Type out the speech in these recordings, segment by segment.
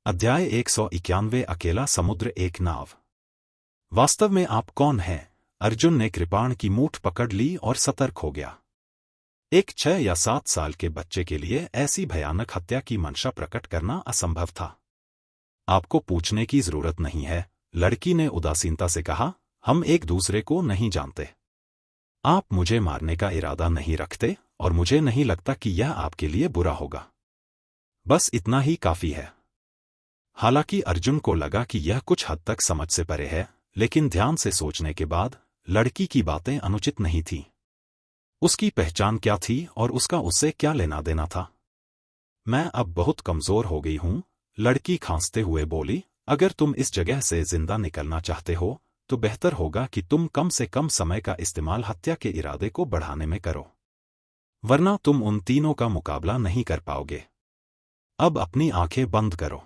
अध्याय 191 अकेला समुद्र एक नाव। वास्तव में आप कौन हैं? अर्जुन ने कृपाण की मूठ पकड़ ली और सतर्क हो गया। एक 6 या 7 साल के बच्चे के लिए ऐसी भयानक हत्या की मंशा प्रकट करना असंभव था। आपको पूछने की जरूरत नहीं है, लड़की ने उदासीनता से कहा। हम एक दूसरे को नहीं जानते। आप मुझे मारने का इरादा नहीं रखते और मुझे नहीं लगता कि यह आपके लिए बुरा होगा। बस इतना ही काफी है। हालांकि अर्जुन को लगा कि यह कुछ हद तक समझ से परे है, लेकिन ध्यान से सोचने के बाद लड़की की बातें अनुचित नहीं थीं। उसकी पहचान क्या थी और उसका उससे क्या लेना देना था? मैं अब बहुत कमजोर हो गई हूं, लड़की खांसते हुए बोली। अगर तुम इस जगह से जिंदा निकलना चाहते हो तो बेहतर होगा कि तुम कम से कम समय का इस्तेमाल हत्या के इरादे को बढ़ाने में करो, वरना तुम उन तीनों का मुकाबला नहीं कर पाओगे। अब अपनी आंखें बंद करो।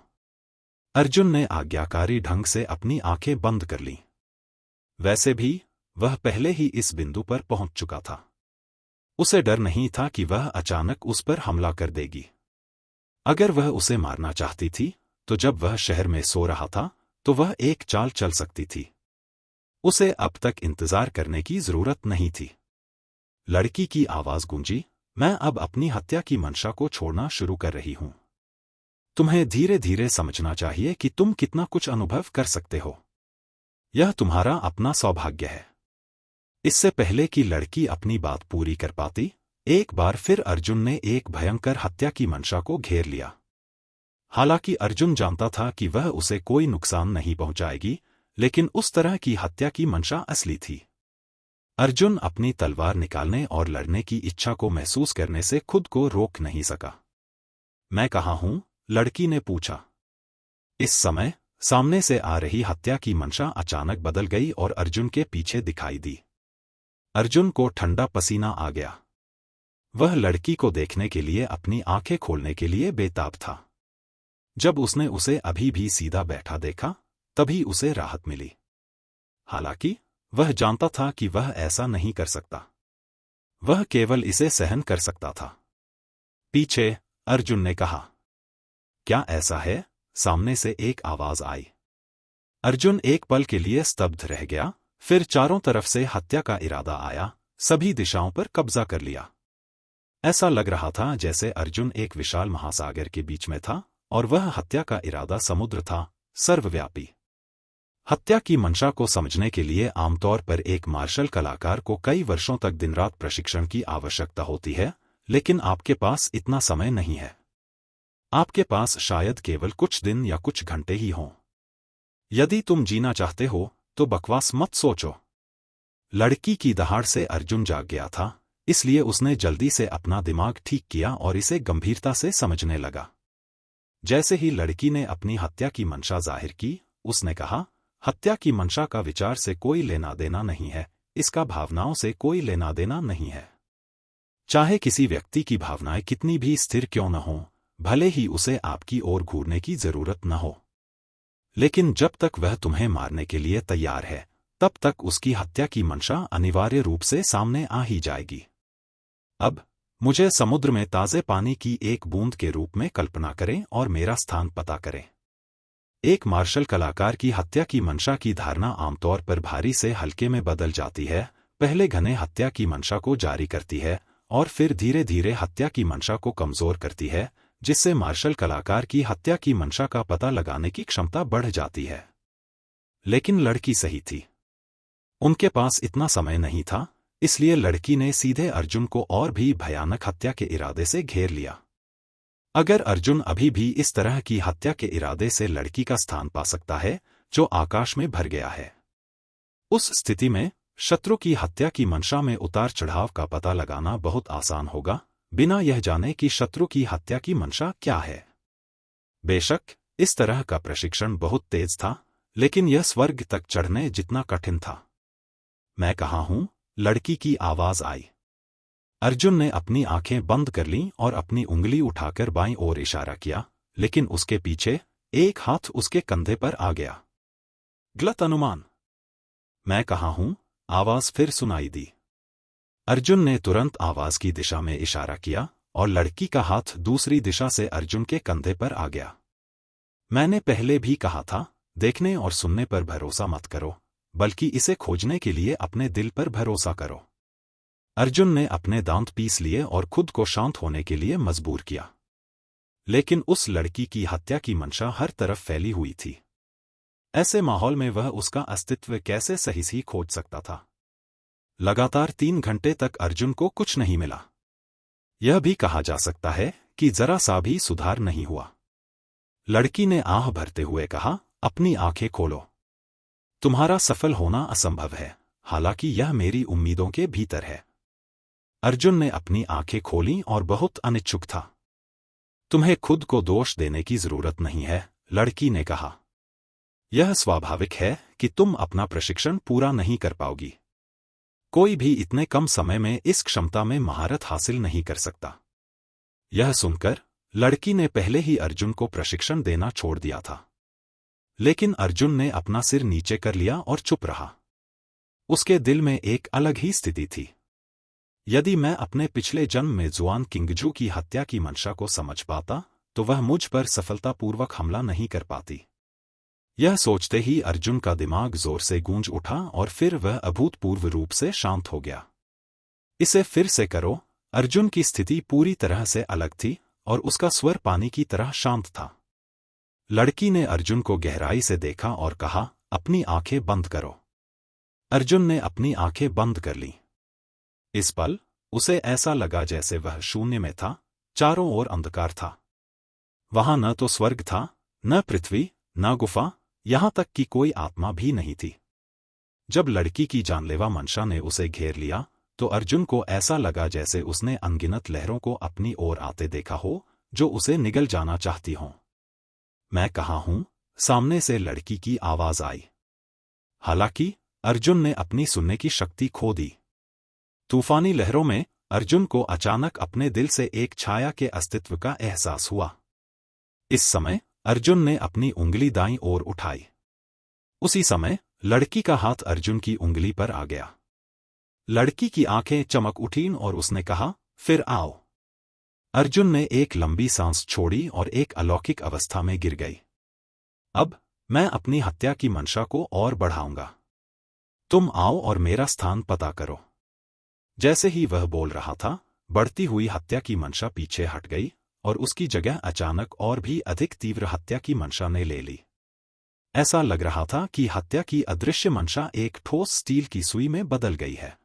अर्जुन ने आज्ञाकारी ढंग से अपनी आंखें बंद कर लीं। वैसे भी वह पहले ही इस बिंदु पर पहुंच चुका था। उसे डर नहीं था कि वह अचानक उस पर हमला कर देगी। अगर वह उसे मारना चाहती थी तो जब वह शहर में सो रहा था तो वह एक चाल चल सकती थी। उसे अब तक इंतजार करने की जरूरत नहीं थी। लड़की की आवाज गूंजी, मैं अब अपनी हत्या की मंशा को छोड़ना शुरू कर रही हूं। तुम्हें धीरे धीरे समझना चाहिए कि तुम कितना कुछ अनुभव कर सकते हो। यह तुम्हारा अपना सौभाग्य है। इससे पहले कि लड़की अपनी बात पूरी कर पाती, एक बार फिर अर्जुन ने एक भयंकर हत्या की मंशा को घेर लिया। हालांकि अर्जुन जानता था कि वह उसे कोई नुकसान नहीं पहुंचाएगी, लेकिन उस तरह की हत्या की मंशा असली थी। अर्जुन अपनी तलवार निकालने और लड़ने की इच्छा को महसूस करने से खुद को रोक नहीं सका। मैं कहाँ हूं? लड़की ने पूछा। इस समय सामने से आ रही हत्या की मंशा अचानक बदल गई और अर्जुन के पीछे दिखाई दी। अर्जुन को ठंडा पसीना आ गया। वह लड़की को देखने के लिए अपनी आंखें खोलने के लिए बेताब था। जब उसने उसे अभी भी सीधा बैठा देखा, तभी उसे राहत मिली। हालांकि वह जानता था कि वह ऐसा नहीं कर सकता। वह केवल इसे सहन कर सकता था। पीछे, अर्जुन ने कहा। क्या ऐसा है? सामने से एक आवाज आई। अर्जुन एक पल के लिए स्तब्ध रह गया, फिर चारों तरफ से हत्या का इरादा आया, सभी दिशाओं पर कब्जा कर लिया। ऐसा लग रहा था जैसे अर्जुन एक विशाल महासागर के बीच में था और वह हत्या का इरादा समुद्र था, सर्वव्यापी। हत्या की मंशा को समझने के लिए आमतौर पर एक मार्शल कलाकार को कई वर्षों तक दिन रात प्रशिक्षण की आवश्यकता होती है, लेकिन आपके पास इतना समय नहीं है। आपके पास शायद केवल कुछ दिन या कुछ घंटे ही हों। यदि तुम जीना चाहते हो तो बकवास मत सोचो। लड़की की दहाड़ से अर्जुन जाग गया था, इसलिए उसने जल्दी से अपना दिमाग ठीक किया और इसे गंभीरता से समझने लगा। जैसे ही लड़की ने अपनी हत्या की मंशा जाहिर की, उसने कहा, हत्या की मंशा का विचार से कोई लेना देना नहीं है, इसका भावनाओं से कोई लेना देना नहीं है। चाहे किसी व्यक्ति की भावनाएं कितनी भी स्थिर क्यों न हों, भले ही उसे आपकी ओर घूरने की जरूरत न हो, लेकिन जब तक वह तुम्हें मारने के लिए तैयार है, तब तक उसकी हत्या की मंशा अनिवार्य रूप से सामने आ ही जाएगी। अब मुझे समुद्र में ताजे पानी की एक बूंद के रूप में कल्पना करें और मेरा स्थान पता करें। एक मार्शल कलाकार की हत्या की मंशा की धारणा आमतौर पर भारी से हल्के में बदल जाती है, पहले घने हत्या की मंशा को जारी करती है और फिर धीरे धीरे हत्या की मंशा को कमजोर करती है, जिससे मार्शल कलाकार की हत्या की मंशा का पता लगाने की क्षमता बढ़ जाती है। लेकिन लड़की सही थी। उनके पास इतना समय नहीं था, इसलिए लड़की ने सीधे अर्जुन को और भी भयानक हत्या के इरादे से घेर लिया। अगर अर्जुन अभी भी इस तरह की हत्या के इरादे से लड़की का स्थान पा सकता है, जो आकाश में भर गया है, उस स्थिति में शत्रु की हत्या की मंशा में उतार चढ़ाव का पता लगाना बहुत आसान होगा, बिना यह जाने कि शत्रु की हत्या की मंशा क्या है। बेशक इस तरह का प्रशिक्षण बहुत तेज था, लेकिन यह स्वर्ग तक चढ़ने जितना कठिन था। मैं कहाँ हूं? लड़की की आवाज आई। अर्जुन ने अपनी आंखें बंद कर लीं और अपनी उंगली उठाकर बाईं ओर इशारा किया, लेकिन उसके पीछे एक हाथ उसके कंधे पर आ गया। गलत अनुमान। मैं कहाँ हूं? आवाज फिर सुनाई दी। अर्जुन ने तुरंत आवाज की दिशा में इशारा किया और लड़की का हाथ दूसरी दिशा से अर्जुन के कंधे पर आ गया। मैंने पहले भी कहा था, देखने और सुनने पर भरोसा मत करो, बल्कि इसे खोजने के लिए अपने दिल पर भरोसा करो। अर्जुन ने अपने दांत पीस लिए और खुद को शांत होने के लिए मजबूर किया। लेकिन उस लड़की की हत्या की मंशा हर तरफ फैली हुई थी। ऐसे माहौल में वह उसका अस्तित्व कैसे सही खोज सकता था? लगातार 3 घंटे तक अर्जुन को कुछ नहीं मिला। यह भी कहा जा सकता है कि जरा सा भी सुधार नहीं हुआ। लड़की ने आह भरते हुए कहा, अपनी आंखें खोलो। तुम्हारा सफल होना असंभव है, हालांकि यह मेरी उम्मीदों के भीतर है। अर्जुन ने अपनी आंखें खोलीं और बहुत अनिच्छुक था। तुम्हें खुद को दोष देने की जरूरत नहीं है, लड़की ने कहा। यह स्वाभाविक है कि तुम अपना प्रशिक्षण पूरा नहीं कर पाओगी। कोई भी इतने कम समय में इस क्षमता में महारत हासिल नहीं कर सकता। यह सुनकर लड़की ने पहले ही अर्जुन को प्रशिक्षण देना छोड़ दिया था। लेकिन अर्जुन ने अपना सिर नीचे कर लिया और चुप रहा। उसके दिल में एक अलग ही स्थिति थी। यदि मैं अपने पिछले जन्म में जुआन किंगजू की हत्या की मंशा को समझ पाता, तो वह मुझ पर सफलतापूर्वक हमला नहीं कर पाती। यह सोचते ही अर्जुन का दिमाग जोर से गूंज उठा और फिर वह अभूतपूर्व रूप से शांत हो गया। इसे फिर से करो। अर्जुन की स्थिति पूरी तरह से अलग थी और उसका स्वर पानी की तरह शांत था। लड़की ने अर्जुन को गहराई से देखा और कहा, अपनी आंखें बंद करो। अर्जुन ने अपनी आंखें बंद कर लीं। इस पल उसे ऐसा लगा जैसे वह शून्य में था, चारों ओर अंधकार था। वहां न तो स्वर्ग था, न पृथ्वी, न गुफा, यहां तक कि कोई आत्मा भी नहीं थी। जब लड़की की जानलेवा मंशा ने उसे घेर लिया, तो अर्जुन को ऐसा लगा जैसे उसने अनगिनत लहरों को अपनी ओर आते देखा हो, जो उसे निगल जाना चाहती हों। मैं कहाँ हूं? सामने से लड़की की आवाज आई। हालांकि अर्जुन ने अपनी सुनने की शक्ति खो दी। तूफानी लहरों में अर्जुन को अचानक अपने दिल से एक छाया के अस्तित्व का एहसास हुआ। इस समय अर्जुन ने अपनी उंगली दाईं ओर उठाई। उसी समय लड़की का हाथ अर्जुन की उंगली पर आ गया। लड़की की आंखें चमक उठीं और उसने कहा, फिर आओ। अर्जुन ने एक लंबी सांस छोड़ी और एक अलौकिक अवस्था में गिर गई। अब मैं अपनी हत्या की मंशा को और बढ़ाऊंगा। तुम आओ और मेरा स्थान पता करो। जैसे ही वह बोल रहा था, बढ़ती हुई हत्या की मंशा पीछे हट गई और उसकी जगह अचानक और भी अधिक तीव्र हत्या की मंशा ने ले ली। ऐसा लग रहा था कि हत्या की अदृश्य मंशा एक ठोस स्टील की सुई में बदल गई है।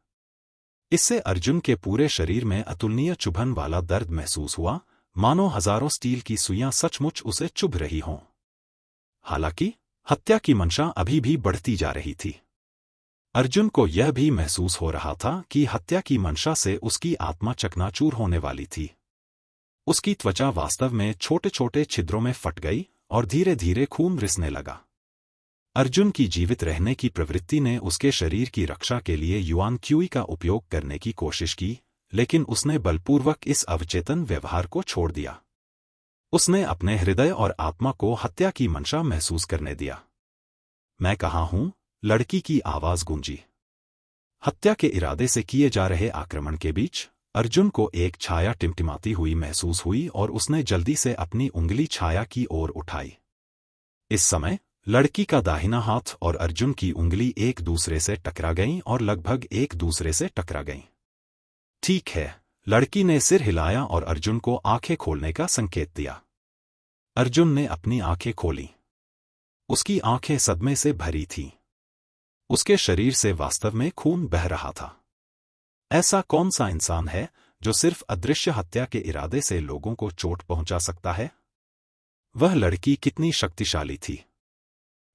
इससे अर्जुन के पूरे शरीर में अतुलनीय चुभन वाला दर्द महसूस हुआ, मानो हजारों स्टील की सुइयां सचमुच उसे चुभ रही हों। हालांकि हत्या की मंशा अभी भी बढ़ती जा रही थी। अर्जुन को यह भी महसूस हो रहा था कि हत्या की मंशा से उसकी आत्मा चकनाचूर होने वाली थी। उसकी त्वचा वास्तव में छोटे छोटे छिद्रों में फट गई और धीरे धीरे खून रिसने लगा। अर्जुन की जीवित रहने की प्रवृत्ति ने उसके शरीर की रक्षा के लिए युआन क्यूई का उपयोग करने की कोशिश की, लेकिन उसने बलपूर्वक इस अवचेतन व्यवहार को छोड़ दिया। उसने अपने हृदय और आत्मा को हत्या की मंशा महसूस करने दिया। मैं कहाँ हूं? लड़की की आवाज गूंजी। हत्या के इरादे से किए जा रहे आक्रमण के बीच अर्जुन को एक छाया टिमटिमाती हुई महसूस हुई और उसने जल्दी से अपनी उंगली छाया की ओर उठाई। इस समय लड़की का दाहिना हाथ और अर्जुन की उंगली एक दूसरे से टकरा गईं और लगभग एक दूसरे से टकरा गईं। ठीक है, लड़की ने सिर हिलाया और अर्जुन को आंखें खोलने का संकेत दिया। अर्जुन ने अपनी आंखें खोलीं। उसकी आंखें सदमे से भरी थीं। उसके शरीर से वास्तव में खून बह रहा था। ऐसा कौन सा इंसान है जो सिर्फ अदृश्य हत्या के इरादे से लोगों को चोट पहुंचा सकता है? वह लड़की कितनी शक्तिशाली थी।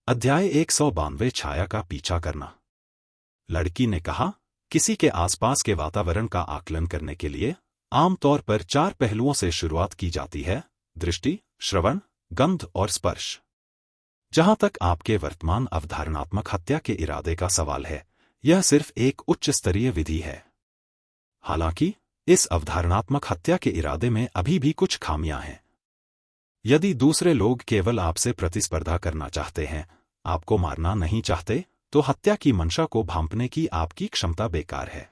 अध्याय 192 छाया का पीछा करना। लड़की ने कहा, किसी के आसपास के वातावरण का आकलन करने के लिए आमतौर पर 4 पहलुओं से शुरुआत की जाती है: दृष्टि, श्रवण, गंध और स्पर्श। जहां तक आपके वर्तमान अवधारणात्मक हत्या के इरादे का सवाल है, यह सिर्फ एक उच्च स्तरीय विधि है। हालांकि इस अवधारणात्मक हत्या के इरादे में अभी भी कुछ खामियां हैं। यदि दूसरे लोग केवल आपसे प्रतिस्पर्धा करना चाहते हैं, आपको मारना नहीं चाहते, तो हत्या की मंशा को भांपने की आपकी क्षमता बेकार है।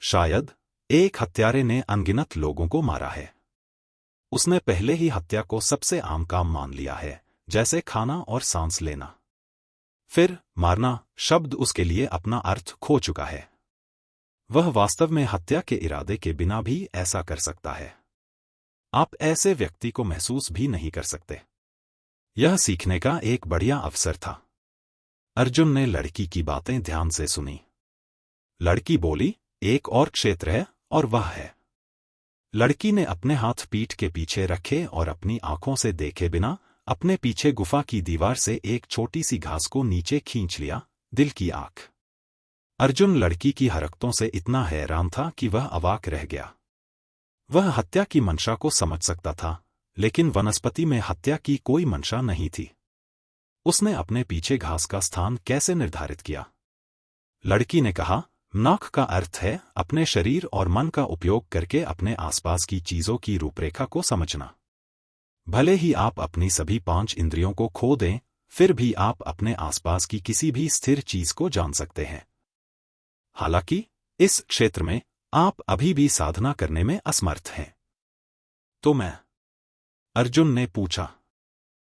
शायद एक हत्यारे ने अनगिनत लोगों को मारा है। उसने पहले ही हत्या को सबसे आम काम मान लिया है, जैसे खाना और सांस लेना। फिर मारना शब्द उसके लिए अपना अर्थ खो चुका है। वह वास्तव में हत्या के इरादे के बिना भी ऐसा कर सकता है। आप ऐसे व्यक्ति को महसूस भी नहीं कर सकते। यह सीखने का एक बढ़िया अवसर था। अर्जुन ने लड़की की बातें ध्यान से सुनी। लड़की बोली, एक और क्षेत्र है और वह है। लड़की ने अपने हाथ पीठ के पीछे रखे और अपनी आंखों से देखे बिना अपने पीछे गुफा की दीवार से एक छोटी सी घास को नीचे खींच लिया, दिल की आंख। अर्जुन लड़की की हरकतों से इतना हैरान था कि वह अवाक रह गया। वह हत्या की मंशा को समझ सकता था, लेकिन वनस्पति में हत्या की कोई मंशा नहीं थी। उसने अपने पीछे घास का स्थान कैसे निर्धारित किया? लड़की ने कहा, नाक का अर्थ है अपने शरीर और मन का उपयोग करके अपने आसपास की चीजों की रूपरेखा को समझना। भले ही आप अपनी सभी 5 इंद्रियों को खो दें, फिर भी आप अपने आसपास की किसी भी स्थिर चीज को जान सकते हैं। हालांकि इस क्षेत्र में आप अभी भी साधना करने में असमर्थ हैं। तो मैं? अर्जुन ने पूछा।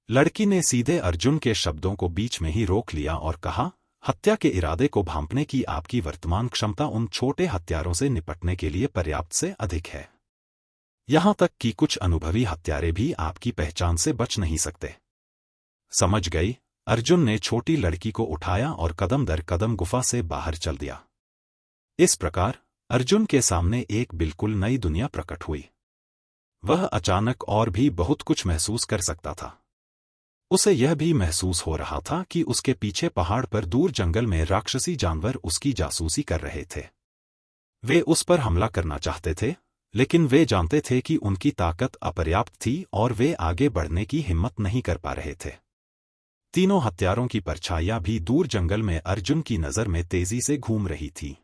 लड़की ने सीधे अर्जुन के शब्दों को बीच में ही रोक लिया और कहा, हत्या के इरादे को भांपने की आपकी वर्तमान क्षमता उन छोटे हत्यारों से निपटने के लिए पर्याप्त से अधिक है। यहां तक कि कुछ अनुभवी हत्यारे भी आपकी पहचान से बच नहीं सकते। समझ गई? अर्जुन ने छोटी लड़की को उठाया और कदम दर कदम गुफा से बाहर चल दिया। इस प्रकार अर्जुन के सामने एक बिल्कुल नई दुनिया प्रकट हुई। वह अचानक और भी बहुत कुछ महसूस कर सकता था। उसे यह भी महसूस हो रहा था कि उसके पीछे पहाड़ पर दूर जंगल में राक्षसी जानवर उसकी जासूसी कर रहे थे। वे उस पर हमला करना चाहते थे, लेकिन वे जानते थे कि उनकी ताकत अपर्याप्त थी और वे आगे बढ़ने की हिम्मत नहीं कर पा रहे थे। तीनों हत्यारों की परछाइयां भी दूर जंगल में अर्जुन की नजर में तेजी से घूम रही थी।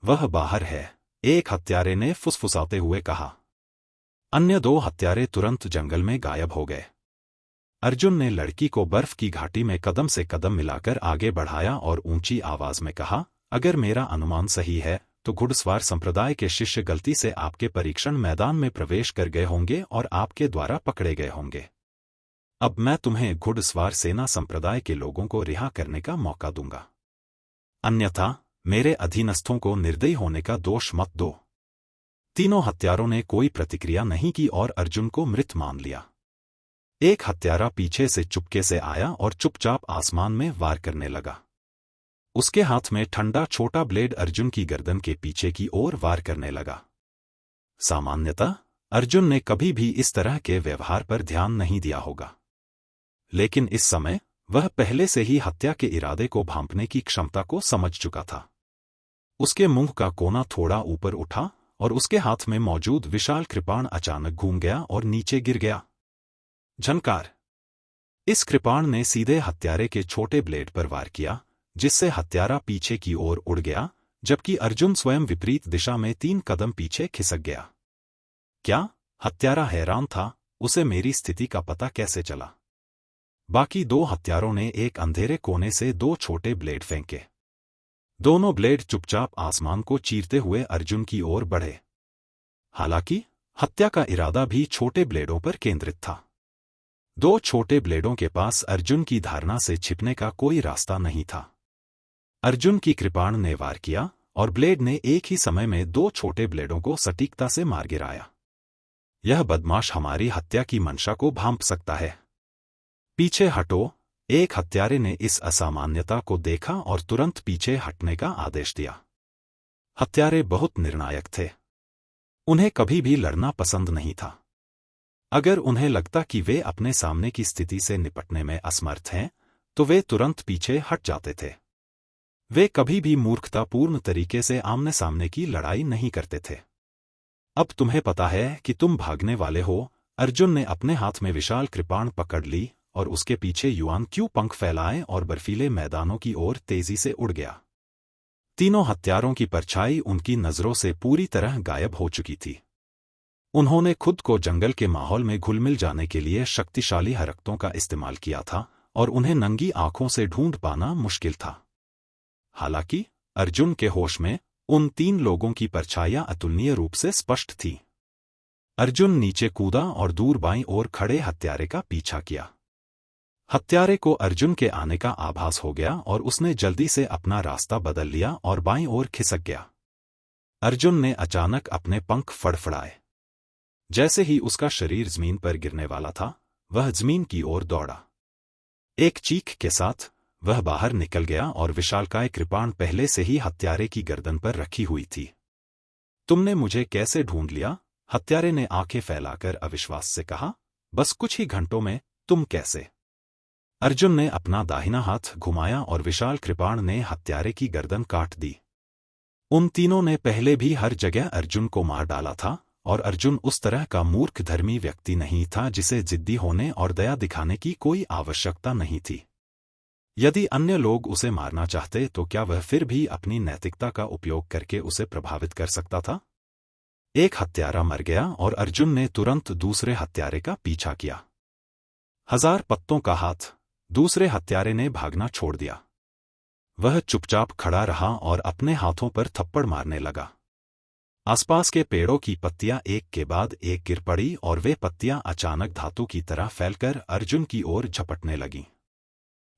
वह बाहर है, एक हत्यारे ने फुसफुसाते हुए कहा। अन्य 2 हत्यारे तुरंत जंगल में गायब हो गए। अर्जुन ने लड़की को बर्फ की घाटी में कदम से कदम मिलाकर आगे बढ़ाया और ऊंची आवाज में कहा, अगर मेरा अनुमान सही है तो घुड़सवार संप्रदाय के शिष्य गलती से आपके परीक्षण मैदान में प्रवेश कर गए होंगे और आपके द्वारा पकड़े गए होंगे। अब मैं तुम्हें घुड़सवार सेना संप्रदाय के लोगों को रिहा करने का मौका दूंगा, अन्यथा मेरे अधीनस्थों को निर्दयी होने का दोष मत दो। तीनों हत्यारों ने कोई प्रतिक्रिया नहीं की और अर्जुन को मृत मान लिया। एक हत्यारा पीछे से चुपके से आया और चुपचाप आसमान में वार करने लगा। उसके हाथ में ठंडा छोटा ब्लेड अर्जुन की गर्दन के पीछे की ओर वार करने लगा। सामान्यतः अर्जुन ने कभी भी इस तरह के व्यवहार पर ध्यान नहीं दिया होगा, लेकिन इस समय वह पहले से ही हत्या के इरादे को भांपने की क्षमता को समझ चुका था। उसके मुंह का कोना थोड़ा ऊपर उठा और उसके हाथ में मौजूद विशाल कृपाण अचानक घूम गया और नीचे गिर गया। झनकार! इस कृपाण ने सीधे हत्यारे के छोटे ब्लेड पर वार किया, जिससे हत्यारा पीछे की ओर उड़ गया, जबकि अर्जुन स्वयं विपरीत दिशा में 3 कदम पीछे खिसक गया। क्या? हत्यारा हैरान था, उसे मेरी स्थिति का पता कैसे चला? बाकी 2 हत्यारों ने एक अंधेरे कोने से 2 छोटे ब्लेड फेंके। दोनों ब्लेड चुपचाप आसमान को चीरते हुए अर्जुन की ओर बढ़े। हालांकि हत्या का इरादा भी छोटे ब्लेडों पर केंद्रित था। 2 छोटे ब्लेडों के पास अर्जुन की धारणा से छिपने का कोई रास्ता नहीं था। अर्जुन की कृपाण ने वार किया और ब्लेड ने एक ही समय में 2 छोटे ब्लेडों को सटीकता से मार गिराया। यह बदमाश हमारी हत्या की मंशा को भांप सकता है। पीछे हटो! एक हत्यारे ने इस असामान्यता को देखा और तुरंत पीछे हटने का आदेश दिया। हत्यारे बहुत निर्णायक थे। उन्हें कभी भी लड़ना पसंद नहीं था। अगर उन्हें लगता कि वे अपने सामने की स्थिति से निपटने में असमर्थ हैं, तो वे तुरंत पीछे हट जाते थे। वे कभी भी मूर्खतापूर्ण तरीके से आमने सामने की लड़ाई नहीं करते थे। अब तुम्हें पता है कि तुम भागने वाले हो। अर्जुन ने अपने हाथ में विशाल कृपाण पकड़ ली और उसके पीछे युआन क्यों पंख फैलाए और बर्फीले मैदानों की ओर तेजी से उड़ गया। तीनों हत्यारों की परछाई उनकी नजरों से पूरी तरह गायब हो चुकी थी। उन्होंने खुद को जंगल के माहौल में घुल-मिल जाने के लिए शक्तिशाली हरकतों का इस्तेमाल किया था और उन्हें नंगी आंखों से ढूंढ पाना मुश्किल था। हालांकि अर्जुन के होश में उन 3 लोगों की परछाइयां अतुलनीय रूप से स्पष्ट थीं। अर्जुन नीचे कूदा और दूर बाईं ओर खड़े हत्यारे का पीछा किया। हत्यारे को अर्जुन के आने का आभास हो गया और उसने जल्दी से अपना रास्ता बदल लिया और बाईं ओर खिसक गया। अर्जुन ने अचानक अपने पंख फड़फड़ाए। जैसे ही उसका शरीर जमीन पर गिरने वाला था, वह जमीन की ओर दौड़ा। एक चीख के साथ वह बाहर निकल गया और विशालकाय कृपाण पहले से ही हत्यारे की गर्दन पर रखी हुई थी। तुमने मुझे कैसे ढूंढ लिया? हत्यारे ने आंखें फैलाकर अविश्वास से कहा। बस कुछ ही घंटों में? तुम कैसे? अर्जुन ने अपना दाहिना हाथ घुमाया और विशाल कृपाण ने हत्यारे की गर्दन काट दी। उन तीनों ने पहले भी हर जगह अर्जुन को मार डाला था, और अर्जुन उस तरह का मूर्ख धर्मी व्यक्ति नहीं था जिसे जिद्दी होने और दया दिखाने की कोई आवश्यकता नहीं थी। यदि अन्य लोग उसे मारना चाहते तो क्या वह फिर भी अपनी नैतिकता का उपयोग करके उसे प्रभावित कर सकता था? एक हत्यारा मर गया और अर्जुन ने तुरंत दूसरे हत्यारे का पीछा किया। 1000 पत्तों का हाथ। दूसरे हत्यारे ने भागना छोड़ दिया। वह चुपचाप खड़ा रहा और अपने हाथों पर थप्पड़ मारने लगा। आसपास के पेड़ों की पत्तियां एक के बाद एक गिर पड़ी और वे पत्तियां अचानक धातु की तरह फैलकर अर्जुन की ओर झपटने लगीं।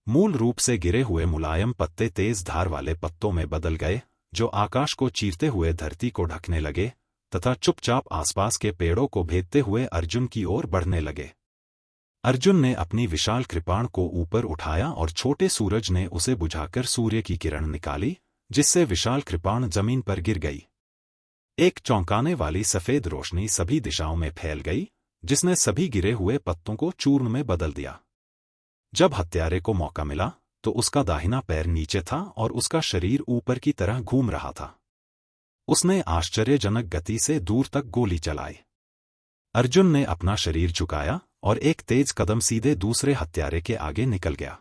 मूल रूप से गिरे हुए मुलायम पत्ते तेज धार वाले पत्तों में बदल गए, जो आकाश को चीरते हुए धरती को ढकने लगे तथा चुपचाप आसपास के पेड़ों को भेदते हुए अर्जुन की ओर बढ़ने लगे। अर्जुन ने अपनी विशाल कृपाण को ऊपर उठाया और छोटे सूरज ने उसे बुझाकर सूर्य की किरण निकाली, जिससे विशाल कृपाण जमीन पर गिर गई। एक चौंकाने वाली सफेद रोशनी सभी दिशाओं में फैल गई, जिसने सभी गिरे हुए पत्तों को चूर्ण में बदल दिया। जब हत्यारे को मौका मिला तो उसका दाहिना पैर नीचे था और उसका शरीर ऊपर की तरह घूम रहा था। उसने आश्चर्यजनक गति से दूर तक गोली चलाई। अर्जुन ने अपना शरीर झुकाया और एक तेज कदम सीधे दूसरे हत्यारे के आगे निकल गया।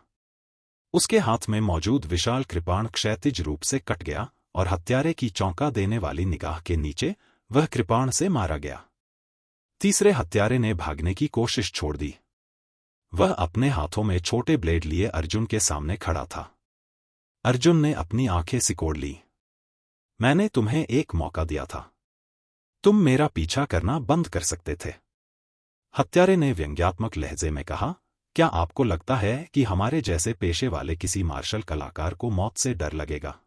उसके हाथ में मौजूद विशाल कृपाण क्षैतिज रूप से कट गया और हत्यारे की चौंका देने वाली निगाह के नीचे वह कृपाण से मारा गया। तीसरे हत्यारे ने भागने की कोशिश छोड़ दी। वह अपने हाथों में छोटे ब्लेड लिए अर्जुन के सामने खड़ा था। अर्जुन ने अपनी आंखें सिकोड़ ली। मैंने तुम्हें एक मौका दिया था। तुम मेरा पीछा करना बंद कर सकते थे। हत्यारे ने व्यंग्यात्मक लहजे में कहा, क्या आपको लगता है कि हमारे जैसे पेशे वाले किसी मार्शल कलाकार को मौत से डर लगेगा?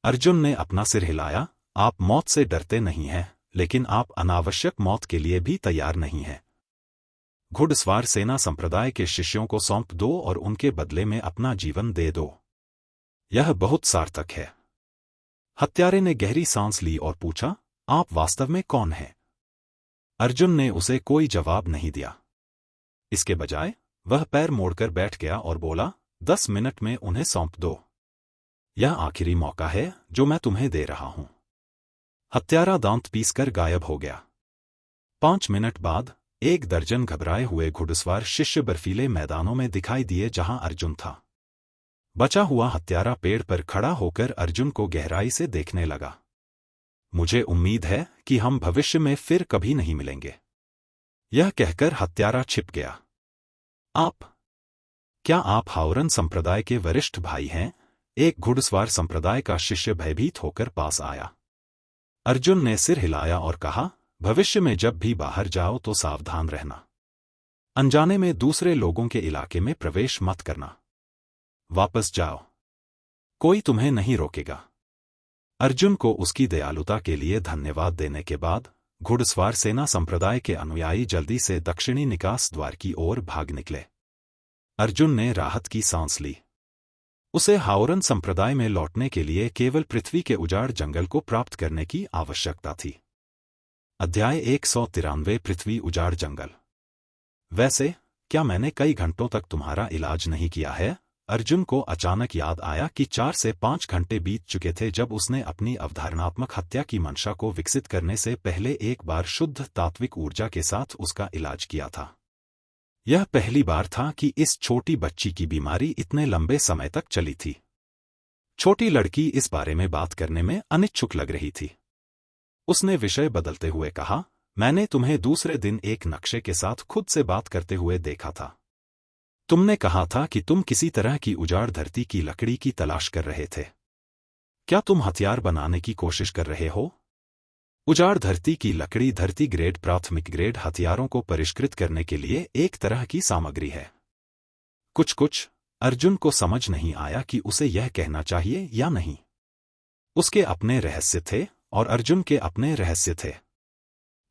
अर्जुन ने अपना सिर हिलाया। आप मौत से डरते नहीं हैं, लेकिन आप अनावश्यक मौत के लिए भी तैयार नहीं हैं। घुड़सवार सेना संप्रदाय के शिष्यों को सौंप दो और उनके बदले में अपना जीवन दे दो। यह बहुत सार्थक है। हत्यारे ने गहरी सांस ली और पूछा, आप वास्तव में कौन हैं? अर्जुन ने उसे कोई जवाब नहीं दिया। इसके बजाय वह पैर मोड़कर बैठ गया और बोला, 10 मिनट में उन्हें सौंप दो। यह आखिरी मौका है जो मैं तुम्हें दे रहा हूं। हत्यारा दांत पीसकर गायब हो गया। 5 मिनट बाद 1 दर्जन घबराए हुए घुड़सवार शिष्य बर्फीले मैदानों में दिखाई दिए जहां अर्जुन था। बचा हुआ हत्यारा पेड़ पर खड़ा होकर अर्जुन को गहराई से देखने लगा। मुझे उम्मीद है कि हम भविष्य में फिर कभी नहीं मिलेंगे। यह कहकर हत्यारा छिप गया। क्या आप हावरन संप्रदाय के वरिष्ठ भाई हैं? एक घुड़सवार संप्रदाय का शिष्य भयभीत होकर पास आया। अर्जुन ने सिर हिलाया और कहा, भविष्य में जब भी बाहर जाओ तो सावधान रहना। अनजाने में दूसरे लोगों के इलाके में प्रवेश मत करना। वापस जाओ, कोई तुम्हें नहीं रोकेगा। अर्जुन को उसकी दयालुता के लिए धन्यवाद देने के बाद घुड़सवार सेना संप्रदाय के अनुयायी जल्दी से दक्षिणी निकास द्वार की ओर भाग निकले। अर्जुन ने राहत की सांस ली। उसे हावरन संप्रदाय में लौटने के लिए केवल पृथ्वी के उजाड़ जंगल को प्राप्त करने की आवश्यकता थी। अध्याय 193 पृथ्वी उजाड़ जंगल। वैसे क्या मैंने कई घंटों तक तुम्हारा इलाज नहीं किया है? अर्जुन को अचानक याद आया कि 4 से 5 घंटे बीत चुके थे जब उसने अपनी अवधारणात्मक हत्या की मंशा को विकसित करने से पहले एक बार शुद्ध तात्विक ऊर्जा के साथ उसका इलाज किया था। यह पहली बार था कि इस छोटी बच्ची की बीमारी इतने लंबे समय तक चली थी। छोटी लड़की इस बारे में बात करने में अनिच्छुक लग रही थी। उसने विषय बदलते हुए कहा, मैंने तुम्हें दूसरे दिन एक नक्शे के साथ खुद से बात करते हुए देखा था। तुमने कहा था कि तुम किसी तरह की उजाड़ धरती की लकड़ी की तलाश कर रहे थे। क्या तुम हथियार बनाने की कोशिश कर रहे हो? उजाड़ धरती की लकड़ी धरती ग्रेड प्राथमिक ग्रेड हथियारों को परिष्कृत करने के लिए एक तरह की सामग्री है। कुछ कुछ अर्जुन को समझ नहीं आया कि उसे यह कहना चाहिए या नहीं। उसके अपने रहस्य थे और अर्जुन के अपने रहस्य थे।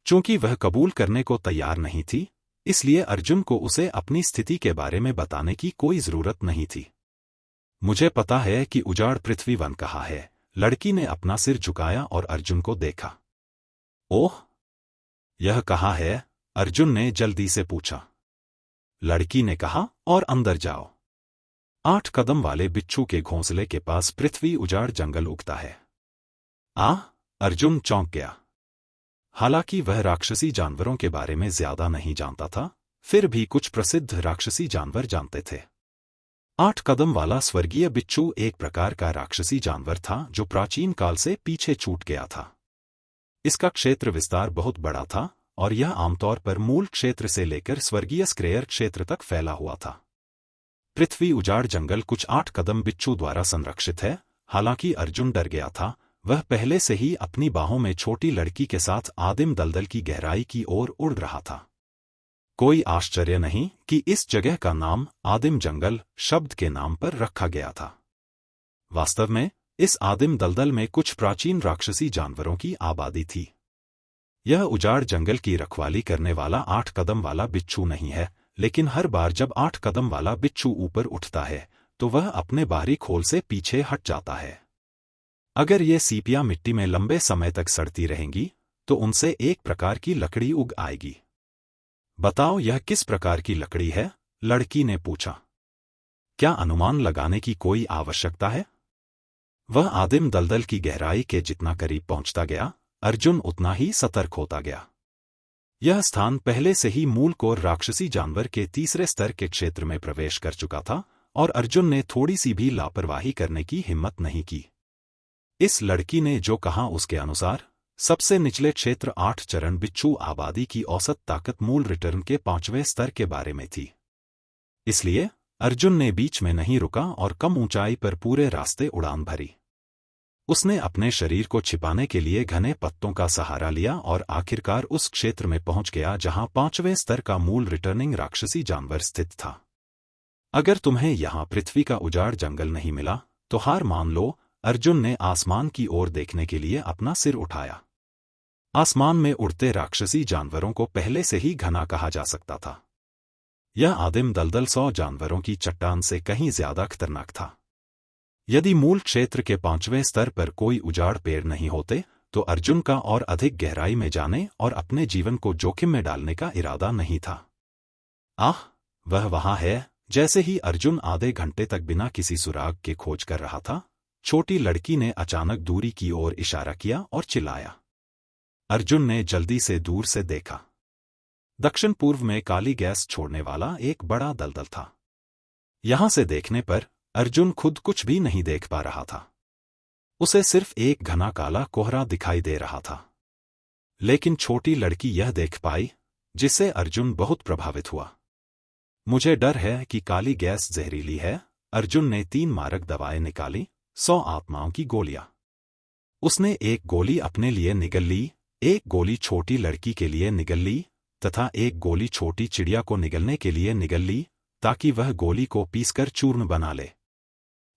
चूंकि वह कबूल करने को तैयार नहीं थी, इसलिए अर्जुन को उसे अपनी स्थिति के बारे में बताने की कोई जरूरत नहीं थी। मुझे पता है कि उजाड़ पृथ्वी वन कहा है, लड़की ने अपना सिर झुकाया और अर्जुन को देखा। ओह, यह कहा है? अर्जुन ने जल्दी से पूछा। लड़की ने कहा, और अंदर जाओ। 8 कदम वाले बिच्छू के घोंसले के पास पृथ्वी उजाड़ जंगल उगता है। अर्जुन चौंक गया। हालांकि वह राक्षसी जानवरों के बारे में ज्यादा नहीं जानता था, फिर भी कुछ प्रसिद्ध राक्षसी जानवर जानते थे। 8 कदम वाला स्वर्गीय बिच्छू एक प्रकार का राक्षसी जानवर था जो प्राचीन काल से पीछे छूट गया था। इसका क्षेत्र विस्तार बहुत बड़ा था और यह आमतौर पर मूल क्षेत्र से लेकर स्वर्गीय स्क्रेयर क्षेत्र तक फैला हुआ था। पृथ्वी उजाड़ जंगल कुछ 8 कदम बिच्छू द्वारा संरक्षित है। हालांकि अर्जुन डर गया था, वह पहले से ही अपनी बाहों में छोटी लड़की के साथ आदिम दलदल की गहराई की ओर उड़ रहा था। कोई आश्चर्य नहीं कि इस जगह का नाम आदिम जंगल शब्द के नाम पर रखा गया था। वास्तव में इस आदिम दलदल में कुछ प्राचीन राक्षसी जानवरों की आबादी थी। यह उजाड़ जंगल की रखवाली करने वाला 8 कदम वाला बिच्छू नहीं है, लेकिन हर बार जब 8 कदम वाला बिच्छू ऊपर उठता है तो वह अपने बाहरी खोल से पीछे हट जाता है। अगर ये सीपियां मिट्टी में लंबे समय तक सड़ती रहेंगी तो उनसे एक प्रकार की लकड़ी उग आएगी। बताओ, यह किस प्रकार की लकड़ी है? लड़की ने पूछा। क्या अनुमान लगाने की कोई आवश्यकता है? वह आदिम दलदल की गहराई के जितना करीब पहुंचता गया, अर्जुन उतना ही सतर्क होता गया। यह स्थान पहले से ही मूल कोर राक्षसी जानवर के तीसरे स्तर के क्षेत्र में प्रवेश कर चुका था और अर्जुन ने थोड़ी सी भी लापरवाही करने की हिम्मत नहीं की। इस लड़की ने जो कहा उसके अनुसार सबसे निचले क्षेत्र 8 चरण बिच्छू आबादी की औसत ताकत मूल रिटर्न के 5वें स्तर के बारे में थी। इसलिए अर्जुन ने बीच में नहीं रुका और कम ऊंचाई पर पूरे रास्ते उड़ान भरी। उसने अपने शरीर को छिपाने के लिए घने पत्तों का सहारा लिया और आखिरकार उस क्षेत्र में पहुंच गया जहां 5वें स्तर का मूल रिटर्निंग राक्षसी जानवर स्थित था। अगर तुम्हें यहां पृथ्वी का उजाड़ जंगल नहीं मिला तो हार मान लो। अर्जुन ने आसमान की ओर देखने के लिए अपना सिर उठाया। आसमान में उड़ते राक्षसी जानवरों को पहले से ही घना कहा जा सकता था। यह आदिम दलदल 100 जानवरों की चट्टान से कहीं ज्यादा खतरनाक था। यदि मूल क्षेत्र के 5वें स्तर पर कोई उजाड़ पेड़ नहीं होते तो अर्जुन का और अधिक गहराई में जाने और अपने जीवन को जोखिम में डालने का इरादा नहीं था। वह वहां है। जैसे ही अर्जुन आधे घंटे तक बिना किसी सुराग के खोज कर रहा था, छोटी लड़की ने अचानक दूरी की ओर इशारा किया और चिल्लाया। अर्जुन ने जल्दी से दूर से देखा। दक्षिण पूर्व में काली गैस छोड़ने वाला एक बड़ा दलदल था। यहां से देखने पर अर्जुन खुद कुछ भी नहीं देख पा रहा था। उसे सिर्फ एक घना काला कोहरा दिखाई दे रहा था। लेकिन छोटी लड़की यह देख पाई, जिससे अर्जुन बहुत प्रभावित हुआ। मुझे डर है कि काली गैस जहरीली है। अर्जुन ने 3 मारक दवाएं निकाली, 100 आत्माओं की गोलियां। उसने एक गोली अपने लिए निगल ली, एक गोली छोटी लड़की के लिए निगल ली तथा एक गोली छोटी चिड़िया को निगलने के लिए निगल ली, ताकि वह गोली को पीसकर चूर्ण बना ले।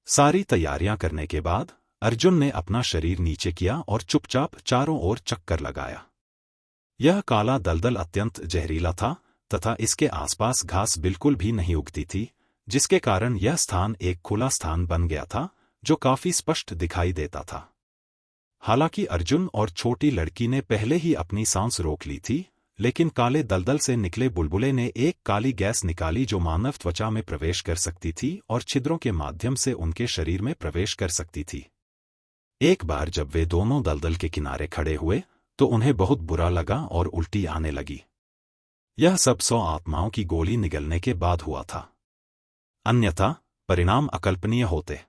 सारी तैयारियां करने के बाद अर्जुन ने अपना शरीर नीचे किया और चुपचाप चारों ओर चक्कर लगाया। यह काला दलदल अत्यंत जहरीला था तथा इसके आसपास घास बिल्कुल भी नहीं उगती थी, जिसके कारण यह स्थान एक खुला स्थान बन गया था जो काफी स्पष्ट दिखाई देता था। हालांकि अर्जुन और छोटी लड़की ने पहले ही अपनी सांस रोक ली थी, लेकिन काले दलदल से निकले बुलबुले ने एक काली गैस निकाली जो मानव त्वचा में प्रवेश कर सकती थी और छिद्रों के माध्यम से उनके शरीर में प्रवेश कर सकती थी। एक बार जब वे दोनों दलदल के किनारे खड़े हुए तो उन्हें बहुत बुरा लगा और उल्टी आने लगी। यह सब 100 आत्माओं की गोली निगलने के बाद हुआ था, अन्यथा परिणाम अकल्पनीय होते।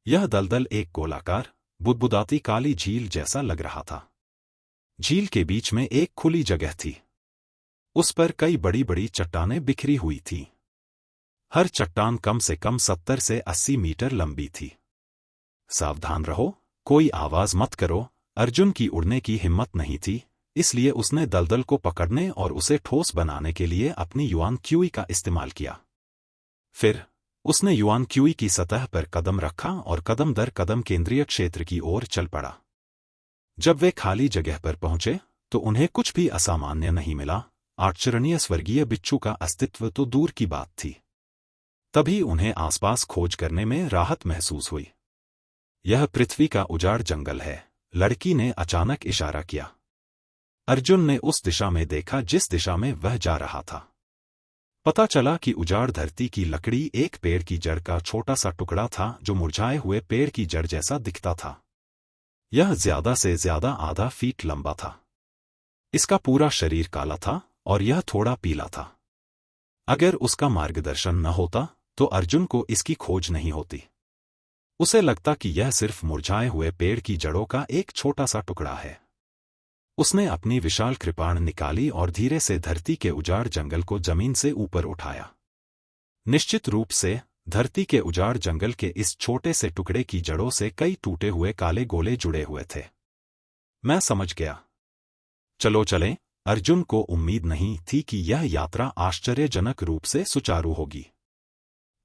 यह दलदल एक गोलाकार बुदबुदाती काली झील जैसा लग रहा था। झील के बीच में एक खुली जगह थी। उस पर कई बड़ी बड़ी चट्टानें बिखरी हुई थीं। हर चट्टान कम से कम 70 से 80 मीटर लंबी थी। सावधान रहो, कोई आवाज मत करो। अर्जुन की उड़ने की हिम्मत नहीं थी, इसलिए उसने दलदल को पकड़ने और उसे ठोस बनाने के लिए अपनी युआन क्यूई का इस्तेमाल किया। फिर उसने युआन क्यूई की सतह पर कदम रखा और कदम दर कदम केंद्रीय क्षेत्र की ओर चल पड़ा। जब वे खाली जगह पर पहुंचे तो उन्हें कुछ भी असामान्य नहीं मिला। आश्चर्यनीय स्वर्गीय बिच्छू का अस्तित्व तो दूर की बात थी। तभी उन्हें आसपास खोज करने में राहत महसूस हुई। यह पृथ्वी का उजाड़ जंगल है, लड़की ने अचानक इशारा किया। अर्जुन ने उस दिशा में देखा जिस दिशा में वह जा रहा था। पता चला कि उजाड़ धरती की लकड़ी एक पेड़ की जड़ का छोटा सा टुकड़ा था जो मुरझाए हुए पेड़ की जड़ जैसा दिखता था। यह ज्यादा से ज्यादा आधा फीट लंबा था। इसका पूरा शरीर काला था और यह थोड़ा पीला था। अगर उसका मार्गदर्शन न होता तो अर्जुन को इसकी खोज नहीं होती। उसे लगता कि यह सिर्फ मुरझाए हुए पेड़ की जड़ों का एक छोटा सा टुकड़ा है। उसने अपनी विशाल कृपाण निकाली और धीरे से धरती के उजाड़ जंगल को जमीन से ऊपर उठाया। निश्चित रूप से धरती के उजाड़ जंगल के इस छोटे से टुकड़े की जड़ों से कई टूटे हुए काले गोले जुड़े हुए थे। मैं समझ गया। चलो चलें। अर्जुन को उम्मीद नहीं थी कि यह यात्रा आश्चर्यजनक रूप से सुचारू होगी।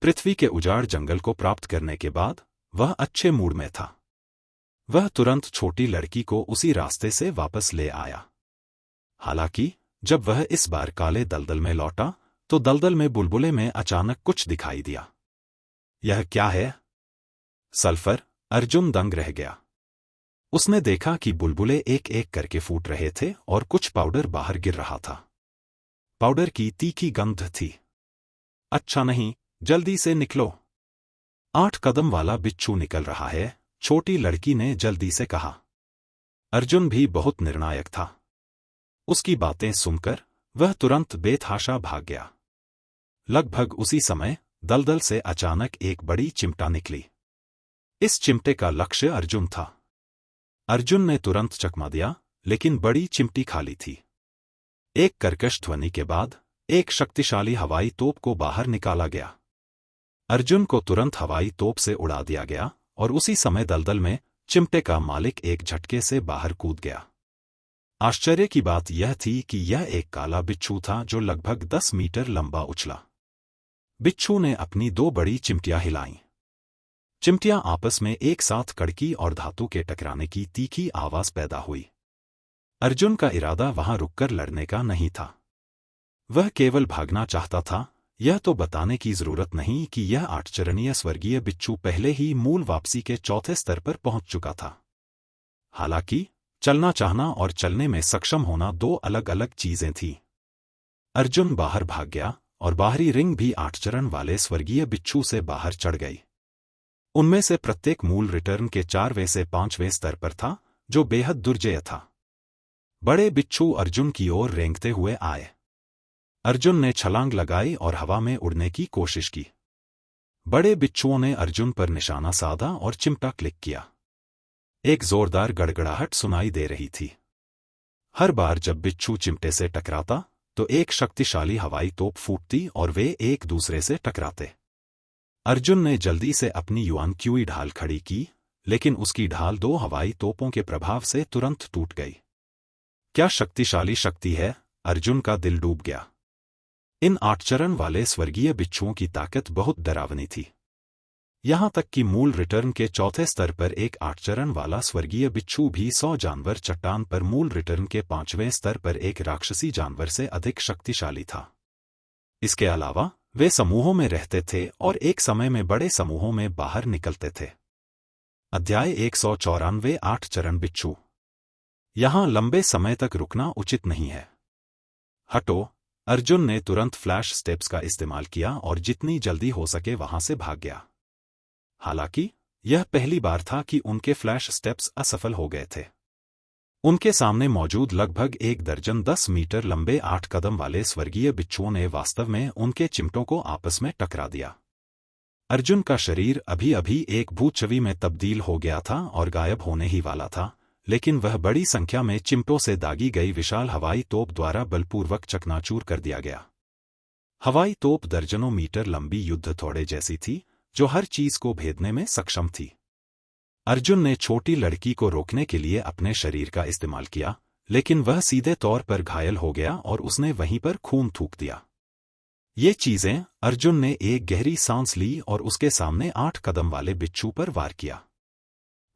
पृथ्वी के उजाड़ जंगल को प्राप्त करने के बाद वह अच्छे मूड में था। वह तुरंत छोटी लड़की को उसी रास्ते से वापस ले आया। हालांकि जब वह इस बार काले दलदल में लौटा तो दलदल में बुलबुले में अचानक कुछ दिखाई दिया। यह क्या है? सल्फर। अर्जुन दंग रह गया। उसने देखा कि बुलबुले एक एक करके फूट रहे थे और कुछ पाउडर बाहर गिर रहा था। पाउडर की तीखी गंध थी। अच्छा नहीं, जल्दी से निकलो। 8 कदम वाला बिच्छू निकल रहा है, छोटी लड़की ने जल्दी से कहा। अर्जुन भी बहुत निर्णायक था। उसकी बातें सुनकर वह तुरंत बेतहाशा भाग गया। लगभग उसी समय दलदल से अचानक एक बड़ी चिमटा निकली। इस चिमटे का लक्ष्य अर्जुन था। अर्जुन ने तुरंत चकमा दिया, लेकिन बड़ी चिमटी खाली थी। एक कर्कश ध्वनि के बाद एक शक्तिशाली हवाई तोप को बाहर निकाला गया। अर्जुन को तुरंत हवाई तोप से उड़ा दिया गया और उसी समय दलदल में चिमटे का मालिक एक झटके से बाहर कूद गया। आश्चर्य की बात यह थी कि यह एक काला बिच्छू था जो लगभग 10 मीटर लंबा उछला। बिच्छू ने अपनी 2 बड़ी चिमटियां हिलाईं। चिमटियां आपस में एक साथ कड़की और धातु के टकराने की तीखी आवाज पैदा हुई। अर्जुन का इरादा वहां रुककर लड़ने का नहीं था। वह केवल भागना चाहता था। यह तो बताने की जरूरत नहीं कि यह आश्चर्यनीय स्वर्गीय बिच्छू पहले ही मूल वापसी के चौथे स्तर पर पहुंच चुका था। हालांकि चलना चाहना और चलने में सक्षम होना 2 अलग अलग चीजें थीं। अर्जुन बाहर भाग गया और बाहरी रिंग भी 8 चरण वाले स्वर्गीय बिच्छू से बाहर चढ़ गई। उनमें से प्रत्येक मूल रिटर्न के 4वें से 5वें स्तर पर था, जो बेहद दुर्जय था। बड़े बिच्छू अर्जुन की ओर रेंगते हुए आए। अर्जुन ने छलांग लगाई और हवा में उड़ने की कोशिश की। बड़े बिच्छुओं ने अर्जुन पर निशाना साधा और चिमटा क्लिक किया। एक जोरदार गड़गड़ाहट सुनाई दे रही थी। हर बार जब बिच्छू चिमटे से टकराता तो एक शक्तिशाली हवाई तोप फूटती और वे एक दूसरे से टकराते। अर्जुन ने जल्दी से अपनी युआन क्यूई ढाल खड़ी की, लेकिन उसकी ढाल 2 हवाई तोपों के प्रभाव से तुरंत टूट गई। क्या शक्तिशाली शक्ति है! अर्जुन का दिल डूब गया। इन 8 चरण वाले स्वर्गीय बिच्छुओं की ताकत बहुत डरावनी थी। यहां तक कि मूल रिटर्न के चौथे स्तर पर एक 8 चरण वाला स्वर्गीय बिच्छू भी 100 जानवर चट्टान पर मूल रिटर्न के 5वें स्तर पर एक राक्षसी जानवर से अधिक शक्तिशाली था। इसके अलावा वे समूहों में रहते थे और एक समय में बड़े समूहों में बाहर निकलते थे। अध्याय 194 8 चरण बिच्छू। यहां लंबे समय तक रुकना उचित नहीं है। हटो! अर्जुन ने तुरंत फ्लैश स्टेप्स का इस्तेमाल किया और जितनी जल्दी हो सके वहां से भाग गया। हालांकि यह पहली बार था कि उनके फ्लैश स्टेप्स असफल हो गए थे। उनके सामने मौजूद लगभग 1 दर्जन 10 मीटर लंबे 8 कदम वाले स्वर्गीय बिच्छुओं ने वास्तव में उनके चिमटों को आपस में टकरा दिया। अर्जुन का शरीर अभी अभी एक भूत-छवि में तब्दील हो गया था और गायब होने ही वाला था, लेकिन वह बड़ी संख्या में चिमटों से दागी गई विशाल हवाई तोप द्वारा बलपूर्वक चकनाचूर कर दिया गया। हवाई तोप दर्जनों मीटर लंबी युद्ध थोड़े जैसी थी, जो हर चीज को भेदने में सक्षम थी। अर्जुन ने छोटी लड़की को रोकने के लिए अपने शरीर का इस्तेमाल किया, लेकिन वह सीधे तौर पर घायल हो गया और उसने वहीं पर खून थूक दिया। ये चीजें, अर्जुन ने एक गहरी सांस ली और उसके सामने 8 कदम वाले बिच्छू पर वार किया।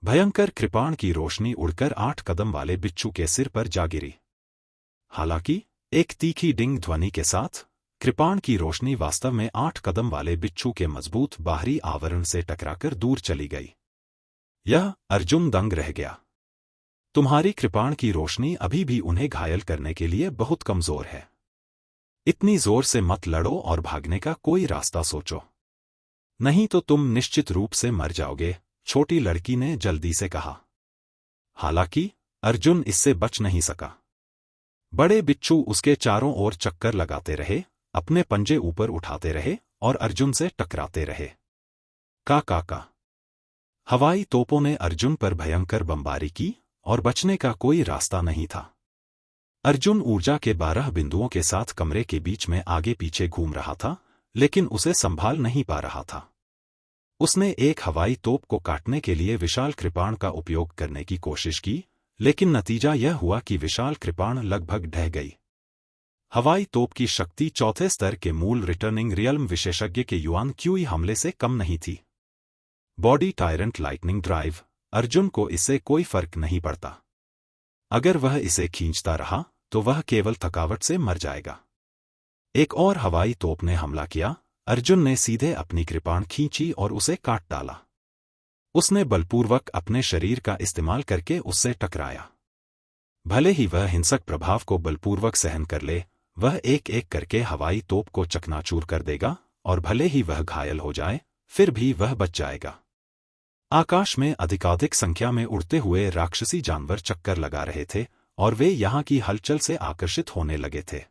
भयंकर कृपाण की रोशनी उड़कर 8 कदम वाले बिच्छू के सिर पर जा गिरी। हालांकि एक तीखी डिंग ध्वनि के साथ कृपाण की रोशनी वास्तव में 8 कदम वाले बिच्छू के मजबूत बाहरी आवरण से टकराकर दूर चली गई। यह अर्जुन दंग रह गया। तुम्हारी कृपाण की रोशनी अभी भी उन्हें घायल करने के लिए बहुत कमजोर है। इतनी जोर से मत लड़ो और भागने का कोई रास्ता सोचो, नहीं तो तुम निश्चित रूप से मर जाओगे, छोटी लड़की ने जल्दी से कहा। हालांकि अर्जुन इससे बच नहीं सका। बड़े बिच्छू उसके चारों ओर चक्कर लगाते रहे, अपने पंजे ऊपर उठाते रहे और अर्जुन से टकराते रहे। का हवाई तोपों ने अर्जुन पर भयंकर बमबारी की और बचने का कोई रास्ता नहीं था। अर्जुन ऊर्जा के 12 बिंदुओं के साथ कमरे के बीच में आगे पीछे घूम रहा था, लेकिन उसे संभाल नहीं पा रहा था। उसने एक हवाई तोप को काटने के लिए विशाल कृपाण का उपयोग करने की कोशिश की, लेकिन नतीजा यह हुआ कि विशाल कृपाण लगभग ढह गई। हवाई तोप की शक्ति चौथे स्तर के मूल रिटर्निंग रियल्म विशेषज्ञ के युआन क्यूई हमले से कम नहीं थी। Body tyrant lightning drive, Arjun को इससे कोई फर्क नहीं पड़ता। अगर वह इसे खींचता रहा तो वह केवल थकावट से मर जाएगा। एक और हवाई तोप ने हमला किया। अर्जुन ने सीधे अपनी कृपाण खींची और उसे काट डाला। उसने बलपूर्वक अपने शरीर का इस्तेमाल करके उससे टकराया। भले ही वह हिंसक प्रभाव को बलपूर्वक सहन कर ले, वह एक एक करके हवाई तोप को चकनाचूर कर देगा, और भले ही वह घायल हो जाए, फिर भी वह बच जाएगा। आकाश में अधिकाधिक संख्या में उड़ते हुए राक्षसी जानवर चक्कर लगा रहे थे और वे यहाँ की हलचल से आकर्षित होने लगे थे।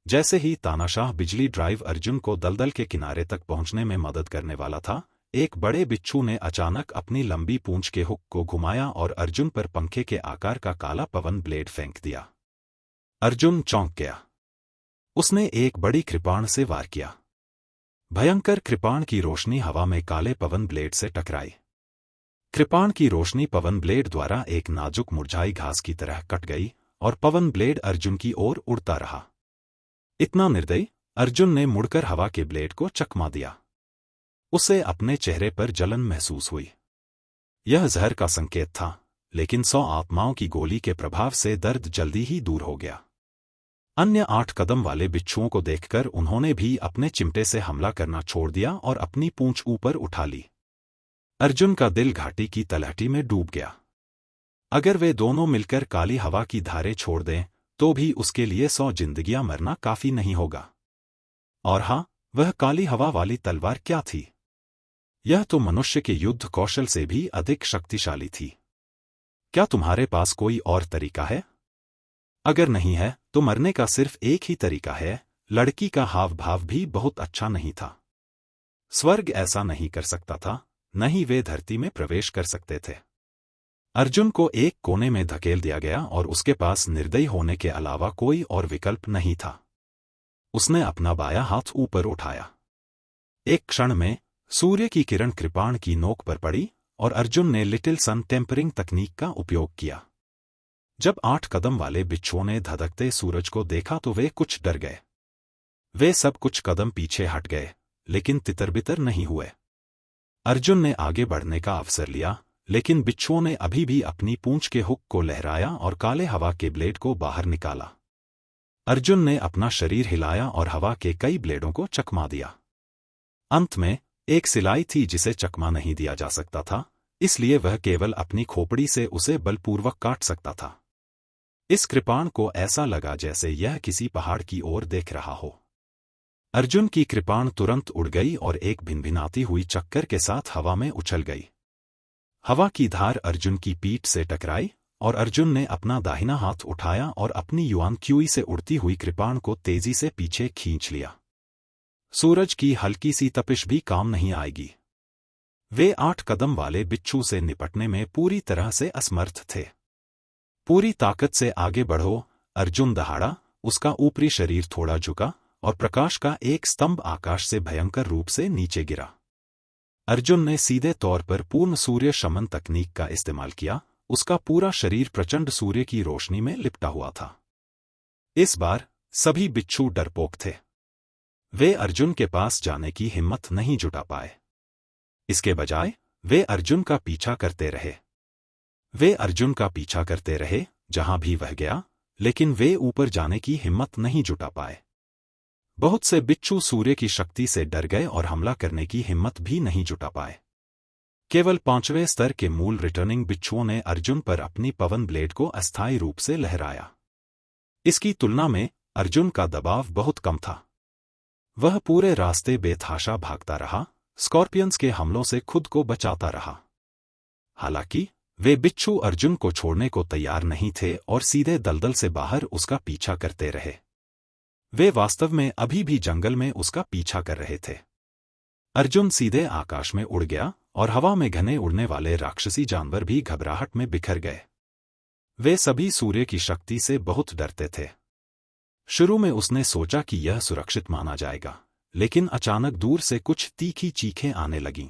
जैसे ही तानाशाह बिजली ड्राइव अर्जुन को दलदल के किनारे तक पहुंचने में मदद करने वाला था, एक बड़े बिच्छू ने अचानक अपनी लंबी पूंछ के हुक को घुमाया और अर्जुन पर पंखे के आकार का काला पवन ब्लेड फेंक दिया। अर्जुन चौंक गया। उसने एक बड़ी कृपाण से वार किया। भयंकर कृपाण की रोशनी हवा में काले पवन ब्लेड से टकराई। कृपाण की रोशनी पवन ब्लेड द्वारा एक नाजुक मुरझाई घास की तरह कट गई और पवन ब्लेड अर्जुन की ओर उड़ता रहा। इतना निर्दयी, अर्जुन ने मुड़कर हवा के ब्लेड को चकमा दिया। उसे अपने चेहरे पर जलन महसूस हुई। यह जहर का संकेत था, लेकिन 100 आत्माओं की गोली के प्रभाव से दर्द जल्दी ही दूर हो गया। अन्य 8 कदम वाले बिच्छुओं को देखकर उन्होंने भी अपने चिमटे से हमला करना छोड़ दिया और अपनी पूंछ ऊपर उठा ली। अर्जुन का दिल घाटी की तलहटी में डूब गया। अगर वे दोनों मिलकर काली हवा की धारें छोड़ दें, तो भी उसके लिए 100 जिंदगियां मरना काफी नहीं होगा। और हाँ, वह काली हवा वाली तलवार क्या थी? यह तो मनुष्य के युद्ध कौशल से भी अधिक शक्तिशाली थी। क्या तुम्हारे पास कोई और तरीका है? अगर नहीं है, तो मरने का सिर्फ एक ही तरीका है। लड़की का हाव भाव भी बहुत अच्छा नहीं था। स्वर्ग ऐसा नहीं कर सकता था, न ही वे धरती में प्रवेश कर सकते थे। अर्जुन को एक कोने में धकेल दिया गया और उसके पास निर्दयी होने के अलावा कोई और विकल्प नहीं था। उसने अपना बायां हाथ ऊपर उठाया। एक क्षण में सूर्य की किरण कृपाण की नोक पर पड़ी और अर्जुन ने लिटिल सन टेम्परिंग तकनीक का उपयोग किया। जब 8 कदम वाले बिच्छुओं ने धधकते सूरज को देखा तो वे कुछ डर गए। वे सब कुछ कदम पीछे हट गए, लेकिन तितर-बितर नहीं हुए। अर्जुन ने आगे बढ़ने का अवसर लिया, लेकिन बिच्छुओं ने अभी भी अपनी पूंछ के हुक को लहराया और काले हवा के ब्लेड को बाहर निकाला। अर्जुन ने अपना शरीर हिलाया और हवा के कई ब्लेडों को चकमा दिया। अंत में एक सिलाई थी जिसे चकमा नहीं दिया जा सकता था, इसलिए वह केवल अपनी खोपड़ी से उसे बलपूर्वक काट सकता था। इस कृपाण को ऐसा लगा जैसे यह किसी पहाड़ की ओर देख रहा हो। अर्जुन की कृपाण तुरंत उड़ गई और एक भिनभिनाती हुई चक्कर के साथ हवा में उछल गई। हवा की धार अर्जुन की पीठ से टकराई और अर्जुन ने अपना दाहिना हाथ उठाया और अपनी युआन क्यूई से उड़ती हुई कृपाण को तेजी से पीछे खींच लिया। सूरज की हल्की सी तपिश भी काम नहीं आएगी। वे 8 कदम वाले बिच्छू से निपटने में पूरी तरह से असमर्थ थे। पूरी ताकत से आगे बढ़ो, अर्जुन दहाड़ा। उसका ऊपरी शरीर थोड़ा झुका और प्रकाश का एक स्तंभ आकाश से भयंकर रूप से नीचे गिरा। अर्जुन ने सीधे तौर पर पूर्ण सूर्य शमन तकनीक का इस्तेमाल किया। उसका पूरा शरीर प्रचंड सूर्य की रोशनी में लिपटा हुआ था। इस बार सभी बिच्छू डरपोक थे। वे अर्जुन के पास जाने की हिम्मत नहीं जुटा पाए। इसके बजाय वे अर्जुन का पीछा करते रहे। वे अर्जुन का पीछा करते रहे जहां भी वह गया, लेकिन वे ऊपर जाने की हिम्मत नहीं जुटा पाए। बहुत से बिच्छू सूर्य की शक्ति से डर गए और हमला करने की हिम्मत भी नहीं जुटा पाए। केवल 5वें स्तर के मूल रिटर्निंग बिच्छुओं ने अर्जुन पर अपनी पवन ब्लेड को अस्थायी रूप से लहराया। इसकी तुलना में अर्जुन का दबाव बहुत कम था। वह पूरे रास्ते बेतहाशा भागता रहा, स्कॉर्पियंस के हमलों से खुद को बचाता रहा। हालांकि वे बिच्छू अर्जुन को छोड़ने को तैयार नहीं थे और सीधे दलदल से बाहर उसका पीछा करते रहे। वे वास्तव में अभी भी जंगल में उसका पीछा कर रहे थे। अर्जुन सीधे आकाश में उड़ गया और हवा में घने उड़ने वाले राक्षसी जानवर भी घबराहट में बिखर गए। वे सभी सूर्य की शक्ति से बहुत डरते थे। शुरू में उसने सोचा कि यह सुरक्षित माना जाएगा, लेकिन अचानक दूर से कुछ तीखी चीखें आने लगीं।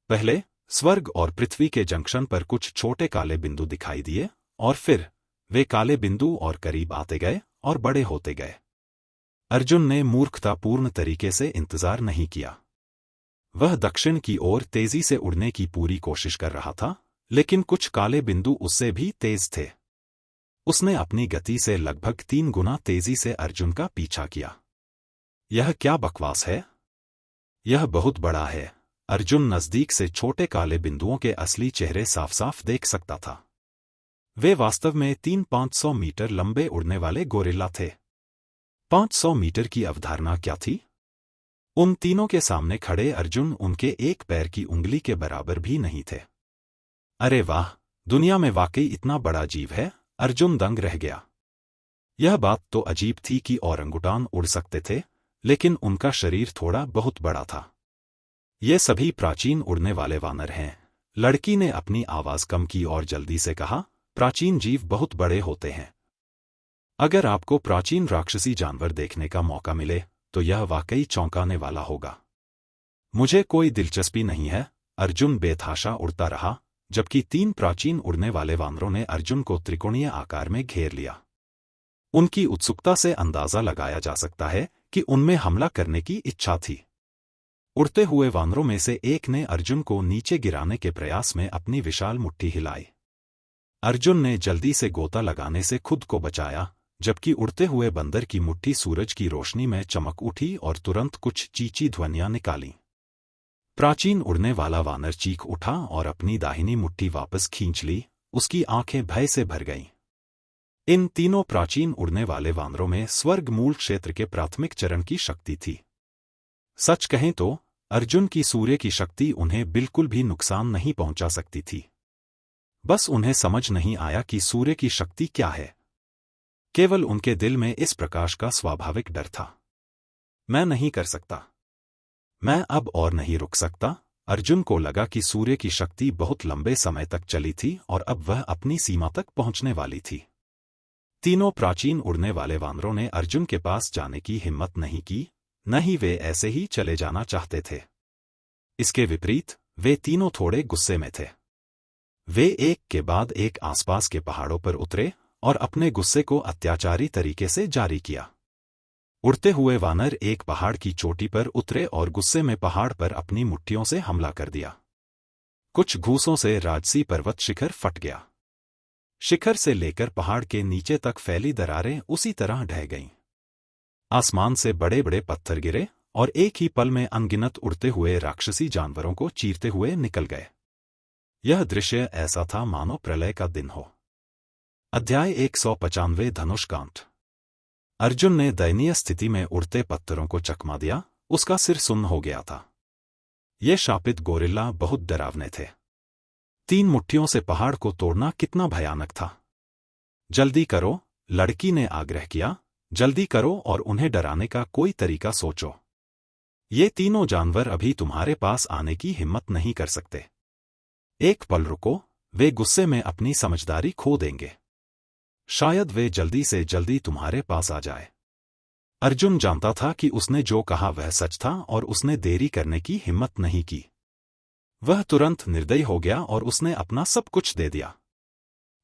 पहले स्वर्ग और पृथ्वी के जंक्शन पर कुछ छोटे काले बिंदु दिखाई दिए और फिर वे काले बिंदु और करीब आते गए और बड़े होते गए। अर्जुन ने मूर्खतापूर्ण तरीके से इंतजार नहीं किया। वह दक्षिण की ओर तेजी से उड़ने की पूरी कोशिश कर रहा था, लेकिन कुछ काले बिंदु उससे भी तेज थे। उसने अपनी गति से लगभग 3 गुना तेजी से अर्जुन का पीछा किया। यह क्या बकवास है? यह बहुत बड़ा है। अर्जुन नजदीक से छोटे काले बिंदुओं के असली चेहरे साफ साफ देख सकता था। वे वास्तव में 300-500 मीटर लंबे उड़ने वाले गोरिल्ला थे। 500 मीटर की अवधारणा क्या थी? उन तीनों के सामने खड़े अर्जुन उनके एक पैर की उंगली के बराबर भी नहीं थे। अरे वाह, दुनिया में वाकई इतना बड़ा जीव है। अर्जुन दंग रह गया। यह बात तो अजीब थी कि ओरंगुटान उड़ सकते थे, लेकिन उनका शरीर थोड़ा बहुत बड़ा था। ये सभी प्राचीन उड़ने वाले वानर हैं। लड़की ने अपनी आवाज कम की और जल्दी से कहा, प्राचीन जीव बहुत बड़े होते हैं। अगर आपको प्राचीन राक्षसी जानवर देखने का मौका मिले तो यह वाकई चौंकाने वाला होगा। मुझे कोई दिलचस्पी नहीं है। अर्जुन बेतहाशा उड़ता रहा, जबकि 3 प्राचीन उड़ने वाले वानरों ने अर्जुन को त्रिकोणीय आकार में घेर लिया। उनकी उत्सुकता से अंदाजा लगाया जा सकता है कि उनमें हमला करने की इच्छा थी। उड़ते हुए वानरों में से एक ने अर्जुन को नीचे गिराने के प्रयास में अपनी विशाल मुट्ठी हिलाई। अर्जुन ने जल्दी से गोता लगाने से खुद को बचाया, जबकि उड़ते हुए बंदर की मुट्ठी सूरज की रोशनी में चमक उठी और तुरंत कुछ चींची ध्वनियां निकालीं। प्राचीन उड़ने वाला वानर चीख उठा और अपनी दाहिनी मुट्ठी वापस खींच ली। उसकी आंखें भय से भर गईं। इन तीनों प्राचीन उड़ने वाले वानरों में स्वर्ग मूल क्षेत्र के प्राथमिक चरण की शक्ति थी। सच कहें तो अर्जुन की सूर्य की शक्ति उन्हें बिल्कुल भी नुकसान नहीं पहुंचा सकती थी। बस उन्हें समझ नहीं आया कि सूर्य की शक्ति क्या है। केवल उनके दिल में इस प्रकाश का स्वाभाविक डर था। मैं नहीं कर सकता। मैं अब और नहीं रुक सकता। अर्जुन को लगा कि सूर्य की शक्ति बहुत लंबे समय तक चली थी और अब वह अपनी सीमा तक पहुंचने वाली थी। तीनों प्राचीन उड़ने वाले वानरों ने अर्जुन के पास जाने की हिम्मत नहीं की, न ही वे ऐसे ही चले जाना चाहते थे। इसके विपरीत वे तीनों थोड़े गुस्से में थे। वे एक के बाद एक आसपास के पहाड़ों पर उतरे और अपने गुस्से को अत्याचारी तरीके से जारी किया। उड़ते हुए वानर एक पहाड़ की चोटी पर उतरे और गुस्से में पहाड़ पर अपनी मुट्ठियों से हमला कर दिया। कुछ घूसों से राजसी पर्वत शिखर फट गया। शिखर से लेकर पहाड़ के नीचे तक फैली दरारें उसी तरह ढह गईं। आसमान से बड़े बड़े पत्थर गिरे और एक ही पल में अनगिनत उड़ते हुए राक्षसी जानवरों को चीरते हुए निकल गए। यह दृश्य ऐसा था मानो प्रलय का दिन हो। अध्याय 195 धनुषकांड। अर्जुन ने दयनीय स्थिति में उड़ते पत्थरों को चकमा दिया। उसका सिर सुन्न हो गया था। ये शापित गोरिल्ला बहुत डरावने थे। 3 मुट्ठियों से पहाड़ को तोड़ना कितना भयानक था। जल्दी करो, लड़की ने आग्रह किया। जल्दी करो और उन्हें डराने का कोई तरीका सोचो। ये तीनों जानवर अभी तुम्हारे पास आने की हिम्मत नहीं कर सकते। एक पल रुको, वे गुस्से में अपनी समझदारी खो देंगे। शायद वे जल्दी से जल्दी तुम्हारे पास आ जाए। अर्जुन जानता था कि उसने जो कहा वह सच था और उसने देरी करने की हिम्मत नहीं की। वह तुरंत निर्दयी हो गया और उसने अपना सब कुछ दे दिया।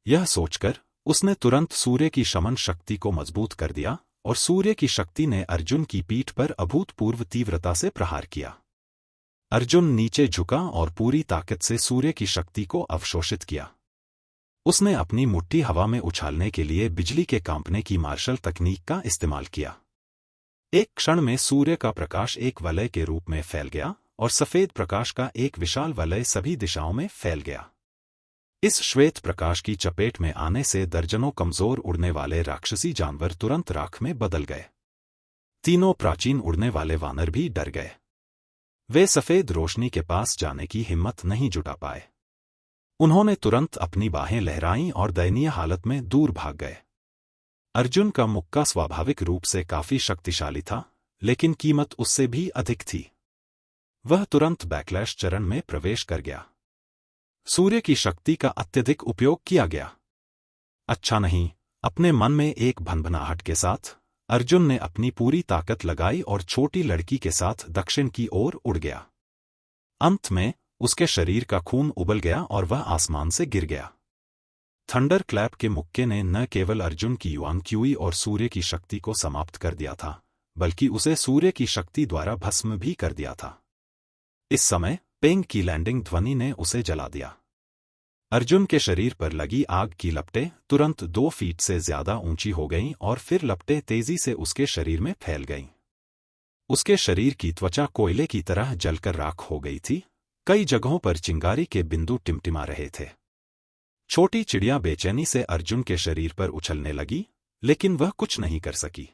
यह सोचकर उसने तुरंत सूर्य की शमन शक्ति को मजबूत कर दिया और सूर्य की शक्ति ने अर्जुन की पीठ पर अभूतपूर्व तीव्रता से प्रहार किया। अर्जुन नीचे झुका और पूरी ताकत से सूर्य की शक्ति को अवशोषित किया। उसने अपनी मुट्ठी हवा में उछालने के लिए बिजली के कांपने की मार्शल तकनीक का इस्तेमाल किया। एक क्षण में सूर्य का प्रकाश एक वलय के रूप में फैल गया और सफेद प्रकाश का एक विशाल वलय सभी दिशाओं में फैल गया। इस श्वेत प्रकाश की चपेट में आने से दर्जनों कमजोर उड़ने वाले राक्षसी जानवर तुरंत राख में बदल गए। तीनों प्राचीन उड़ने वाले वानर भी डर गए। वे सफेद रोशनी के पास जाने की हिम्मत नहीं जुटा पाए। उन्होंने तुरंत अपनी बाहें लहराईं और दयनीय हालत में दूर भाग गए। अर्जुन का मुक्का स्वाभाविक रूप से काफी शक्तिशाली था, लेकिन कीमत उससे भी अधिक थी। वह तुरंत बैकलैश चरण में प्रवेश कर गया। सूर्य की शक्ति का अत्यधिक उपयोग किया गया। अच्छा नहीं, अपने मन में एक भनभनाहट के साथ अर्जुन ने अपनी पूरी ताकत लगाई और छोटी लड़की के साथ दक्षिण की ओर उड़ गया। अंत में उसके शरीर का खून उबल गया और वह आसमान से गिर गया। थंडर क्लैप के मुक्के ने न केवल अर्जुन की युआन क्यूई और सूर्य की शक्ति को समाप्त कर दिया था, बल्कि उसे सूर्य की शक्ति द्वारा भस्म भी कर दिया था। इस समय पेंग की लैंडिंग ध्वनि ने उसे जला दिया। अर्जुन के शरीर पर लगी आग की लपटें तुरंत 2 फीट से ज्यादा ऊंची हो गईं और फिर लपटें तेजी से उसके शरीर में फैल गईं। उसके शरीर की त्वचा कोयले की तरह जलकर राख हो गई थी। कई जगहों पर चिंगारी के बिंदु टिमटिमा रहे थे। छोटी चिड़िया बेचैनी से अर्जुन के शरीर पर उछलने लगी, लेकिन वह कुछ नहीं कर सकी।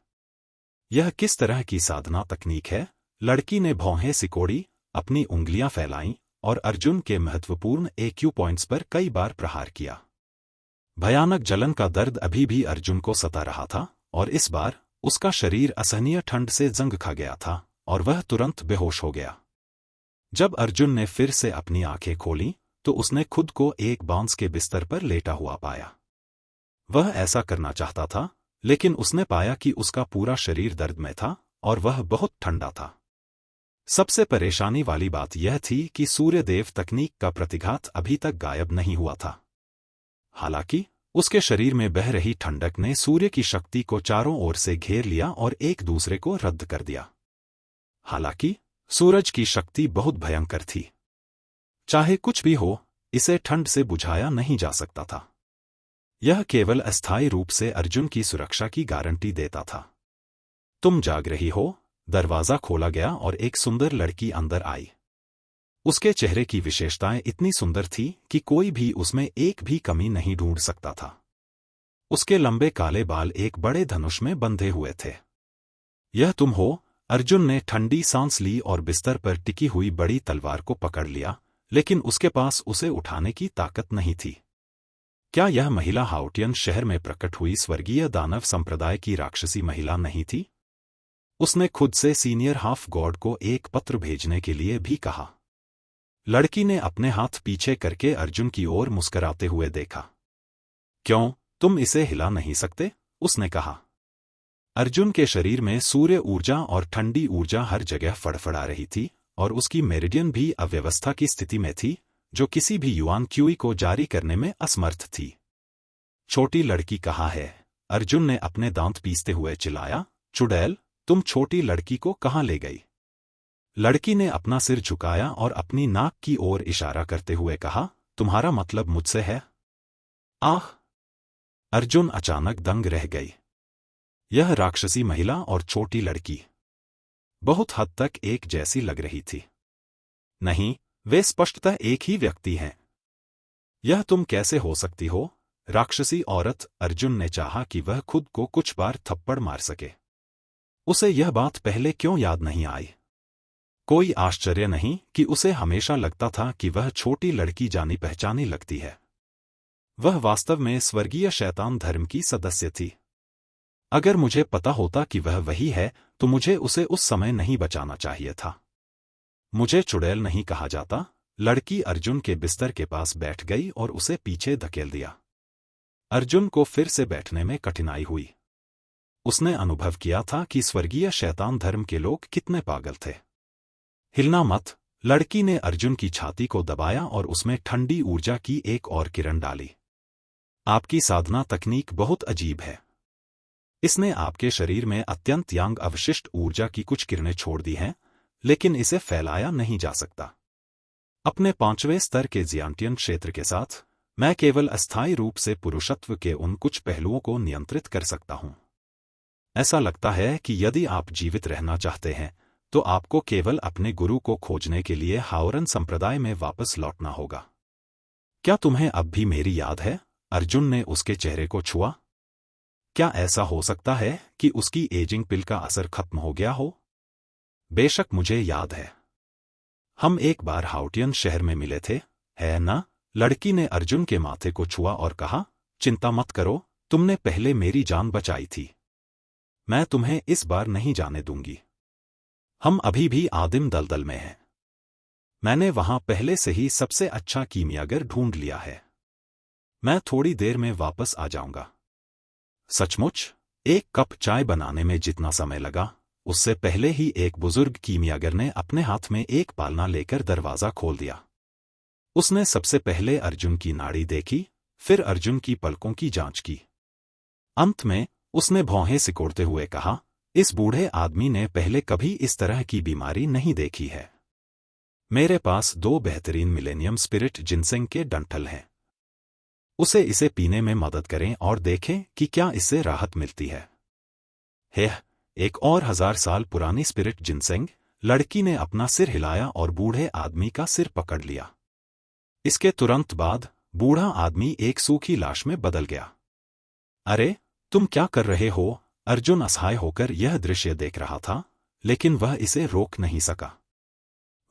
यह किस तरह की साधना तकनीक है? लड़की ने भौहें सिकोड़ी, अपनी उंगलियां फैलाईं और अर्जुन के महत्वपूर्ण एक्यू पॉइंट्स पर कई बार प्रहार किया। भयानक जलन का दर्द अभी भी अर्जुन को सता रहा था और इस बार उसका शरीर असहनीय ठंड से जंग खा गया था और वह तुरंत बेहोश हो गया। जब अर्जुन ने फिर से अपनी आंखें खोलीं, तो उसने खुद को एक बांस के बिस्तर पर लेटा हुआ पाया। वह ऐसा करना चाहता था, लेकिन उसने पाया कि उसका पूरा शरीर दर्द में था और वह बहुत ठंडा था। सबसे परेशानी वाली बात यह थी कि सूर्यदेव तकनीक का प्रतिघात अभी तक गायब नहीं हुआ था। हालांकि उसके शरीर में बह रही ठंडक ने सूर्य की शक्ति को चारों ओर से घेर लिया और एक दूसरे को रद्द कर दिया। हालांकि सूरज की शक्ति बहुत भयंकर थी। चाहे कुछ भी हो, इसे ठंड से बुझाया नहीं जा सकता था। यह केवल अस्थायी रूप से अर्जुन की सुरक्षा की गारंटी देता था। तुम जाग रही हो? दरवाजा खोला गया और एक सुंदर लड़की अंदर आई। उसके चेहरे की विशेषताएं इतनी सुंदर थी कि कोई भी उसमें एक भी कमी नहीं ढूंढ सकता था। उसके लंबे काले बाल एक बड़े धनुष में बंधे हुए थे। यह तुम हो? अर्जुन ने ठंडी सांस ली और बिस्तर पर टिकी हुई बड़ी तलवार को पकड़ लिया, लेकिन उसके पास उसे उठाने की ताकत नहीं थी। क्या यह महिला हाउटियन शहर में प्रकट हुई स्वर्गीय दानव संप्रदाय की राक्षसी महिला नहीं थी? उसने खुद से सीनियर हाफ गॉड को एक पत्र भेजने के लिए भी कहा। लड़की ने अपने हाथ पीछे करके अर्जुन की ओर मुस्कुराते हुए देखा। क्यों, तुम इसे हिला नहीं सकते? उसने कहा। अर्जुन के शरीर में सूर्य ऊर्जा और ठंडी ऊर्जा हर जगह फड़फड़ा रही थी और उसकी मेरिडियन भी अव्यवस्था की स्थिति में थी, जो किसी भी युआन क्यूई को जारी करने में असमर्थ थी। छोटी लड़की कहाँ है? अर्जुन ने अपने दांत पीसते हुए चिल्लाया। चुड़ैल, तुम छोटी लड़की को कहाँ ले गई? लड़की ने अपना सिर झुकाया और अपनी नाक की ओर इशारा करते हुए कहा, तुम्हारा मतलब मुझसे है? आह! अर्जुन अचानक दंग रह गई। यह राक्षसी महिला और छोटी लड़की बहुत हद तक एक जैसी लग रही थी। नहीं, वे स्पष्टतः एक ही व्यक्ति हैं। यह तुम कैसे हो सकती हो? राक्षसी औरत। अर्जुन ने चाहा कि वह खुद को कुछ बार थप्पड़ मार सके। उसे यह बात पहले क्यों याद नहीं आई? कोई आश्चर्य नहीं कि उसे हमेशा लगता था कि वह छोटी लड़की जानी पहचानी लगती है। वह वास्तव में स्वर्गीय शैतान धर्म की सदस्य थी। अगर मुझे पता होता कि वह वही है, तो मुझे उसे उस समय नहीं बचाना चाहिए था। मुझे चुड़ैल नहीं कहा जाता। लड़की अर्जुन के बिस्तर के पास बैठ गई और उसे पीछे धकेल दिया। अर्जुन को फिर से बैठने में कठिनाई हुई। उसने अनुभव किया था कि स्वर्गीय शैतान धर्म के लोग कितने पागल थे। हिलना मत। लड़की ने अर्जुन की छाती को दबाया और उसमें ठंडी ऊर्जा की एक और किरण डाली। आपकी साधना तकनीक बहुत अजीब है। इसने आपके शरीर में अत्यंत यांग अवशिष्ट ऊर्जा की कुछ किरणें छोड़ दी हैं, लेकिन इसे फैलाया नहीं जा सकता। अपने 5वें स्तर के जियांटियन क्षेत्र के साथ मैं केवल अस्थायी रूप से पुरुषत्व के उन कुछ पहलुओं को नियंत्रित कर सकता हूं। ऐसा लगता है कि यदि आप जीवित रहना चाहते हैं तो आपको केवल अपने गुरु को खोजने के लिए हाओरन संप्रदाय में वापस लौटना होगा। क्या तुम्हें अब भी मेरी याद है? अर्जुन ने उसके चेहरे को छुआ। क्या ऐसा हो सकता है कि उसकी एजिंग पिल का असर खत्म हो गया हो? बेशक मुझे याद है। हम एक बार हाउटियन शहर में मिले थे, है ना? लड़की ने अर्जुन के माथे को छुआ और कहा, चिंता मत करो, तुमने पहले मेरी जान बचाई थी। मैं तुम्हें इस बार नहीं जाने दूंगी। हम अभी भी आदिम दलदल में हैं। मैंने वहां पहले से ही सबसे अच्छा कीमियागर ढूंढ लिया है। मैं थोड़ी देर में वापस आ जाऊंगा। सचमुच? एक कप चाय बनाने में जितना समय लगा, उससे पहले ही एक बुजुर्ग कीमियागर ने अपने हाथ में एक पालना लेकर दरवाजा खोल दिया। उसने सबसे पहले अर्जुन की नाड़ी देखी, फिर अर्जुन की पलकों की जांच की। अंत में उसने भौहें सिकोड़ते हुए कहा, इस बूढ़े आदमी ने पहले कभी इस तरह की बीमारी नहीं देखी है। मेरे पास 2 बेहतरीन मिलेनियम स्पिरिट जिनसेंग के डंठल हैं। इसे पीने में मदद करें और देखें कि क्या इससे राहत मिलती है। एक और 1000 साल पुरानी स्पिरिट जिनसेंग? लड़की ने अपना सिर हिलाया और बूढ़े आदमी का सिर पकड़ लिया। इसके तुरंत बाद बूढ़ा आदमी एक सूखी लाश में बदल गया। अरे, तुम क्या कर रहे हो? अर्जुन असहाय होकर यह दृश्य देख रहा था, लेकिन वह इसे रोक नहीं सका।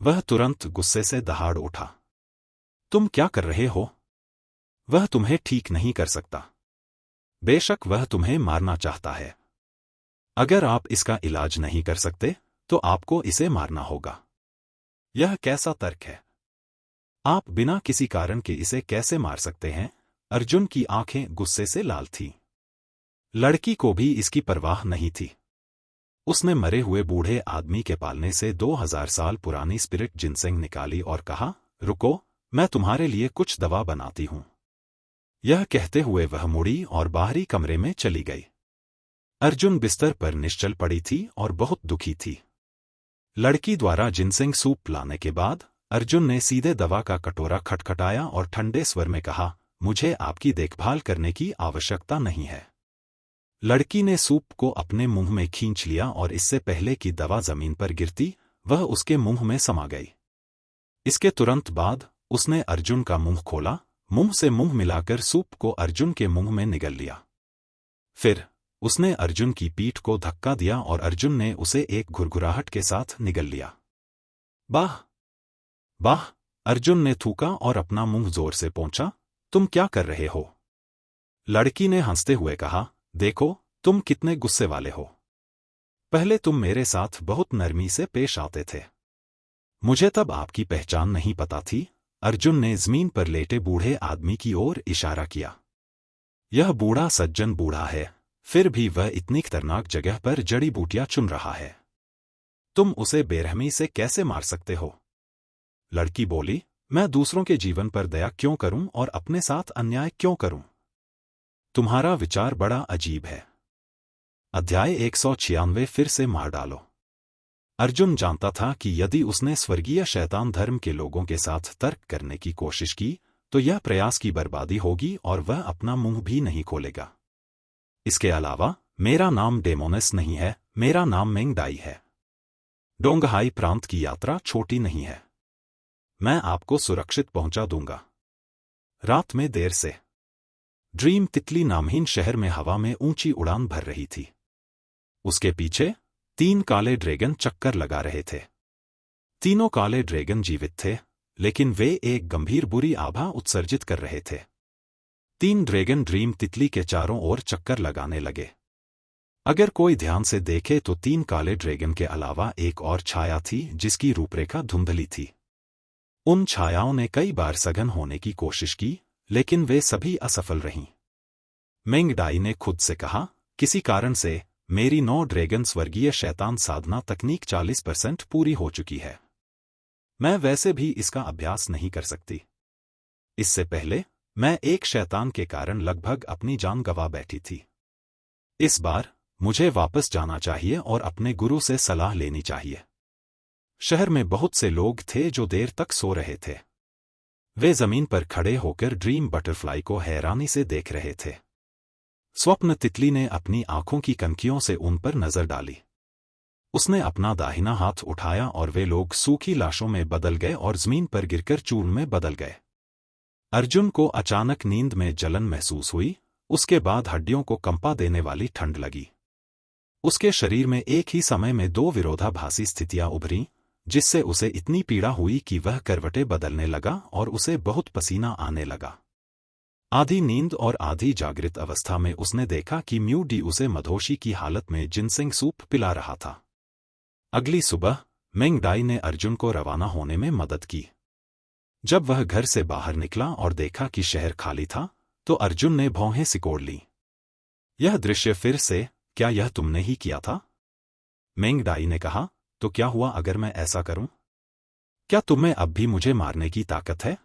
वह तुरंत गुस्से से दहाड़ उठा। तुम क्या कर रहे हो? वह तुम्हें ठीक नहीं कर सकता। बेशक वह तुम्हें मारना चाहता है। अगर आप इसका इलाज नहीं कर सकते, तो आपको इसे मारना होगा। यह कैसा तर्क है? आप बिना किसी कारण के इसे कैसे मार सकते हैं? अर्जुन की आंखें गुस्से से लाल थीं। लड़की को भी इसकी परवाह नहीं थी। उसने मरे हुए बूढ़े आदमी के पालने से 2000 साल पुरानी स्पिरिट जिनसेंग निकाली और कहा, रुको, मैं तुम्हारे लिए कुछ दवा बनाती हूं। यह कहते हुए वह मुड़ी और बाहरी कमरे में चली गई। अर्जुन बिस्तर पर निश्चल पड़ी थी और बहुत दुखी थी। लड़की द्वारा जिनसेंग सूप लाने के बाद अर्जुन ने सीधे दवा का कटोरा खटखटाया और ठंडे स्वर में कहा, मुझे आपकी देखभाल करने की आवश्यकता नहीं है। लड़की ने सूप को अपने मुंह में खींच लिया और इससे पहले कि दवा जमीन पर गिरती, वह उसके मुंह में समा गई। इसके तुरंत बाद उसने अर्जुन का मुंह खोला, मुंह से मुंह मिलाकर सूप को अर्जुन के मुंह में निगल लिया। फिर उसने अर्जुन की पीठ को धक्का दिया और अर्जुन ने उसे एक घुरघुराहट के साथ निगल लिया। बाह! बाह! अर्जुन ने थूका और अपना मुंह जोर से पोंछा। तुम क्या कर रहे हो? लड़की ने हंसते हुए कहा, देखो, तुम कितने गुस्से वाले हो। पहले तुम मेरे साथ बहुत नरमी से पेश आते थे। मुझे तब आपकी पहचान नहीं पता थी। अर्जुन ने जमीन पर लेटे बूढ़े आदमी की ओर इशारा किया। यह बूढ़ा सज्जन बूढ़ा है, फिर भी वह इतनी खतरनाक जगह पर जड़ी बूटियां चुन रहा है। तुम उसे बेरहमी से कैसे मार सकते हो? लड़की बोली, मैं दूसरों के जीवन पर दया क्यों करूं और अपने साथ अन्याय क्यों करूं? तुम्हारा विचार बड़ा अजीब है। अध्याय 196 फिर से मार डालो। अर्जुन जानता था कि यदि उसने स्वर्गीय शैतान धर्म के लोगों के साथ तर्क करने की कोशिश की, तो यह प्रयास की बर्बादी होगी और वह अपना मुंह भी नहीं खोलेगा। इसके अलावा, मेरा नाम डेमोनस नहीं है, मेरा नाम मेंगडाई है। डोंगहाई प्रांत की यात्रा छोटी नहीं है। मैं आपको सुरक्षित पहुंचा दूंगा। रात में देर से ड्रीम तितली नामहीन शहर में हवा में ऊंची उड़ान भर रही थी। उसके पीछे 3 काले ड्रैगन चक्कर लगा रहे थे। तीनों काले ड्रैगन जीवित थे, लेकिन वे एक गंभीर बुरी आभा उत्सर्जित कर रहे थे। 3 ड्रैगन ड्रीम तितली के चारों ओर चक्कर लगाने लगे। अगर कोई ध्यान से देखे तो 3 काले ड्रैगन के अलावा एक और छाया थी जिसकी रूपरेखा धुंधली थी। उन छायाओं ने कई बार सघन होने की कोशिश की, लेकिन वे सभी असफल रहीं। मेंगडाई ने खुद से कहा, किसी कारण से मेरी 9 ड्रैगन स्वर्गीय शैतान साधना तकनीक 40% पूरी हो चुकी है। मैं वैसे भी इसका अभ्यास नहीं कर सकती। इससे पहले मैं एक शैतान के कारण लगभग अपनी जान गंवा बैठी थी। इस बार मुझे वापस जाना चाहिए और अपने गुरु से सलाह लेनी चाहिए। शहर में बहुत से लोग थे जो देर तक सो रहे थे। वे जमीन पर खड़े होकर ड्रीम बटरफ्लाई को हैरानी से देख रहे थे। स्वप्न तितली ने अपनी आंखों की कनखियों से उन पर नजर डाली। उसने अपना दाहिना हाथ उठाया और वे लोग सूखी लाशों में बदल गए और जमीन पर गिरकर चूर्ण में बदल गए। अर्जुन को अचानक नींद में जलन महसूस हुई, उसके बाद हड्डियों को कंपा देने वाली ठंड लगी। उसके शरीर में एक ही समय में दो विरोधाभासी स्थितियां उभरीं, जिससे उसे इतनी पीड़ा हुई कि वह करवटें बदलने लगा और उसे बहुत पसीना आने लगा। आधी नींद और आधी जागृत अवस्था में उसने देखा कि म्यू डी उसे मधोशी की हालत में जिनसेंग सूप पिला रहा था। अगली सुबह मेंग डाई ने अर्जुन को रवाना होने में मदद की। जब वह घर से बाहर निकला और देखा कि शहर खाली था, तो अर्जुन ने भौहें सिकोड़ लीं। यह दृश्य फिर से, क्या यह तुमने ही किया था? मेंग डाई ने कहा, तो क्या हुआ अगर मैं ऐसा करूं? क्या तुम्हें अब भी मुझे मारने की ताकत है?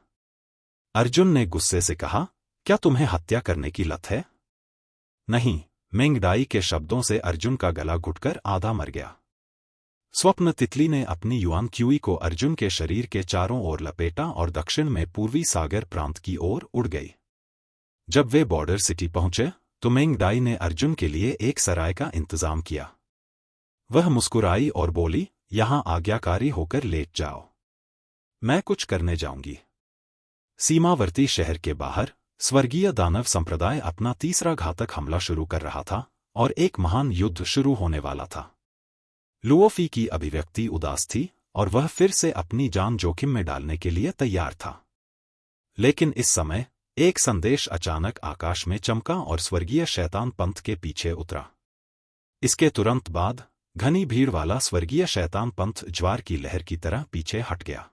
अर्जुन ने गुस्से से कहा, क्या तुम्हें हत्या करने की लत है? नहीं, मेंग डाई के शब्दों से अर्जुन का गला घुटकर आधा मर गया। स्वप्न तितली ने अपनी युआन क्यूई को अर्जुन के शरीर के चारों ओर लपेटा और दक्षिण में पूर्वी सागर प्रांत की ओर उड़ गई। जब वे बॉर्डर सिटी पहुंचे, तो मेंग डाई ने अर्जुन के लिए एक सराय का इंतजाम किया। वह मुस्कुराई और बोली, यहां आज्ञाकारी होकर लेट जाओ। मैं कुछ करने जाऊंगी। सीमावर्ती शहर के बाहर स्वर्गीय दानव संप्रदाय अपना तीसरा घातक हमला शुरू कर रहा था और एक महान युद्ध शुरू होने वाला था। लुओफी की अभिव्यक्ति उदास थी और वह फिर से अपनी जान जोखिम में डालने के लिए तैयार था। लेकिन इस समय एक संदेश अचानक आकाश में चमका और स्वर्गीय शैतान पंथ के पीछे उतरा। इसके तुरंत बाद घनी भीड़ वाला स्वर्गीय शैतान पंथ ज्वार की लहर की तरह पीछे हट गया।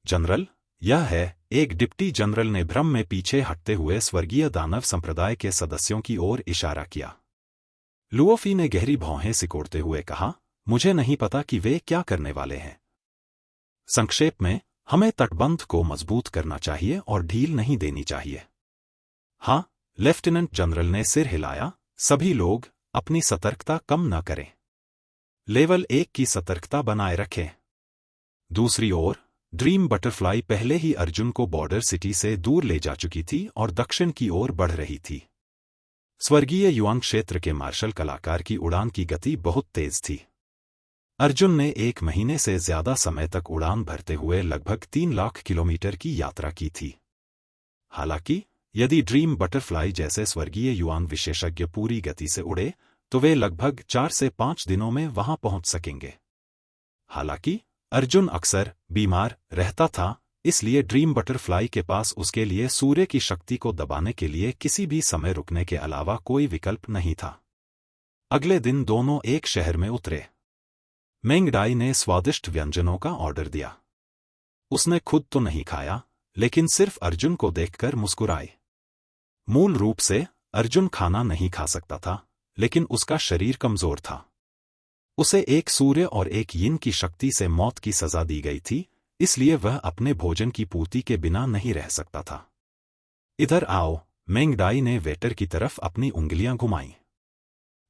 जनरल, यह है, एक डिप्टी जनरल ने भ्रम में पीछे हटते हुए स्वर्गीय दानव संप्रदाय के सदस्यों की ओर इशारा किया। लुओफी ने गहरी भौहें सिकोड़ते हुए कहा, मुझे नहीं पता कि वे क्या करने वाले हैं। संक्षेप में, हमें तटबंध को मजबूत करना चाहिए और ढील नहीं देनी चाहिए। हाँ, लेफ्टिनेंट जनरल ने सिर हिलाया, सभी लोग अपनी सतर्कता कम न करें। लेवल 1 की सतर्कता बनाए रखें। दूसरी ओर ड्रीम बटरफ्लाई पहले ही अर्जुन को बॉर्डर सिटी से दूर ले जा चुकी थी और दक्षिण की ओर बढ़ रही थी। स्वर्गीय युआन क्षेत्र के मार्शल कलाकार की उड़ान की गति बहुत तेज थी। अर्जुन ने 1 महीने से ज्यादा समय तक उड़ान भरते हुए लगभग 3 लाख किलोमीटर की यात्रा की थी। हालांकि यदि ड्रीम बटरफ्लाई जैसे स्वर्गीय युआन विशेषज्ञ पूरी गति से उड़े, तो वे लगभग 4 से 5 दिनों में वहां पहुंच सकेंगे। हालांकि अर्जुन अक्सर बीमार रहता था, इसलिए ड्रीम बटरफ्लाई के पास उसके लिए सूर्य की शक्ति को दबाने के लिए किसी भी समय रुकने के अलावा कोई विकल्प नहीं था। अगले दिन दोनों एक शहर में उतरे। मेंग डाई ने स्वादिष्ट व्यंजनों का ऑर्डर दिया। उसने खुद तो नहीं खाया, लेकिन सिर्फ अर्जुन को देखकर मुस्कुराई। मूल रूप से अर्जुन खाना नहीं खा सकता था, लेकिन उसका शरीर कमजोर था। उसे एक सूर्य और एक यिन की शक्ति से मौत की सजा दी गई थी, इसलिए वह अपने भोजन की पूर्ति के बिना नहीं रह सकता था। इधर आओ, मेंग डाई ने वेटर की तरफ अपनी उंगलियां घुमाईं।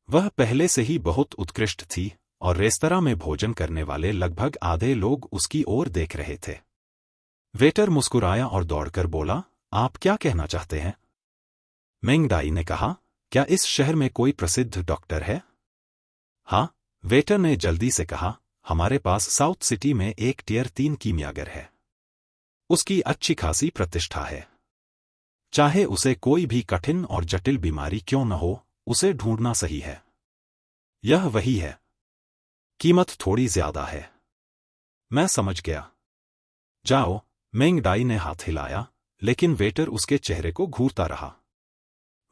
वह पहले से ही बहुत उत्कृष्ट थी और रेस्तरां में भोजन करने वाले लगभग आधे लोग उसकी ओर देख रहे थे। वेटर मुस्कुराया और दौड़कर बोला, आप क्या कहना चाहते हैं? मेंग डाई ने कहा, क्या इस शहर में कोई प्रसिद्ध डॉक्टर है? हाँ, वेटर ने जल्दी से कहा, हमारे पास साउथ सिटी में एक टियर 3 कीमियागर है। उसकी अच्छी खासी प्रतिष्ठा है। चाहे उसे कोई भी कठिन और जटिल बीमारी क्यों न हो, उसे ढूंढना सही है। यह वही है। कीमत थोड़ी ज्यादा है। मैं समझ गया। जाओ। मेंग डाई ने हाथ हिलाया, लेकिन वेटर उसके चेहरे को घूरता रहा।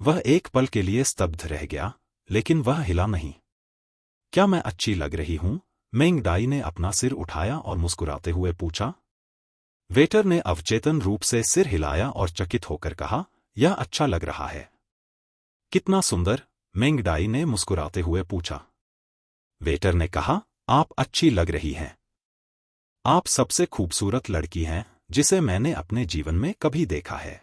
वह एक पल के लिए स्तब्ध रह गया, लेकिन वह हिला नहीं। क्या मैं अच्छी लग रही हूं? मेंग डाई ने अपना सिर उठाया और मुस्कुराते हुए पूछा। वेटर ने अवचेतन रूप से सिर हिलाया और चकित होकर कहा, यह अच्छा लग रहा है। कितना सुंदर? मेंग डाई ने मुस्कुराते हुए पूछा। वेटर ने कहा, आप अच्छी लग रही हैं। आप सबसे खूबसूरत लड़की हैं जिसे मैंने अपने जीवन में कभी देखा है।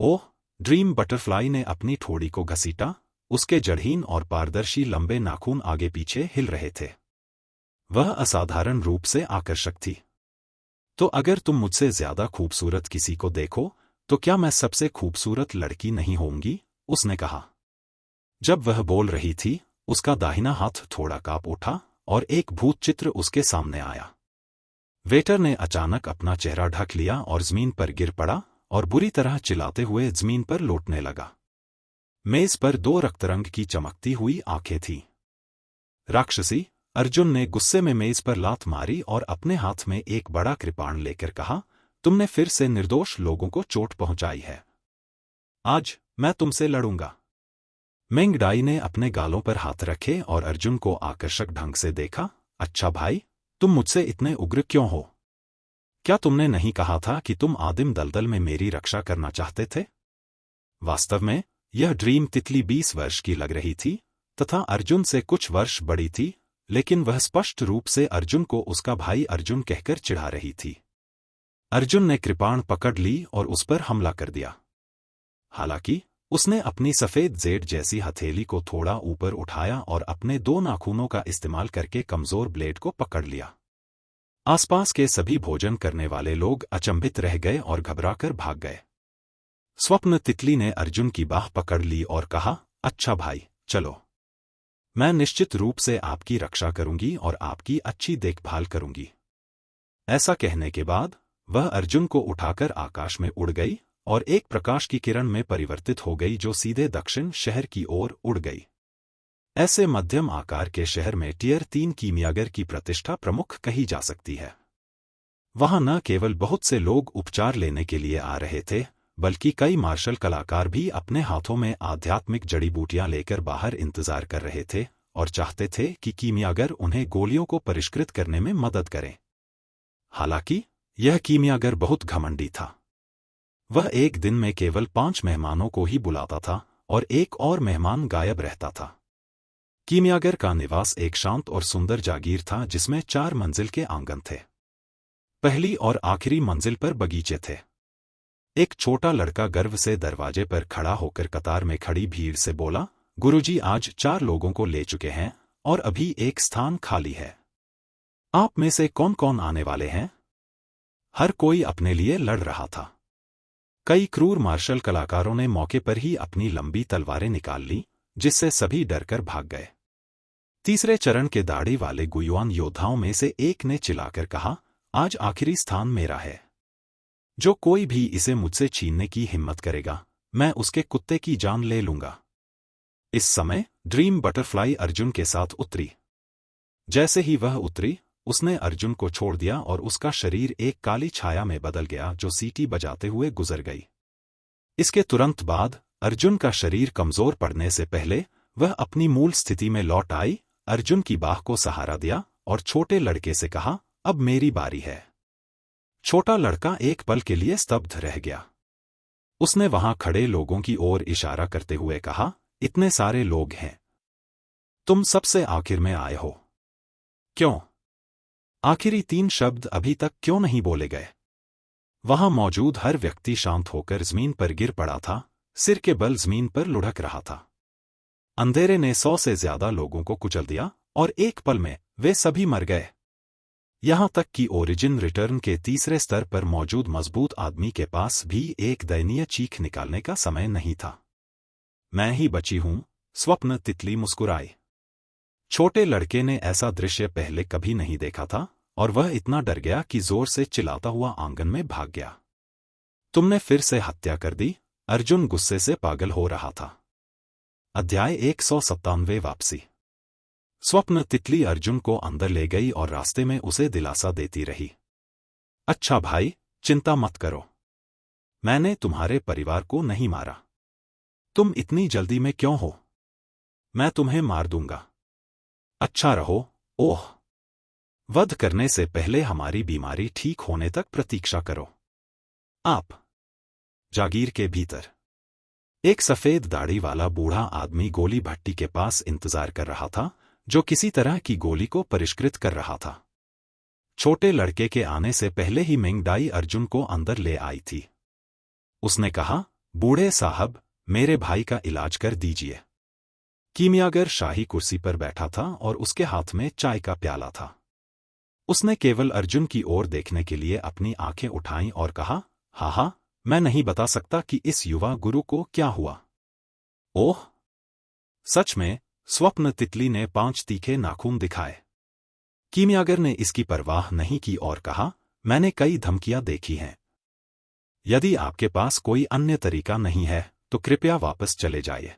ओह, ड्रीम बटरफ्लाई ने अपनी ठोड़ी को घसीटा, उसके जड़हीन और पारदर्शी लंबे नाखून आगे पीछे हिल रहे थे। वह असाधारण रूप से आकर्षक थी। तो अगर तुम मुझसे ज्यादा खूबसूरत किसी को देखो तो क्या मैं सबसे खूबसूरत लड़की नहीं होंगी? उसने कहा। जब वह बोल रही थी उसका दाहिना हाथ थोड़ा कांप उठा और एक भूत चित्र उसके सामने आया। वेटर ने अचानक अपना चेहरा ढक लिया और जमीन पर गिर पड़ा और बुरी तरह चिल्लाते हुए जमीन पर लौटने लगा। मेज पर 2 रक्तरंग की चमकती हुई आंखें थीं। राक्षसी, अर्जुन ने गुस्से में मेज पर लात मारी और अपने हाथ में एक बड़ा कृपाण लेकर कहा, तुमने फिर से निर्दोष लोगों को चोट पहुंचाई है। आज मैं तुमसे लड़ूंगा। मेंगडाई ने अपने गालों पर हाथ रखे और अर्जुन को आकर्षक ढंग से देखा। अच्छा भाई, तुम मुझसे इतने उग्र क्यों हो? क्या तुमने नहीं कहा था कि तुम आदिम दलदल में मेरी रक्षा करना चाहते थे? वास्तव में यह ड्रीम तितली 20 वर्ष की लग रही थी तथा अर्जुन से कुछ वर्ष बड़ी थी, लेकिन वह स्पष्ट रूप से अर्जुन को उसका भाई अर्जुन कहकर चिढ़ा रही थी। अर्जुन ने कृपाण पकड़ ली और उस पर हमला कर दिया। हालांकि उसने अपनी सफेद जेड जैसी हथेली को थोड़ा ऊपर उठाया और अपने 2 नाखूनों का इस्तेमाल करके कमजोर ब्लेड को पकड़ लिया। आसपास के सभी भोजन करने वाले लोग अचंभित रह गए और घबराकर भाग गए। स्वप्न तितली ने अर्जुन की बाह पकड़ ली और कहा, अच्छा भाई, चलो। मैं निश्चित रूप से आपकी रक्षा करूंगी और आपकी अच्छी देखभाल करूंगी। ऐसा कहने के बाद वह अर्जुन को उठाकर आकाश में उड़ गई और एक प्रकाश की किरण में परिवर्तित हो गई जो सीधे दक्षिण शहर की ओर उड़ गई। ऐसे मध्यम आकार के शहर में टियर 3 कीमियागर की प्रतिष्ठा प्रमुख कही जा सकती है। वहां न केवल बहुत से लोग उपचार लेने के लिए आ रहे थे, बल्कि कई मार्शल कलाकार भी अपने हाथों में आध्यात्मिक जड़ी बूटियां लेकर बाहर इंतजार कर रहे थे और चाहते थे कि कीमियागर उन्हें गोलियों को परिष्कृत करने में मदद करें। हालांकि यह कीमियागर बहुत घमंडी था। वह एक दिन में केवल 5 मेहमानों को ही बुलाता था और एक और मेहमान गायब रहता था। कीमियागर का निवास एक शांत और सुंदर जागीर था जिसमें 4 मंजिल के आंगन थे। पहली और आखिरी मंजिल पर बगीचे थे। एक छोटा लड़का गर्व से दरवाजे पर खड़ा होकर कतार में खड़ी भीड़ से बोला, गुरुजी आज 4 लोगों को ले चुके हैं और अभी एक स्थान खाली है। आप में से कौन कौन आने वाले हैं? हर कोई अपने लिए लड़ रहा था। कई क्रूर मार्शल कलाकारों ने मौके पर ही अपनी लंबी तलवारें निकाल ली, जिससे सभी डरकर भाग गए। तीसरे चरण के दाढ़ी वाले गुयुआन योद्धाओं में से एक ने चिल्लाकर कहा, आज आखिरी स्थान मेरा है। जो कोई भी इसे मुझसे छीनने की हिम्मत करेगा, मैं उसके कुत्ते की जान ले लूंगा। इस समय ड्रीम बटरफ्लाई अर्जुन के साथ उतरी। जैसे ही वह उतरी, उसने अर्जुन को छोड़ दिया और उसका शरीर एक काली छाया में बदल गया जो सीटी बजाते हुए गुजर गई। इसके तुरंत बाद अर्जुन का शरीर कमजोर पड़ने से पहले वह अपनी मूल स्थिति में लौट आई, अर्जुन की बाह को सहारा दिया और छोटे लड़के से कहा, अब मेरी बारी है। छोटा लड़का एक पल के लिए स्तब्ध रह गया। उसने वहां खड़े लोगों की ओर इशारा करते हुए कहा, इतने सारे लोग हैं, तुम सबसे आखिर में आए हो। क्यों? आखिरी 3 शब्द अभी तक क्यों नहीं बोले गए? वहां मौजूद हर व्यक्ति शांत होकर जमीन पर गिर पड़ा था, सिर के बल जमीन पर लुढ़क रहा था। अंधेरे ने 100 से ज्यादा लोगों को कुचल दिया और एक पल में वे सभी मर गए। यहां तक कि ओरिजिन रिटर्न के तीसरे स्तर पर मौजूद मजबूत आदमी के पास भी एक दयनीय चीख निकालने का समय नहीं था। मैं ही बची हूं, स्वप्न तितली मुस्कुराई। छोटे लड़के ने ऐसा दृश्य पहले कभी नहीं देखा था और वह इतना डर गया कि जोर से चिल्लाता हुआ आंगन में भाग गया। तुमने फिर से हत्या कर दी, अर्जुन गुस्से से पागल हो रहा था। अध्याय 197 वापसी। स्वप्न तितली अर्जुन को अंदर ले गई और रास्ते में उसे दिलासा देती रही। अच्छा भाई, चिंता मत करो, मैंने तुम्हारे परिवार को नहीं मारा। तुम इतनी जल्दी में क्यों हो? मैं तुम्हें मार दूंगा। अच्छा रहो। ओह, वध करने से पहले हमारी बीमारी ठीक होने तक प्रतीक्षा करो। आप। जागीर के भीतर एक सफेद दाढ़ी वाला बूढ़ा आदमी गोली भट्टी के पास इंतजार कर रहा था, जो किसी तरह की गोली को परिष्कृत कर रहा था। छोटे लड़के के आने से पहले ही मेंगडाई अर्जुन को अंदर ले आई थी। उसने कहा, बूढ़े साहब, मेरे भाई का इलाज कर दीजिए। कीमियागर शाही कुर्सी पर बैठा था और उसके हाथ में चाय का प्याला था। उसने केवल अर्जुन की ओर देखने के लिए अपनी आंखें उठाईं और कहा, हाँ, मैं नहीं बता सकता कि इस युवा गुरु को क्या हुआ। ओह! सच में? स्वप्न तितली ने 5 तीखे नाखून दिखाए। कीमियागर ने इसकी परवाह नहीं की और कहा, मैंने कई धमकियां देखी हैं। यदि आपके पास कोई अन्य तरीका नहीं है तो कृपया वापस चले जाइए।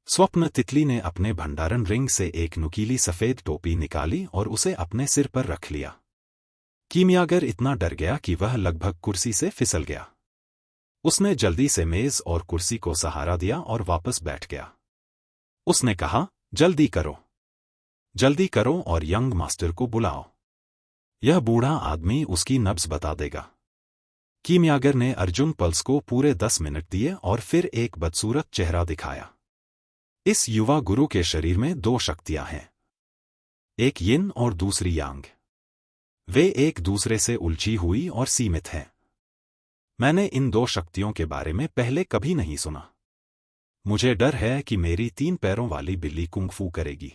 स्वप्न तितली ने अपने भंडारण रिंग से एक नुकीली सफेद टोपी निकाली और उसे अपने सिर पर रख लिया। कीमियागर इतना डर गया कि वह लगभग कुर्सी से फिसल गया। उसने जल्दी से मेज और कुर्सी को सहारा दिया और वापस बैठ गया। उसने कहा, जल्दी करो और यंग मास्टर को बुलाओ। यह बूढ़ा आदमी उसकी नब्ज बता देगा। कीमियागर ने अर्जुन पल्स को पूरे 10 मिनट दिए और फिर एक बदसूरत चेहरा दिखाया। इस युवा गुरु के शरीर में 2 शक्तियां हैं, एक यिन और दूसरी यांग। वे एक दूसरे से उलझी हुई और सीमित हैं। मैंने इन 2 शक्तियों के बारे में पहले कभी नहीं सुना। मुझे डर है कि मेरी 3 पैरों वाली बिल्ली कुंग-फू करेगी।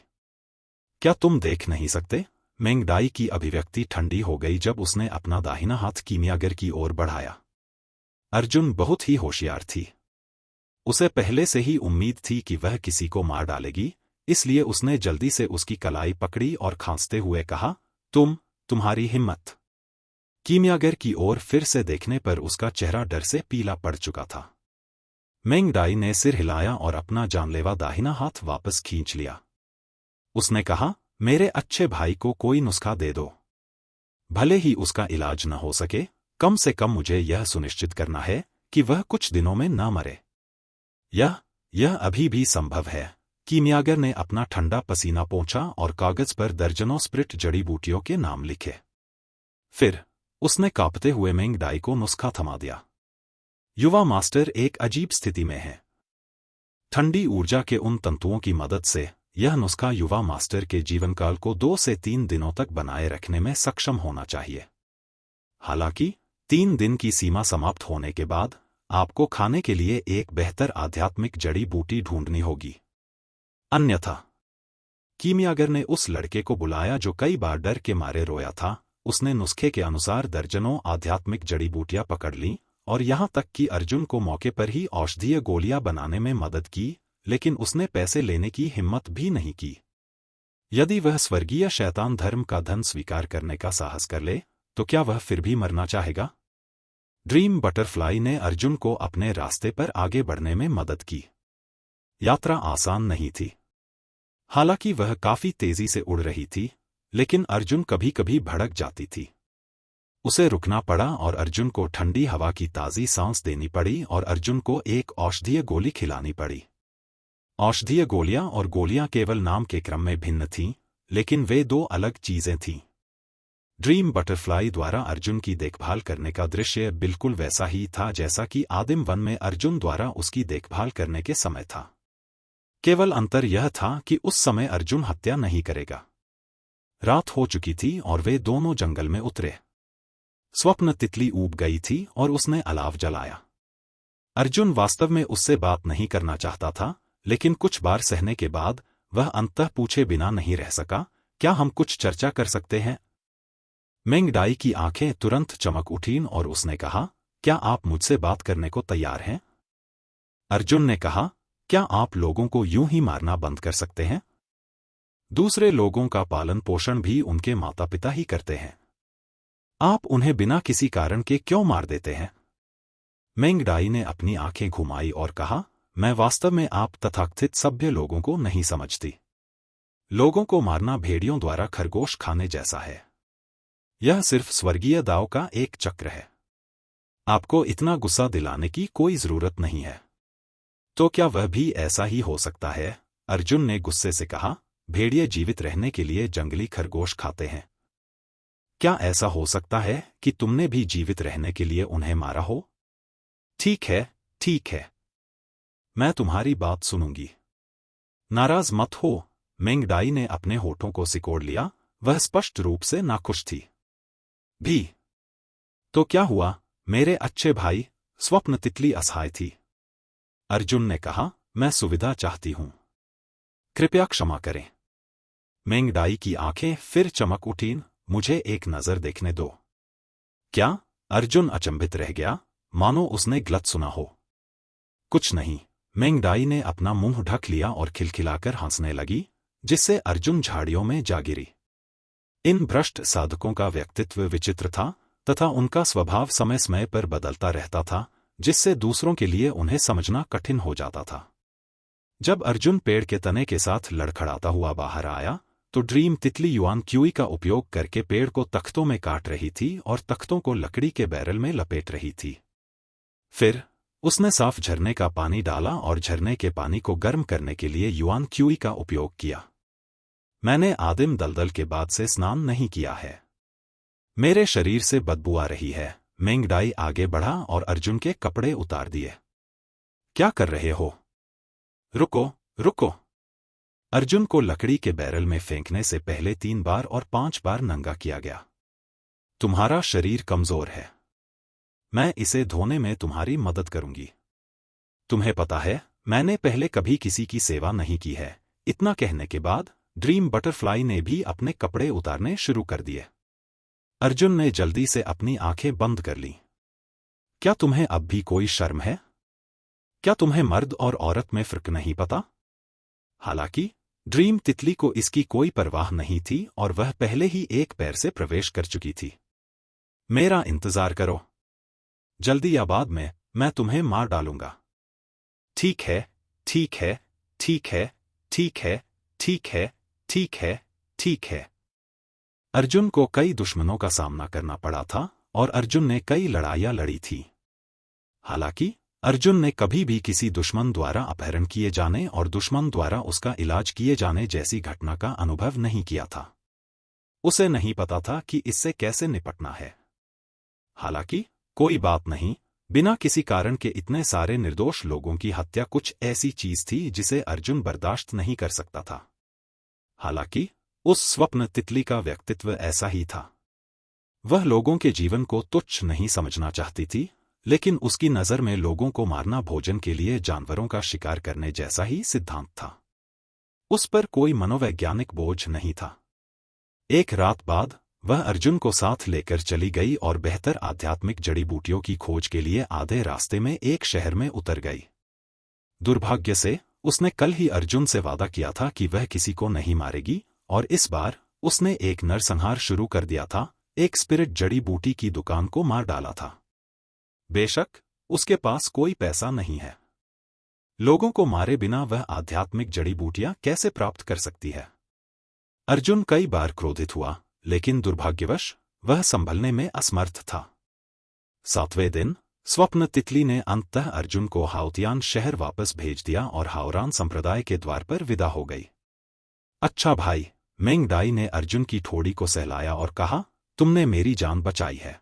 क्या तुम देख नहीं सकते? मेंग डाई की अभिव्यक्ति ठंडी हो गई जब उसने अपना दाहिना हाथ कीमियागर की ओर बढ़ाया। अर्जुन बहुत ही होशियार थी। उसे पहले से ही उम्मीद थी कि वह किसी को मार डालेगी, इसलिए उसने जल्दी से उसकी कलाई पकड़ी और खांसते हुए कहा, तुम्हारी हिम्मत। कीमियागर की ओर फिर से देखने पर उसका चेहरा डर से पीला पड़ चुका था। मेंग डाई ने सिर हिलाया और अपना जानलेवा दाहिना हाथ वापस खींच लिया। उसने कहा, मेरे अच्छे भाई को कोई नुस्खा दे दो। भले ही उसका इलाज न हो सके, कम से कम मुझे यह सुनिश्चित करना है कि वह कुछ दिनों में न मरे। यह अभी भी संभव है। कीमियागर ने अपना ठंडा पसीना पोंछा और कागज पर दर्जनों स्प्रिट जड़ी बूटियों के नाम लिखे। फिर उसने कांपते हुए मेंग डाई को नुस्खा थमा दिया। युवा मास्टर एक अजीब स्थिति में है। ठंडी ऊर्जा के उन तंतुओं की मदद से यह नुस्खा युवा मास्टर के जीवनकाल को 2 से 3 दिनों तक बनाए रखने में सक्षम होना चाहिए। हालांकि 3 दिन की सीमा समाप्त होने के बाद आपको खाने के लिए एक बेहतर आध्यात्मिक जड़ी बूटी ढूंढनी होगी। अन्यथा, कीमियागर ने उस लड़के को बुलाया जो कई बार डर के मारे रोया था। उसने नुस्खे के अनुसार दर्जनों आध्यात्मिक जड़ी बूटियां पकड़ लीं और यहां तक कि अर्जुन को मौके पर ही औषधीय गोलियां बनाने में मदद की, लेकिन उसने पैसे लेने की हिम्मत भी नहीं की। यदि वह स्वर्गीय शैतान धर्म का धन स्वीकार करने का साहस कर ले, तो क्या वह फिर भी मरना चाहेगा? ड्रीम बटरफ्लाई ने अर्जुन को अपने रास्ते पर आगे बढ़ने में मदद की। यात्रा आसान नहीं थी। हालांकि वह काफी तेजी से उड़ रही थी, लेकिन अर्जुन कभी कभी भड़क जाती थी। उसे रुकना पड़ा और अर्जुन को ठंडी हवा की ताज़ी सांस देनी पड़ी और अर्जुन को एक औषधीय गोली खिलानी पड़ी। औषधीय गोलियां और गोलियां केवल नाम के क्रम में भिन्न थीं, लेकिन वे 2 अलग चीजें थीं। ड्रीम बटरफ्लाई द्वारा अर्जुन की देखभाल करने का दृश्य बिल्कुल वैसा ही था जैसा कि आदिम वन में अर्जुन द्वारा उसकी देखभाल करने के समय था। केवल अंतर यह था कि उस समय अर्जुन हत्या नहीं करेगा। रात हो चुकी थी और वे दोनों जंगल में उतरे। स्वप्न तितली ऊब गई थी और उसने अलाव जलाया। अर्जुन वास्तव में उससे बात नहीं करना चाहता था, लेकिन कुछ बार सहने के बाद वह अंततः पूछे बिना नहीं रह सका, क्या हम कुछ चर्चा कर सकते हैं? मेंग डाई की आंखें तुरंत चमक उठीं और उसने कहा, क्या आप मुझसे बात करने को तैयार हैं? अर्जुन ने कहा, क्या आप लोगों को यूं ही मारना बंद कर सकते हैं? दूसरे लोगों का पालन पोषण भी उनके माता पिता ही करते हैं। आप उन्हें बिना किसी कारण के क्यों मार देते हैं? मेंग डाई ने अपनी आंखें घुमाई और कहा, मैं वास्तव में आप तथाकथित सभ्य लोगों को नहीं समझती। लोगों को मारना भेड़ियों द्वारा खरगोश खाने जैसा है। यह सिर्फ स्वर्गीय दाव का एक चक्र है। आपको इतना गुस्सा दिलाने की कोई जरूरत नहीं है। तो क्या वह भी ऐसा ही हो सकता है? अर्जुन ने गुस्से से कहा, भेड़िए जीवित रहने के लिए जंगली खरगोश खाते हैं। क्या ऐसा हो सकता है कि तुमने भी जीवित रहने के लिए उन्हें मारा हो? ठीक है। मैं तुम्हारी बात सुनूंगी। नाराज मत हो। मेंग डाई ने अपने होठों को सिकोड़ लिया, वह स्पष्ट रूप से नाखुश थी। भी तो क्या हुआ, मेरे अच्छे भाई? स्वप्न तितली असहाय थी। अर्जुन ने कहा, मैं सुविधा चाहती हूं। कृपया क्षमा करें। मेंगडाई की आंखें फिर चमक उठीं। मुझे एक नजर देखने दो। क्या? अर्जुन अचंभित रह गया, मानो उसने गलत सुना हो। कुछ नहीं। मेंगडाई ने अपना मुंह ढक लिया और खिलखिलाकर हंसने लगी, जिससे अर्जुन झाड़ियों में जा गिरी। इन भ्रष्ट साधकों का व्यक्तित्व विचित्र था तथा उनका स्वभाव समय समय पर बदलता रहता था, जिससे दूसरों के लिए उन्हें समझना कठिन हो जाता था। जब अर्जुन पेड़ के तने के साथ लड़खड़ाता हुआ बाहर आया, तो ड्रीम तितली युआन क्यूई का उपयोग करके पेड़ को तख्तों में काट रही थी और तख्तों को लकड़ी के बैरल में लपेट रही थी। फिर उसने साफ झरने का पानी डाला और झरने के पानी को गर्म करने के लिए युआन क्यूई का उपयोग किया। मैंने आदिम दलदल के बाद से स्नान नहीं किया है। मेरे शरीर से बदबू आ रही है। मेंगडाई आगे बढ़ा और अर्जुन के कपड़े उतार दिए। क्या कर रहे हो? रुको, रुको। अर्जुन को लकड़ी के बैरल में फेंकने से पहले 3 बार और 5 बार नंगा किया गया। तुम्हारा शरीर कमजोर है। मैं इसे धोने में तुम्हारी मदद करूंगी। तुम्हें पता है, मैंने पहले कभी किसी की सेवा नहीं की है। इतना कहने के बाद ड्रीम बटरफ्लाई ने भी अपने कपड़े उतारने शुरू कर दिए। अर्जुन ने जल्दी से अपनी आंखें बंद कर लीं। क्या तुम्हें अब भी कोई शर्म है? क्या तुम्हें मर्द और औरत में फर्क नहीं पता? हालांकि ड्रीम तितली को इसकी कोई परवाह नहीं थी और वह पहले ही एक पैर से प्रवेश कर चुकी थी। मेरा इंतजार करो। जल्दी या बाद में मैं तुम्हें मार डालूंगा। ठीक है, ठीक है, ठीक है, ठीक है, ठीक है, ठीक है, ठीक है। अर्जुन को कई दुश्मनों का सामना करना पड़ा था और अर्जुन ने कई लड़ाइयां लड़ी थी। हालांकि अर्जुन ने कभी भी किसी दुश्मन द्वारा अपहरण किए जाने और दुश्मन द्वारा उसका इलाज किए जाने जैसी घटना का अनुभव नहीं किया था। उसे नहीं पता था कि इससे कैसे निपटना है। हालांकि कोई बात नहीं, बिना किसी कारण के इतने सारे निर्दोष लोगों की हत्या कुछ ऐसी चीज थी जिसे अर्जुन बर्दाश्त नहीं कर सकता था। हालांकि उस स्वप्न तितली का व्यक्तित्व ऐसा ही था। वह लोगों के जीवन को तुच्छ नहीं समझना चाहती थी, लेकिन उसकी नजर में लोगों को मारना भोजन के लिए जानवरों का शिकार करने जैसा ही सिद्धांत था। उस पर कोई मनोवैज्ञानिक बोझ नहीं था। एक रात बाद वह अर्जुन को साथ लेकर चली गई और बेहतर आध्यात्मिक जड़ी बूटियों की खोज के लिए आधे रास्ते में एक शहर में उतर गई। दुर्भाग्य से उसने कल ही अर्जुन से वादा किया था कि वह किसी को नहीं मारेगी, और इस बार उसने एक नरसंहार शुरू कर दिया था। एक स्पिरिट जड़ी बूटी की दुकान को मार डाला था। बेशक उसके पास कोई पैसा नहीं है। लोगों को मारे बिना वह आध्यात्मिक जड़ी बूटियां कैसे प्राप्त कर सकती है? अर्जुन कई बार क्रोधित हुआ, लेकिन दुर्भाग्यवश वह संभलने में असमर्थ था। 7वें दिन स्वप्न तितली ने अंततः अर्जुन को हाउतियान शहर वापस भेज दिया और हावरान संप्रदाय के द्वार पर विदा हो गई। अच्छा भाई, मेंगडाई ने अर्जुन की ठोड़ी को सहलाया और कहा, तुमने मेरी जान बचाई है।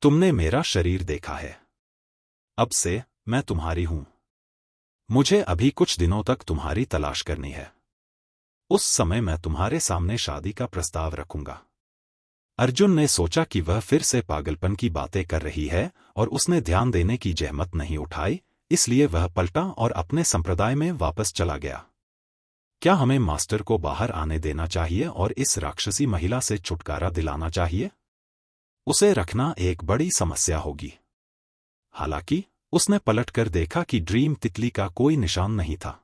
तुमने मेरा शरीर देखा है। अब से मैं तुम्हारी हूं। मुझे अभी कुछ दिनों तक तुम्हारी तलाश करनी है। उस समय मैं तुम्हारे सामने शादी का प्रस्ताव रखूंगा। अर्जुन ने सोचा कि वह फिर से पागलपन की बातें कर रही है और उसने ध्यान देने की जहमत नहीं उठाई, इसलिए वह पलटा और अपने संप्रदाय में वापस चला गया। क्या हमें मास्टर को बाहर आने देना चाहिए और इस राक्षसी महिला से छुटकारा दिलाना चाहिए? उसे रखना एक बड़ी समस्या होगी। हालांकि उसने पलटकर देखा कि ड्रीम तितली का कोई निशान नहीं था।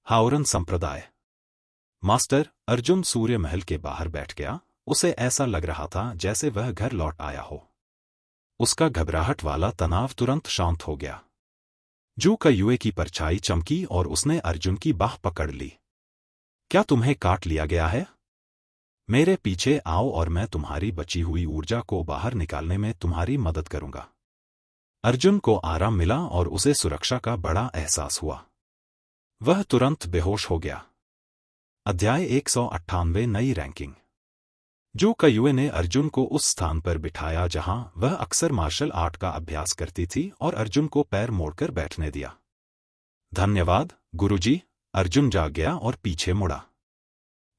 हावरन संप्रदाय। मास्टर अर्जुन सूर्य महल के बाहर बैठ गया। उसे ऐसा लग रहा था जैसे वह घर लौट आया हो। उसका घबराहट वाला तनाव तुरंत शांत हो गया। जू का युए की परछाई चमकी और उसने अर्जुन की बाह पकड़ ली। क्या तुम्हें काट लिया गया है? मेरे पीछे आओ और मैं तुम्हारी बची हुई ऊर्जा को बाहर निकालने में तुम्हारी मदद करूंगा। अर्जुन को आराम मिला और उसे सुरक्षा का बड़ा एहसास हुआ। वह तुरंत बेहोश हो गया। अध्याय 198 नई रैंकिंग। जू का युए ने अर्जुन को उस स्थान पर बिठाया जहां वह अक्सर मार्शल आर्ट का अभ्यास करती थी और अर्जुन को पैर मोड़कर बैठने दिया। धन्यवाद गुरुजी। अर्जुन जाग गया और पीछे मुड़ा।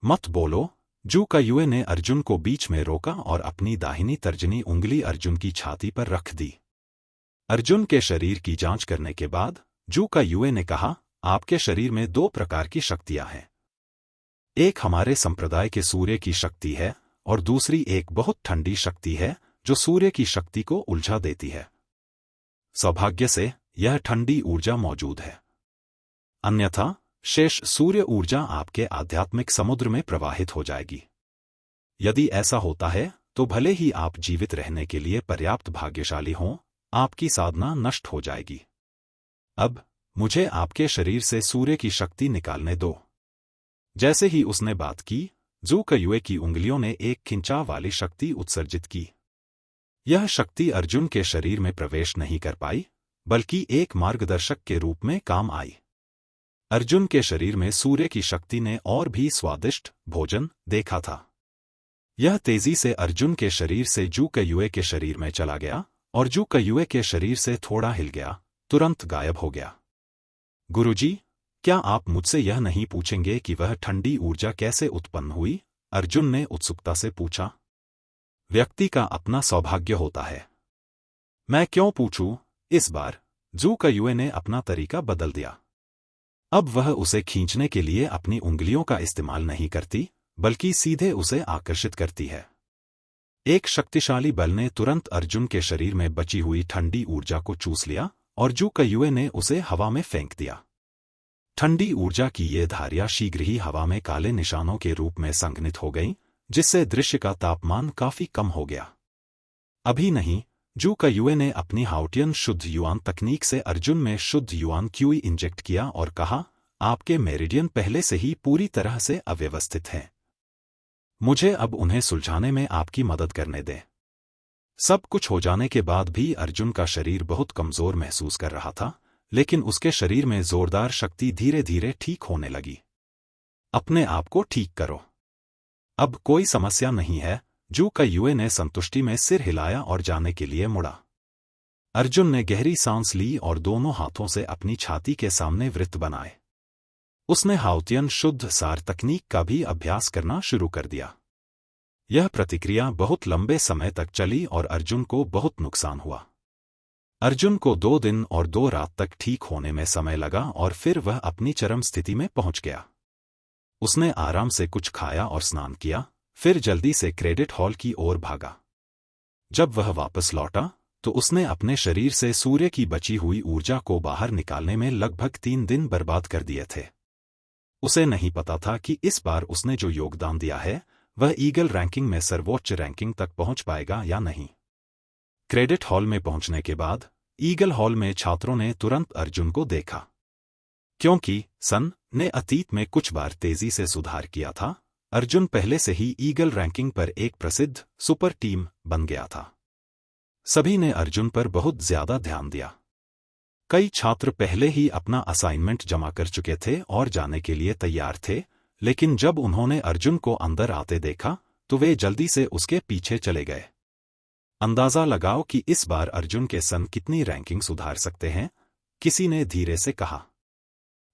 मत बोलो। जू का युए ने अर्जुन को बीच में रोका और अपनी दाहिनी तर्जनी उंगली अर्जुन की छाती पर रख दी। अर्जुन के शरीर की जांच करने के बाद जू का युए ने कहा, आपके शरीर में दो प्रकार की शक्तियां हैं। एक हमारे संप्रदाय के सूर्य की शक्ति है और दूसरी एक बहुत ठंडी शक्ति है जो सूर्य की शक्ति को उलझा देती है। सौभाग्य से यह ठंडी ऊर्जा मौजूद है, अन्यथा शेष सूर्य ऊर्जा आपके आध्यात्मिक समुद्र में प्रवाहित हो जाएगी। यदि ऐसा होता है तो भले ही आप जीवित रहने के लिए पर्याप्त भाग्यशाली हों, आपकी साधना नष्ट हो जाएगी। अब मुझे आपके शरीर से सूर्य की शक्ति निकालने दो। जैसे ही उसने बात की, जू कयुए की उंगलियों ने एक खिंचाव वाली शक्ति उत्सर्जित की। यह शक्ति अर्जुन के शरीर में प्रवेश नहीं कर पाई, बल्कि एक मार्गदर्शक के रूप में काम आई। अर्जुन के शरीर में सूर्य की शक्ति ने और भी स्वादिष्ट भोजन देखा था। यह तेजी से अर्जुन के शरीर से जू कयुए के शरीर में चला गया और जू कयुए के शरीर से थोड़ा हिल गया, तुरंत गायब हो गया। गुरुजी, क्या आप मुझसे यह नहीं पूछेंगे कि वह ठंडी ऊर्जा कैसे उत्पन्न हुई? अर्जुन ने उत्सुकता से पूछा। व्यक्ति का अपना सौभाग्य होता है। मैं क्यों पूछूं? इस बार जू कयुए ने अपना तरीका बदल दिया। अब वह उसे खींचने के लिए अपनी उंगलियों का इस्तेमाल नहीं करती, बल्कि सीधे उसे आकर्षित करती है। एक शक्तिशाली बल ने तुरंत अर्जुन के शरीर में बची हुई ठंडी ऊर्जा को चूस लिया और जू कयुए ने उसे हवा में फेंक दिया। ठंडी ऊर्जा की ये धारियां शीघ्र ही हवा में काले निशानों के रूप में संघनित हो गईं, जिससे दृश्य का तापमान काफी कम हो गया। अभी नहीं, जू कयुए ने अपनी हाउटियन शुद्ध युआन तकनीक से अर्जुन में शुद्ध युआन क्यूई इंजेक्ट किया और कहा, आपके मेरिडियन पहले से ही पूरी तरह से अव्यवस्थित हैं। मुझे अब उन्हें सुलझाने में आपकी मदद करने दें। सब कुछ हो जाने के बाद भी अर्जुन का शरीर बहुत कमजोर महसूस कर रहा था, लेकिन उसके शरीर में जोरदार शक्ति धीरे धीरे ठीक होने लगी। अपने आप को ठीक करो। अब कोई समस्या नहीं है। जू कयुए ने संतुष्टि में सिर हिलाया और जाने के लिए मुड़ा। अर्जुन ने गहरी सांस ली और दोनों हाथों से अपनी छाती के सामने वृत्त बनाए। उसने हाउतियन शुद्ध सार तकनीक का भी अभ्यास करना शुरू कर दिया। यह प्रतिक्रिया बहुत लंबे समय तक चली और अर्जुन को बहुत नुकसान हुआ। अर्जुन को 2 दिन और 2 रात तक ठीक होने में समय लगा और फिर वह अपनी चरम स्थिति में पहुंच गया। उसने आराम से कुछ खाया और स्नान किया, फिर जल्दी से क्रेडिट हॉल की ओर भागा। जब वह वापस लौटा तो उसने अपने शरीर से सूर्य की बची हुई ऊर्जा को बाहर निकालने में लगभग 3 दिन बर्बाद कर दिए थे। उसे नहीं पता था कि इस बार उसने जो योगदान दिया है वह ईगल रैंकिंग में सर्वोच्च रैंकिंग तक पहुंच पाएगा या नहीं। क्रेडिट हॉल में पहुंचने के बाद ईगल हॉल में छात्रों ने तुरंत अर्जुन को देखा, क्योंकि सन ने अतीत में कुछ बार तेजी से सुधार किया था। अर्जुन पहले से ही ईगल रैंकिंग पर एक प्रसिद्ध सुपर टीम बन गया था। सभी ने अर्जुन पर बहुत ज्यादा ध्यान दिया। कई छात्र पहले ही अपना असाइनमेंट जमा कर चुके थे और जाने के लिए तैयार थे, लेकिन जब उन्होंने अर्जुन को अंदर आते देखा तो वे जल्दी से उसके पीछे चले गए। अंदाजा लगाओ कि इस बार अर्जुन के सन कितनी रैंकिंग सुधार सकते हैं, किसी ने धीरे से कहा।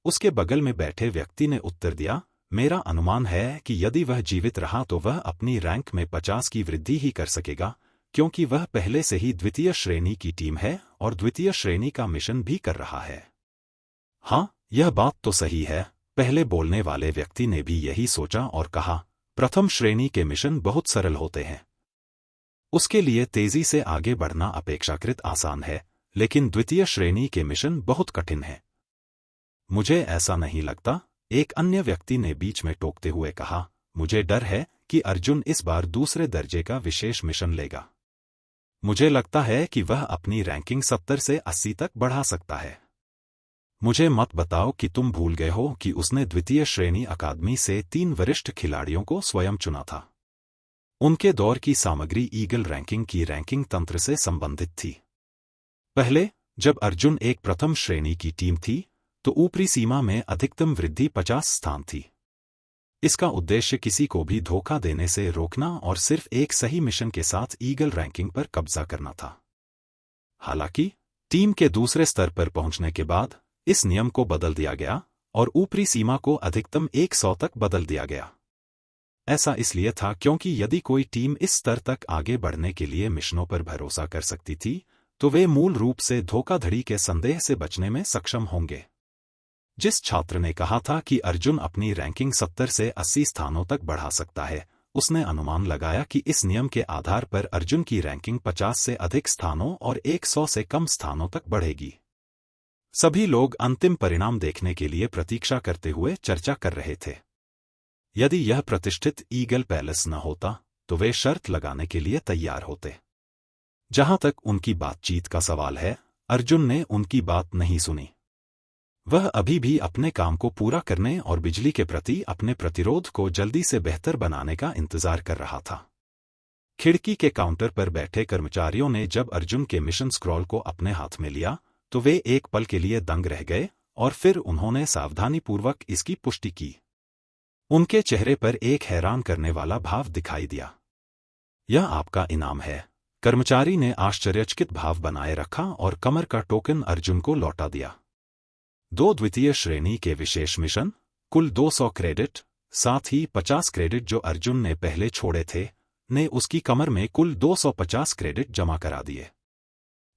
उसके बगल में बैठे व्यक्ति ने उत्तर दिया, मेरा अनुमान है कि यदि वह जीवित रहा तो वह अपनी रैंक में 50 की वृद्धि ही कर सकेगा, क्योंकि वह पहले से ही द्वितीय श्रेणी की टीम है और द्वितीय श्रेणी का मिशन भी कर रहा है। हाँ, यह बात तो सही है। पहले बोलने वाले व्यक्ति ने भी यही सोचा और कहा, प्रथम श्रेणी के मिशन बहुत सरल होते हैं। उसके लिए तेजी से आगे बढ़ना अपेक्षाकृत आसान है, लेकिन द्वितीय श्रेणी के मिशन बहुत कठिन हैं। मुझे ऐसा नहीं लगता, एक अन्य व्यक्ति ने बीच में टोकते हुए कहा, मुझे डर है कि अर्जुन इस बार दूसरे दर्जे का विशेष मिशन लेगा। मुझे लगता है कि वह अपनी रैंकिंग 70 से 80 तक बढ़ा सकता है। मुझे मत बताओ कि तुम भूल गए हो कि उसने द्वितीय श्रेणी अकादमी से 3 वरिष्ठ खिलाड़ियों को स्वयं चुना था। उनके दौर की सामग्री ईगल रैंकिंग की रैंकिंग तंत्र से संबंधित थी। पहले जब अर्जुन एक प्रथम श्रेणी की टीम थी तो ऊपरी सीमा में अधिकतम वृद्धि 50 स्थान थी। इसका उद्देश्य किसी को भी धोखा देने से रोकना और सिर्फ एक सही मिशन के साथ ईगल रैंकिंग पर कब्जा करना था। हालांकि टीम के दूसरे स्तर पर पहुंचने के बाद इस नियम को बदल दिया गया और ऊपरी सीमा को अधिकतम 100 तक बदल दिया गया। ऐसा इसलिए था क्योंकि यदि कोई टीम इस स्तर तक आगे बढ़ने के लिए मिशनों पर भरोसा कर सकती थी तो वे मूल रूप से धोखाधड़ी के संदेह से बचने में सक्षम होंगे। जिस छात्र ने कहा था कि अर्जुन अपनी रैंकिंग 70 से 80 स्थानों तक बढ़ा सकता है, उसने अनुमान लगाया कि इस नियम के आधार पर अर्जुन की रैंकिंग 50 से अधिक स्थानों और 100 से कम स्थानों तक बढ़ेगी। सभी लोग अंतिम परिणाम देखने के लिए प्रतीक्षा करते हुए चर्चा कर रहे थे। यदि यह प्रतिष्ठित ईगल पैलेस न होता तो वे शर्त लगाने के लिए तैयार होते। जहां तक उनकी बातचीत का सवाल है, अर्जुन ने उनकी बात नहीं सुनी। वह अभी भी अपने काम को पूरा करने और बिजली के प्रति अपने प्रतिरोध को जल्दी से बेहतर बनाने का इंतजार कर रहा था। खिड़की के काउंटर पर बैठे कर्मचारियों ने जब अर्जुन के मिशन स्क्रॉल को अपने हाथ में लिया तो वे एक पल के लिए दंग रह गए और फिर उन्होंने सावधानीपूर्वक इसकी पुष्टि की। उनके चेहरे पर एक हैरान करने वाला भाव दिखाई दिया। यह आपका इनाम है। कर्मचारी ने आश्चर्यचकित भाव बनाए रखा और कमर का टोकन अर्जुन को लौटा दिया। 2 द्वितीय श्रेणी के विशेष मिशन, कुल 200 क्रेडिट, साथ ही 50 क्रेडिट जो अर्जुन ने पहले छोड़े थे, ने उसकी कमर में कुल 250 क्रेडिट जमा करा दिए।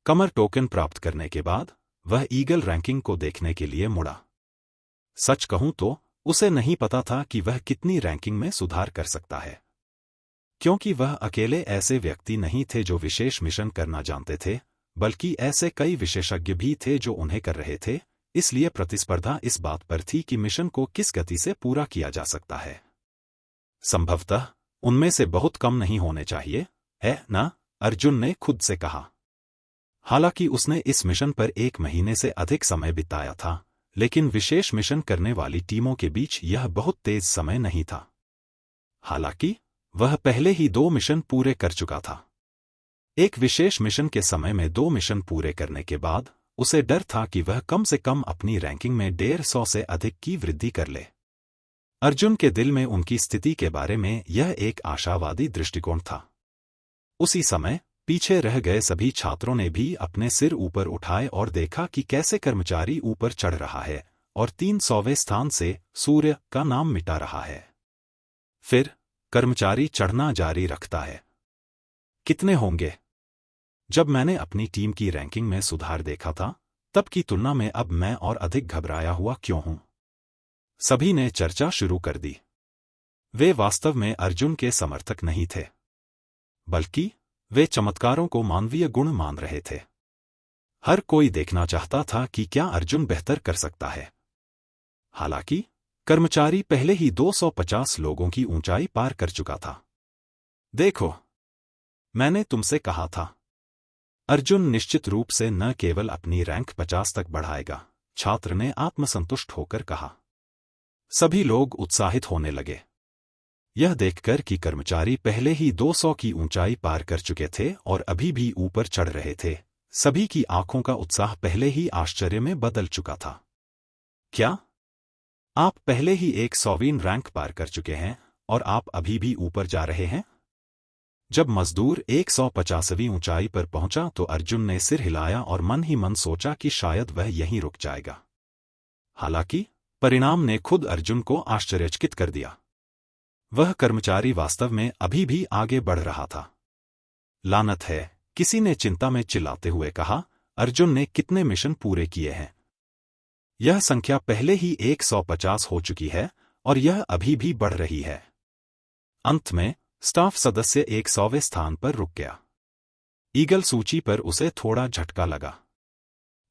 कमर टोकन प्राप्त करने के बाद वह ईगल रैंकिंग को देखने के लिए मुड़ा। सच कहूं तो उसे नहीं पता था कि वह कितनी रैंकिंग में सुधार कर सकता है, क्योंकि वह अकेले ऐसे व्यक्ति नहीं थे जो विशेष मिशन करना जानते थे, बल्कि ऐसे कई विशेषज्ञ भी थे जो उन्हें कर रहे थे। इसलिए प्रतिस्पर्धा इस बात पर थी कि मिशन को किस गति से पूरा किया जा सकता है। संभवतः उनमें से बहुत कम नहीं होने चाहिए, है ना? अर्जुन ने खुद से कहा। हालांकि उसने इस मिशन पर 1 महीने से अधिक समय बिताया था, लेकिन विशेष मिशन करने वाली टीमों के बीच यह बहुत तेज समय नहीं था। हालांकि वह पहले ही 2 मिशन पूरे कर चुका था। एक विशेष मिशन के समय में 2 मिशन पूरे करने के बाद उसे डर था कि वह कम से कम अपनी रैंकिंग में 150 से अधिक की वृद्धि कर ले। अर्जुन के दिल में उनकी स्थिति के बारे में यह एक आशावादी दृष्टिकोण था। उसी समय पीछे रह गए सभी छात्रों ने भी अपने सिर ऊपर उठाए और देखा कि कैसे कर्मचारी ऊपर चढ़ रहा है और 300वें स्थान से सूर्य का नाम मिटा रहा है। फिर कर्मचारी चढ़ना जारी रखता है। कितने होंगे? जब मैंने अपनी टीम की रैंकिंग में सुधार देखा था, तब की तुलना में अब मैं और अधिक घबराया हुआ क्यों हूं? सभी ने चर्चा शुरू कर दी। वे वास्तव में अर्जुन के समर्थक नहीं थे, बल्कि वे चमत्कारों को मानवीय गुण मान रहे थे। हर कोई देखना चाहता था कि क्या अर्जुन बेहतर कर सकता है। हालांकि कर्मचारी पहले ही 250 लोगों की ऊंचाई पार कर चुका था। देखो, मैंने तुमसे कहा था। अर्जुन निश्चित रूप से न केवल अपनी रैंक 50 तक बढ़ाएगा, छात्र ने आत्मसंतुष्ट होकर कहा। सभी लोग उत्साहित होने लगे। यह देखकर कि कर्मचारी पहले ही 200 की ऊंचाई पार कर चुके थे और अभी भी ऊपर चढ़ रहे थे, सभी की आंखों का उत्साह पहले ही आश्चर्य में बदल चुका था। क्या? आप पहले ही 100वीं रैंक पार कर चुके हैं और आप अभी भी ऊपर जा रहे हैं? जब मजदूर 150वीं ऊंचाई पर पहुंचा तो अर्जुन ने सिर हिलाया और मन ही मन सोचा कि शायद वह यहीं रुक जाएगा। हालांकि परिणाम ने खुद अर्जुन को आश्चर्यचकित कर दिया। वह कर्मचारी वास्तव में अभी भी आगे बढ़ रहा था। लानत है, किसी ने चिंता में चिल्लाते हुए कहा। अर्जुन ने कितने मिशन पूरे किए हैं? यह संख्या पहले ही 150 हो चुकी है और यह अभी भी बढ़ रही है। अंत में स्टाफ सदस्य 100वें स्थान पर रुक गया। ईगल सूची पर उसे थोड़ा झटका लगा।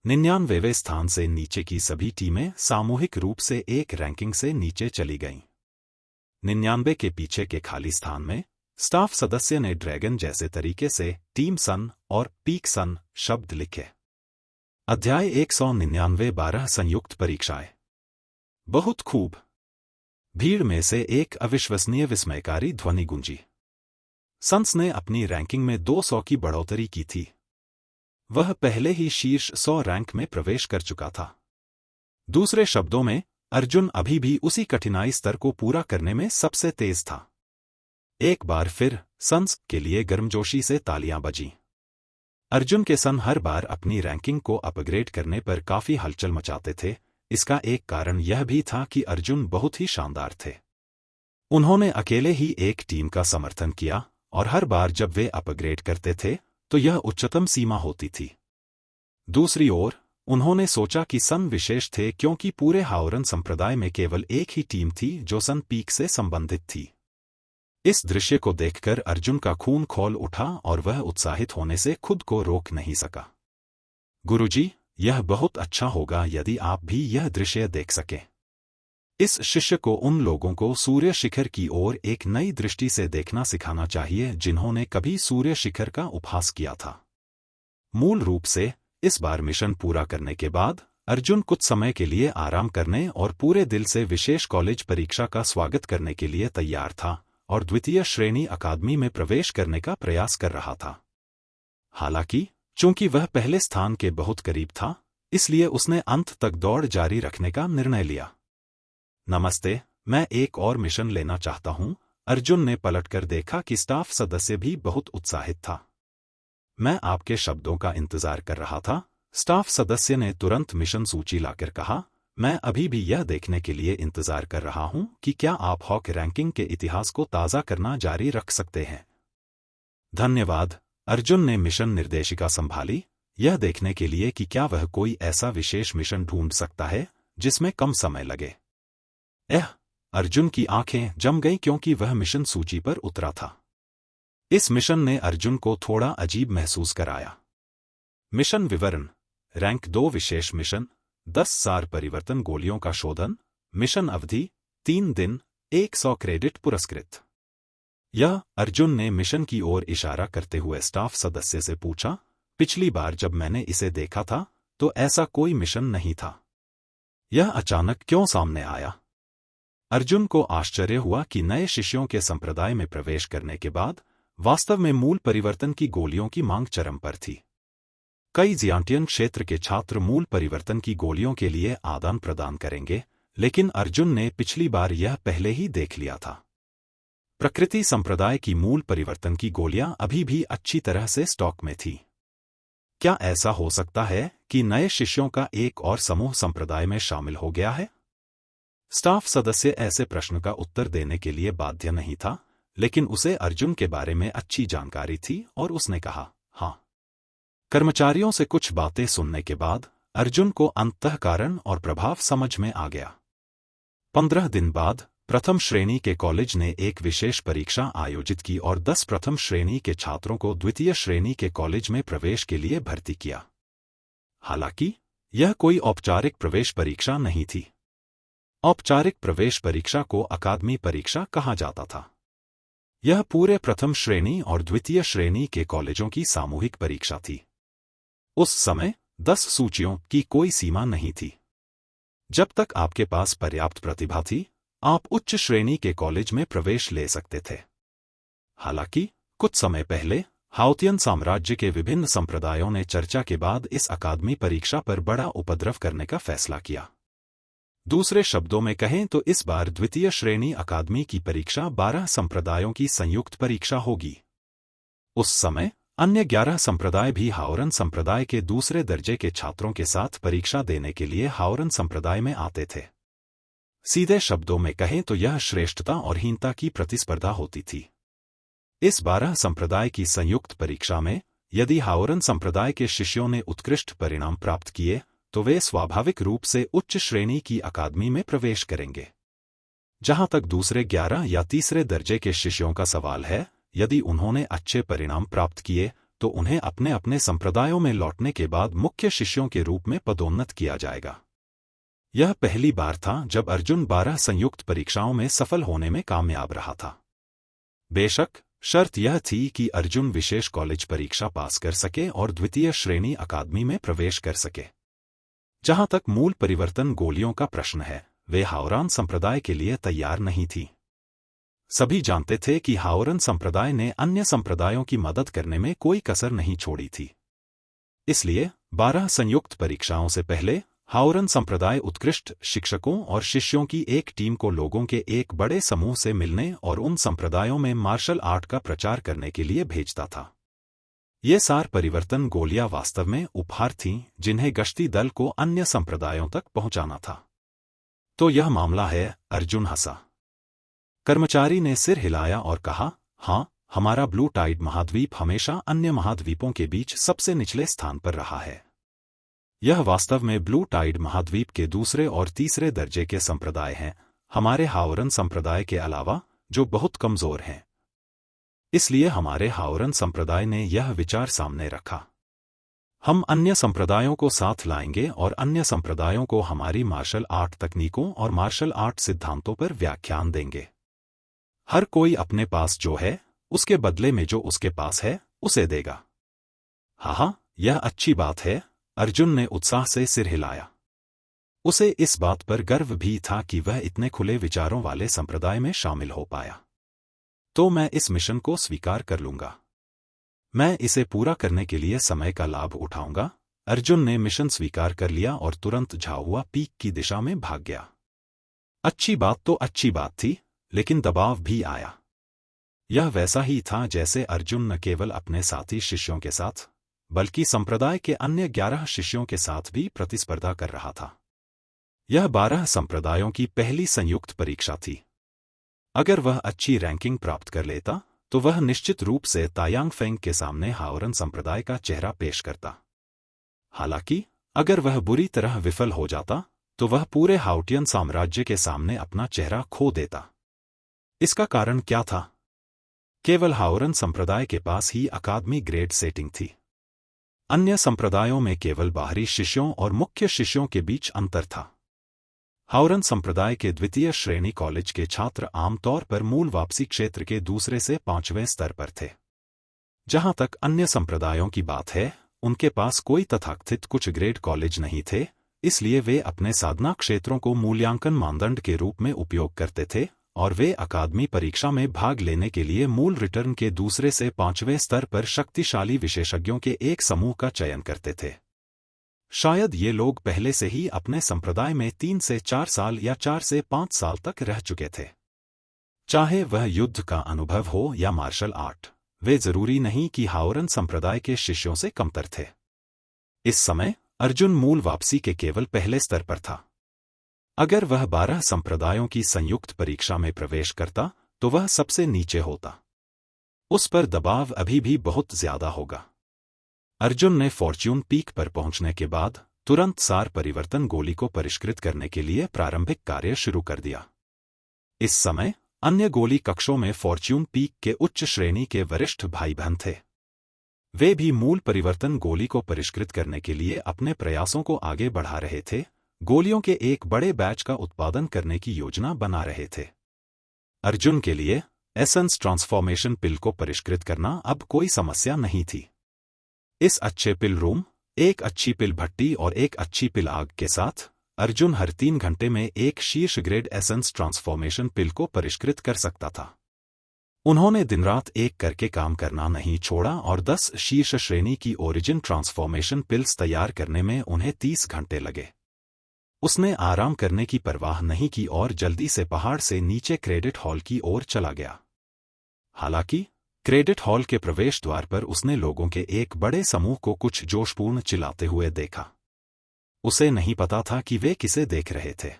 99वें स्थान से नीचे की सभी टीमें सामूहिक रूप से एक रैंकिंग से नीचे चली गईं। 99 के पीछे के खाली स्थान में स्टाफ सदस्य ने ड्रैगन जैसे तरीके से टीम सन और पीक सन शब्द लिखे। अध्याय 199 12 संयुक्त परीक्षाएं। बहुत खूब। भीड़ में से एक अविश्वसनीय विस्मयकारी ध्वनि गूंजी। सन्स ने अपनी रैंकिंग में 200 की बढ़ोतरी की थी। वह पहले ही शीर्ष 100 रैंक में प्रवेश कर चुका था। दूसरे शब्दों में, अर्जुन अभी भी उसी कठिनाई स्तर को पूरा करने में सबसे तेज था। एक बार फिर सन्स के लिए गर्मजोशी से तालियां बजीं। अर्जुन के सन हर बार अपनी रैंकिंग को अपग्रेड करने पर काफी हलचल मचाते थे। इसका एक कारण यह भी था कि अर्जुन बहुत ही शानदार थे। उन्होंने अकेले ही एक टीम का समर्थन किया और हर बार जब वे अपग्रेड करते थे तो यह उच्चतम सीमा होती थी। दूसरी ओर उन्होंने सोचा कि सन विशेष थे क्योंकि पूरे हावरन संप्रदाय में केवल एक ही टीम थी जो सन पीक से संबंधित थी। इस दृश्य को देखकर अर्जुन का खून खौल उठा और वह उत्साहित होने से खुद को रोक नहीं सका। गुरुजी, यह बहुत अच्छा होगा यदि आप भी यह दृश्य देख सकें। इस शिष्य को उन लोगों को सूर्य शिखर की ओर एक नई दृष्टि से देखना सिखाना चाहिए जिन्होंने कभी सूर्य शिखर का उपहास किया था। मूल रूप से इस बार मिशन पूरा करने के बाद अर्जुन कुछ समय के लिए आराम करने और पूरे दिल से विशेष कॉलेज परीक्षा का स्वागत करने के लिए तैयार था और द्वितीय श्रेणी अकादमी में प्रवेश करने का प्रयास कर रहा था। हालांकि चूंकि वह पहले स्थान के बहुत करीब था, इसलिए उसने अंत तक दौड़ जारी रखने का निर्णय लिया। नमस्ते, मैं एक और मिशन लेना चाहता हूं। अर्जुन ने पलटकर देखा कि स्टाफ सदस्य भी बहुत उत्साहित था। मैं आपके शब्दों का इंतजार कर रहा था। स्टाफ सदस्य ने तुरंत मिशन सूची लाकर कहा, मैं अभी भी यह देखने के लिए इंतजार कर रहा हूं कि क्या आप हॉक रैंकिंग के इतिहास को ताज़ा करना जारी रख सकते हैं। धन्यवाद। अर्जुन ने मिशन निर्देशिका संभाली, यह देखने के लिए कि क्या वह कोई ऐसा विशेष मिशन ढूंढ सकता है जिसमें कम समय लगे। अर्जुन की आंखें जम गईं क्योंकि वह मिशन सूची पर उतरा था। इस मिशन ने अर्जुन को थोड़ा अजीब महसूस कराया। मिशन विवरण: रैंक 2 विशेष मिशन, 10 सार परिवर्तन गोलियों का शोधन। मिशन अवधि 3 दिन, 100 क्रेडिट पुरस्कृत। यह अर्जुन ने मिशन की ओर इशारा करते हुए स्टाफ सदस्य से पूछा, पिछली बार जब मैंने इसे देखा था तो ऐसा कोई मिशन नहीं था। यह अचानक क्यों सामने आया? अर्जुन को आश्चर्य हुआ कि नए शिष्यों के संप्रदाय में प्रवेश करने के बाद वास्तव में मूल परिवर्तन की गोलियों की मांग चरम पर थी। कई जियांटियन क्षेत्र के छात्र मूल परिवर्तन की गोलियों के लिए आदान प्रदान करेंगे, लेकिन अर्जुन ने पिछली बार यह पहले ही देख लिया था। प्रकृति संप्रदाय की मूल परिवर्तन की गोलियां अभी भी अच्छी तरह से स्टॉक में थी। क्या ऐसा हो सकता है कि नए शिष्यों का एक और समूह संप्रदाय में शामिल हो गया है? स्टाफ सदस्य ऐसे प्रश्न का उत्तर देने के लिए बाध्य नहीं था, लेकिन उसे अर्जुन के बारे में अच्छी जानकारी थी और उसने कहा, हाँ। कर्मचारियों से कुछ बातें सुनने के बाद अर्जुन को अंततः कारण और प्रभाव समझ में आ गया। 15 दिन बाद प्रथम श्रेणी के कॉलेज ने एक विशेष परीक्षा आयोजित की और 10 प्रथम श्रेणी के छात्रों को द्वितीय श्रेणी के कॉलेज में प्रवेश के लिए भर्ती किया। हालांकि यह कोई औपचारिक प्रवेश परीक्षा नहीं थी। औपचारिक प्रवेश परीक्षा को अकादमी परीक्षा कहा जाता था। यह पूरे प्रथम श्रेणी और द्वितीय श्रेणी के कॉलेजों की सामूहिक परीक्षा थी। उस समय 10 सूचियों की कोई सीमा नहीं थी। जब तक आपके पास पर्याप्त प्रतिभा थी, आप उच्च श्रेणी के कॉलेज में प्रवेश ले सकते थे। हालांकि कुछ समय पहले हाउतियन साम्राज्य के विभिन्न संप्रदायों ने चर्चा के बाद इस अकादमी परीक्षा पर बड़ा उपद्रव करने का फैसला किया। दूसरे शब्दों में कहें तो इस बार द्वितीय श्रेणी अकादमी की परीक्षा 12 संप्रदायों की संयुक्त परीक्षा होगी। उस समय अन्य 11 संप्रदाय भी हावरन संप्रदाय के दूसरे दर्जे के छात्रों के साथ परीक्षा देने के लिए हावरन संप्रदाय में आते थे। सीधे शब्दों में कहें तो यह श्रेष्ठता और हीनता की प्रतिस्पर्धा होती थी। इस 12 संप्रदाय की संयुक्त परीक्षा में यदि हावरन संप्रदाय के शिष्यों ने उत्कृष्ट परिणाम प्राप्त किए तो वे स्वाभाविक रूप से उच्च श्रेणी की अकादमी में प्रवेश करेंगे। जहां तक दूसरे 11 या तीसरे दर्जे के शिष्यों का सवाल है, यदि उन्होंने अच्छे परिणाम प्राप्त किए तो उन्हें अपने अपने संप्रदायों में लौटने के बाद मुख्य शिष्यों के रूप में पदोन्नत किया जाएगा। यह पहली बार था जब अर्जुन 12 संयुक्त परीक्षाओं में सफल होने में कामयाब रहा था। बेशक शर्त यह थी कि अर्जुन विशेष कॉलेज परीक्षा पास कर सके और द्वितीय श्रेणी अकादमी में प्रवेश कर सके। जहां तक मूल परिवर्तन गोलियों का प्रश्न है, वे हावरान संप्रदाय के लिए तैयार नहीं थी। सभी जानते थे कि हावरन संप्रदाय ने अन्य संप्रदायों की मदद करने में कोई कसर नहीं छोड़ी थी। इसलिए 12 संयुक्त परीक्षाओं से पहले हावरन संप्रदाय उत्कृष्ट शिक्षकों और शिष्यों की एक टीम को लोगों के एक बड़े समूह से मिलने और उन संप्रदायों में मार्शल आर्ट का प्रचार करने के लिए भेजता था। ये सार परिवर्तन गोलियां वास्तव में उपहार थीं जिन्हें गश्ती दल को अन्य संप्रदायों तक पहुंचाना था। तो यह मामला है, अर्जुन हंसा। कर्मचारी ने सिर हिलाया और कहा, हाँ, हमारा ब्लू टाइड महाद्वीप हमेशा अन्य महाद्वीपों के बीच सबसे निचले स्थान पर रहा है। यह वास्तव में ब्लू टाइड महाद्वीप के दूसरे और तीसरे दर्जे के संप्रदाय हैं, हमारे हावरन संप्रदाय के अलावा, जो बहुत कमजोर हैं। इसलिए हमारे हावरन संप्रदाय ने यह विचार सामने रखा, हम अन्य संप्रदायों को साथ लाएंगे और अन्य संप्रदायों को हमारी मार्शल आर्ट तकनीकों और मार्शल आर्ट सिद्धांतों पर व्याख्यान देंगे। हर कोई अपने पास जो है, उसके बदले में जो उसके पास है, उसे देगा। हाँ, यह अच्छी बात है, अर्जुन ने उत्साह से सिर हिलाया। उसे इस बात पर गर्व भी था कि वह इतने खुले विचारों वाले संप्रदाय में शामिल हो पाया। तो मैं इस मिशन को स्वीकार कर लूंगा। मैं इसे पूरा करने के लिए समय का लाभ उठाऊंगा। अर्जुन ने मिशन स्वीकार कर लिया और तुरंत झाहुआ पीक की दिशा में भाग गया। अच्छी बात तो अच्छी बात थी, लेकिन दबाव भी आया। यह वैसा ही था जैसे अर्जुन न केवल अपने साथी शिष्यों के साथ, बल्कि संप्रदाय के अन्य 11 शिष्यों के साथ भी प्रतिस्पर्धा कर रहा था। यह 12 संप्रदायों की पहली संयुक्त परीक्षा थी। अगर वह अच्छी रैंकिंग प्राप्त कर लेता, तो वह निश्चित रूप से तायांग फेंग के सामने हावरन संप्रदाय का चेहरा पेश करता। हालांकि, अगर वह बुरी तरह विफल हो जाता, तो वह पूरे हाउटियन साम्राज्य के सामने अपना चेहरा खो देता। इसका कारण क्या था? केवल हावरन संप्रदाय के पास ही अकादमी ग्रेड सेटिंग थी। अन्य संप्रदायों में केवल बाहरी शिष्यों और मुख्य शिष्यों के बीच अंतर था। हावरन संप्रदाय के द्वितीय श्रेणी कॉलेज के छात्र आमतौर पर मूल वापसी क्षेत्र के दूसरे से 5वें स्तर पर थे। जहां तक अन्य संप्रदायों की बात है, उनके पास कोई तथाकथित कुछ ग्रेड कॉलेज नहीं थे, इसलिए वे अपने साधना क्षेत्रों को मूल्यांकन मानदंड के रूप में उपयोग करते थे, और वे अकादमी परीक्षा में भाग लेने के लिए मूल रिटर्न के दूसरे से 5वें स्तर पर शक्तिशाली विशेषज्ञों के एक समूह का चयन करते थे। शायद ये लोग पहले से ही अपने संप्रदाय में 3 से 4 साल या 4 से 5 साल तक रह चुके थे। चाहे वह युद्ध का अनुभव हो या मार्शल आर्ट, वे जरूरी नहीं कि हावरन संप्रदाय के शिष्यों से कमतर थे। इस समय अर्जुन मूल वापसी के केवल पहले स्तर पर था। अगर वह 12 संप्रदायों की संयुक्त परीक्षा में प्रवेश करता, तो वह सबसे नीचे होता। उस पर दबाव अभी भी बहुत ज्यादा होगा। अर्जुन ने फॉर्च्यून पीक पर पहुंचने के बाद तुरंत सार परिवर्तन गोली को परिष्कृत करने के लिए प्रारंभिक कार्य शुरू कर दिया। इस समय अन्य गोली कक्षों में फॉर्च्यून पीक के उच्च श्रेणी के वरिष्ठ भाई बहन थे। वे भी मूल परिवर्तन गोली को परिष्कृत करने के लिए अपने प्रयासों को आगे बढ़ा रहे थे, गोलियों के एक बड़े बैच का उत्पादन करने की योजना बना रहे थे। अर्जुन के लिए एसेंस ट्रांसफॉर्मेशन पिल को परिष्कृत करना अब कोई समस्या नहीं थी। इस अच्छे पिल रूम, एक अच्छी पिल भट्टी और एक अच्छी पिल आग के साथ, अर्जुन हर 3 घंटे में एक शीर्ष ग्रेड एसेंस ट्रांसफॉर्मेशन पिल को परिष्कृत कर सकता था। उन्होंने दिन रात एक करके काम करना नहीं छोड़ा और 10 शीर्ष श्रेणी की ओरिजिन ट्रांसफॉर्मेशन पिल्स तैयार करने में उन्हें 30 घंटे लगे। उसने आराम करने की परवाह नहीं की और जल्दी से पहाड़ से नीचे क्रेडिट हॉल की ओर चला गया। हालांकि क्रेडिट हॉल के प्रवेश द्वार पर उसने लोगों के एक बड़े समूह को कुछ जोशपूर्ण चिल्लाते हुए देखा। उसे नहीं पता था कि वे किसे देख रहे थे।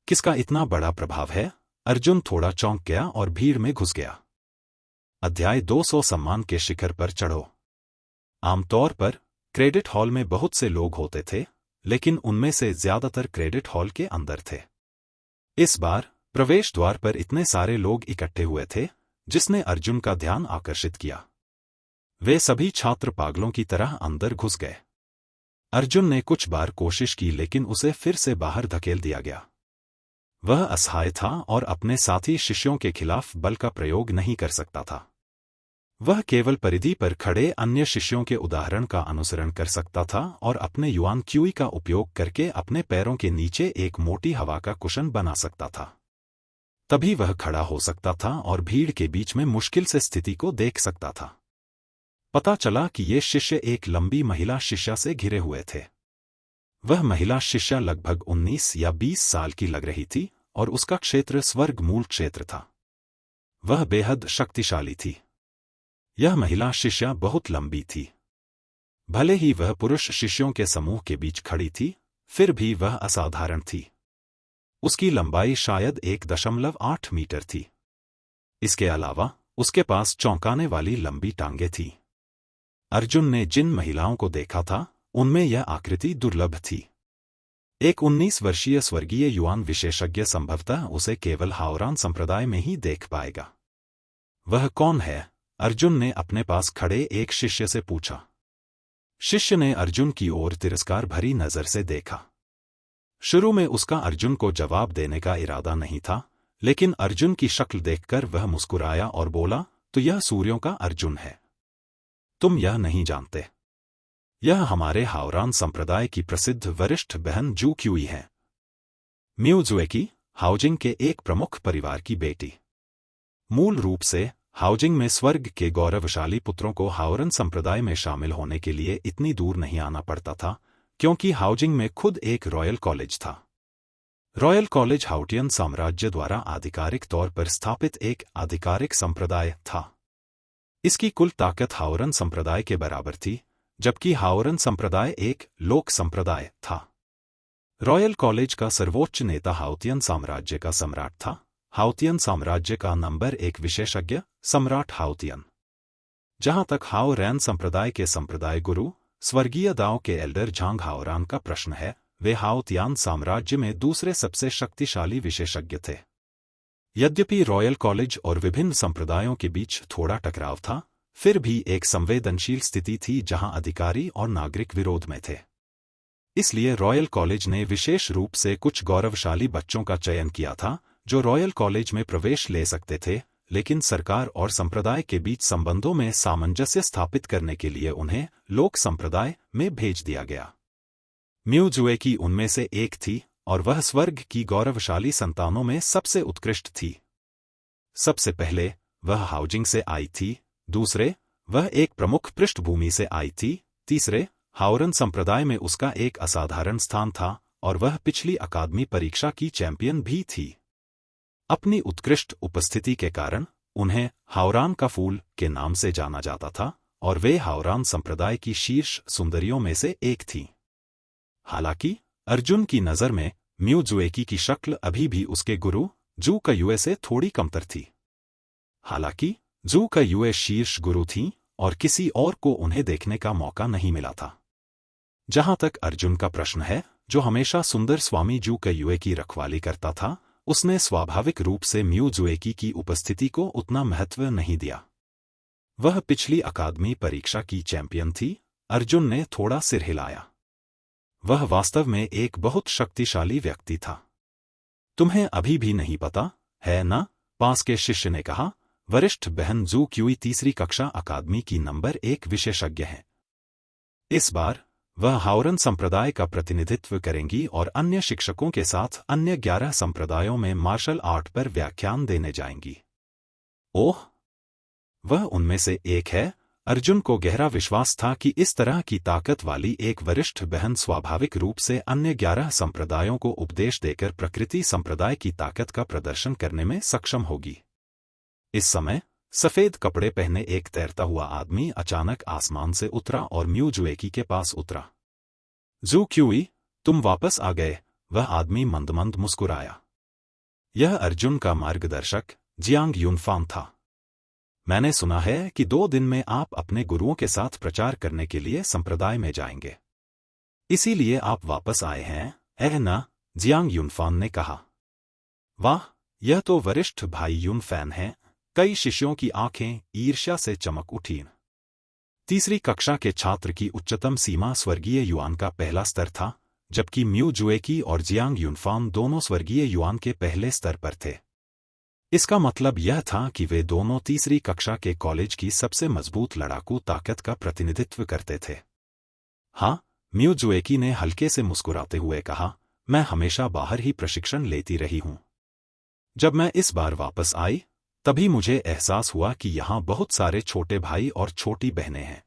किसका इतना बड़ा प्रभाव है? अर्जुन थोड़ा चौंक गया और भीड़ में घुस गया। अध्याय 200 सम्मान के शिखर पर चढ़ो। आमतौर पर क्रेडिट हॉल में बहुत से लोग होते थे, लेकिन उनमें से ज्यादातर क्रेडिट हॉल के अंदर थे। इस बार प्रवेश द्वार पर इतने सारे लोग इकट्ठे हुए थे, जिसने अर्जुन का ध्यान आकर्षित किया। वे सभी छात्र पागलों की तरह अंदर घुस गए। अर्जुन ने कुछ बार कोशिश की, लेकिन उसे फिर से बाहर धकेल दिया गया। वह असहाय था और अपने साथी शिष्यों के खिलाफ बल का प्रयोग नहीं कर सकता था। वह केवल परिधि पर खड़े अन्य शिष्यों के उदाहरण का अनुसरण कर सकता था और अपने युआन क्यूई का उपयोग करके अपने पैरों के नीचे एक मोटी हवा का कुशन बना सकता था। तभी वह खड़ा हो सकता था और भीड़ के बीच में मुश्किल से स्थिति को देख सकता था। पता चला कि ये शिष्य एक लंबी महिला शिष्या से घिरे हुए थे। वह महिला शिष्या लगभग 19 या 20 साल की लग रही थी और उसका क्षेत्र स्वर्ग मूल क्षेत्र था। वह बेहद शक्तिशाली थी। यह महिला शिष्या बहुत लंबी थी। भले ही वह पुरुष शिष्यों के समूह के बीच खड़ी थी, फिर भी वह असाधारण थी। उसकी लंबाई शायद 1.8 मीटर थी। इसके अलावा उसके पास चौंकाने वाली लंबी टांगें थीं। अर्जुन ने जिन महिलाओं को देखा था, उनमें यह आकृति दुर्लभ थी। एक 19 वर्षीय स्वर्गीय युआन विशेषज्ञ संभवतः उसे केवल हाओरान संप्रदाय में ही देख पाएगा। वह कौन है? अर्जुन ने अपने पास खड़े एक शिष्य से पूछा। शिष्य ने अर्जुन की ओर तिरस्कार भरी नजर से देखा। शुरू में उसका अर्जुन को जवाब देने का इरादा नहीं था, लेकिन अर्जुन की शक्ल देखकर वह मुस्कुराया और बोला, तो यह सूर्यों का अर्जुन है। तुम यह नहीं जानते। यह हमारे हाओरान संप्रदाय की प्रसिद्ध वरिष्ठ बहन जू क्यूई है। म्यू जुएकी, हाओजिंग के एक प्रमुख परिवार की बेटी। मूल रूप से हाओजिंग में स्वर्ग के गौरवशाली पुत्रों को हाओरन संप्रदाय में शामिल होने के लिए इतनी दूर नहीं आना पड़ता था, क्योंकि हाओजिंग में खुद एक रॉयल कॉलेज था। रॉयल कॉलेज हाउटियन साम्राज्य द्वारा आधिकारिक तौर पर स्थापित एक आधिकारिक संप्रदाय था। इसकी कुल ताकत हाओरन संप्रदाय के बराबर थी, जबकि हाओरन संप्रदाय एक लोक संप्रदाय था। रॉयल कॉलेज का सर्वोच्च नेता हाउतियन साम्राज्य का सम्राट था। हाउतियन साम्राज्य का नंबर 1 विशेषज्ञ सम्राट हाउतियन। जहां तक हाओ रैन संप्रदाय के संप्रदाय गुरु स्वर्गीय दाओ के एल्डर झांग हाओरान का प्रश्न है, वे हाओतियान साम्राज्य में दूसरे सबसे शक्तिशाली विशेषज्ञ थे। यद्यपि रॉयल कॉलेज और विभिन्न संप्रदायों के बीच थोड़ा टकराव था, फिर भी एक संवेदनशील स्थिति थी जहां अधिकारी और नागरिक विरोध में थे। इसलिए रॉयल कॉलेज ने विशेष रूप से कुछ गौरवशाली बच्चों का चयन किया था जो रॉयल कॉलेज में प्रवेश ले सकते थे, लेकिन सरकार और संप्रदाय के बीच संबंधों में सामंजस्य स्थापित करने के लिए उन्हें लोक संप्रदाय में भेज दिया गया। म्यू जुएकी उनमें से एक थी और वह स्वर्ग की गौरवशाली संतानों में सबसे उत्कृष्ट थी। सबसे पहले वह हाओजिंग से आई थी, दूसरे वह एक प्रमुख पृष्ठभूमि से आई थी, तीसरे हाओरन संप्रदाय में उसका एक असाधारण स्थान था और वह पिछली अकादमी परीक्षा की चैंपियन भी थी। अपनी उत्कृष्ट उपस्थिति के कारण उन्हें हाओरान का फूल के नाम से जाना जाता था और वे हाओरान संप्रदाय की शीर्ष सुंदरियों में से एक थीं। हालांकि अर्जुन की नज़र में म्यू जुएकी की शक्ल अभी भी उसके गुरु जू कयुए से थोड़ी कमतर थी। हालांकि जू कयुए शीर्ष गुरु थीं और किसी और को उन्हें देखने का मौका नहीं मिला था। जहां तक अर्जुन का प्रश्न है, जो हमेशा सुंदर स्वामी जू कयुए की रखवाली करता था, उसने स्वाभाविक रूप से म्यू जुएकी की उपस्थिति को उतना महत्व नहीं दिया। वह पिछली अकादमी परीक्षा की चैंपियन थी। अर्जुन ने थोड़ा सिर हिलाया। वह वास्तव में एक बहुत शक्तिशाली व्यक्ति था। तुम्हें अभी भी नहीं पता है ना? पास के शिष्य ने कहा। वरिष्ठ बहन जू क्यूई तीसरी कक्षा अकादमी की नंबर 1 विशेषज्ञ हैं। इस बार वह हाओरन संप्रदाय का प्रतिनिधित्व करेंगी और अन्य शिक्षकों के साथ अन्य 11 संप्रदायों में मार्शल आर्ट पर व्याख्यान देने जाएंगी। ओह, वह उनमें से एक है। अर्जुन को गहरा विश्वास था कि इस तरह की ताकत वाली एक वरिष्ठ बहन स्वाभाविक रूप से अन्य 11 संप्रदायों को उपदेश देकर प्रकृति संप्रदाय की ताकत का प्रदर्शन करने में सक्षम होगी। इस समय सफेद कपड़े पहने एक तैरता हुआ आदमी अचानक आसमान से उतरा और म्यू जुएकी के पास उतरा। जू क्यूई, तुम वापस आ गए। वह आदमी मंद मंद मुस्कुराया। यह अर्जुन का मार्गदर्शक जियांग युनफान था। मैंने सुना है कि 2 दिन में आप अपने गुरुओं के साथ प्रचार करने के लिए संप्रदाय में जाएंगे, इसीलिए आप वापस आए हैं, है ना? जियांग युनफान ने कहा। वाह, यह तो वरिष्ठ भाई युनफैन हैं। कई शिष्यों की आंखें ईर्ष्या से चमक उठीं। तीसरी कक्षा के छात्र की उच्चतम सीमा स्वर्गीय युआन का पहला स्तर था, जबकि म्यू जुएकी और जियांग युनफान दोनों स्वर्गीय युआन के पहले स्तर पर थे। इसका मतलब यह था कि वे दोनों तीसरी कक्षा के कॉलेज की सबसे मजबूत लड़ाकू ताकत का प्रतिनिधित्व करते थे। हाँ, म्यू जुएकी ने हल्के से मुस्कुराते हुए कहा, मैं हमेशा बाहर ही प्रशिक्षण लेती रही हूं। जब मैं इस बार वापस आई, तभी मुझे एहसास हुआ कि यहाँ बहुत सारे छोटे भाई और छोटी बहनें हैं।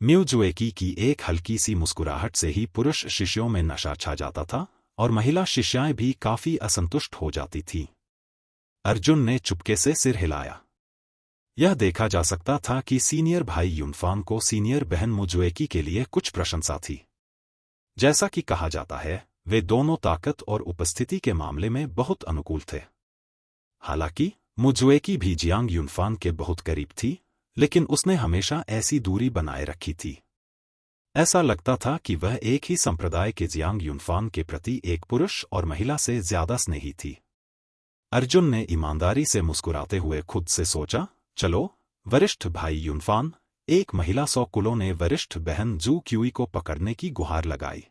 म्यू जुएकी की एक हल्की सी मुस्कुराहट से ही पुरुष शिष्यों में नशा छा जाता था और महिला शिष्याएं भी काफी असंतुष्ट हो जाती थीं। अर्जुन ने चुपके से सिर हिलाया। यह देखा जा सकता था कि सीनियर भाई युनफान को सीनियर बहन म्यू जुएकी के लिए कुछ प्रशंसा थी। जैसा कि कहा जाता है, वे दोनों ताकत और उपस्थिति के मामले में बहुत अनुकूल थे। हालांकि म्यू जुएकी भी जियांग युनफान के बहुत करीब थी, लेकिन उसने हमेशा ऐसी दूरी बनाए रखी थी। ऐसा लगता था कि वह एक ही संप्रदाय के जियांग यूनफान के प्रति एक पुरुष और महिला से ज्यादा स्नेही थी। अर्जुन ने ईमानदारी से मुस्कुराते हुए खुद से सोचा, चलो वरिष्ठ भाई यूनफान। एक महिला 100 कुलों ने वरिष्ठ बहन जू क्यूई को पकड़ने की गुहार लगाई।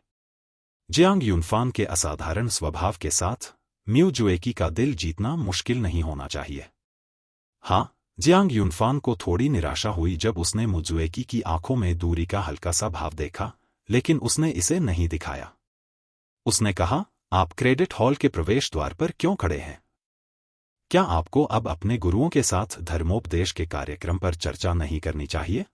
जियांग यूनफान के असाधारण स्वभाव के साथ म्यू जुएकी का दिल जीतना मुश्किल नहीं होना चाहिए। हाँ, जियांग यूनफान को थोड़ी निराशा हुई जब उसने मुजुएकी की आंखों में दूरी का हल्का सा भाव देखा, लेकिन उसने इसे नहीं दिखाया। उसने कहा, आप क्रेडिट हॉल के प्रवेश द्वार पर क्यों खड़े हैं? क्या आपको अब अपने गुरुओं के साथ धर्मोपदेश के कार्यक्रम पर चर्चा नहीं करनी चाहिए?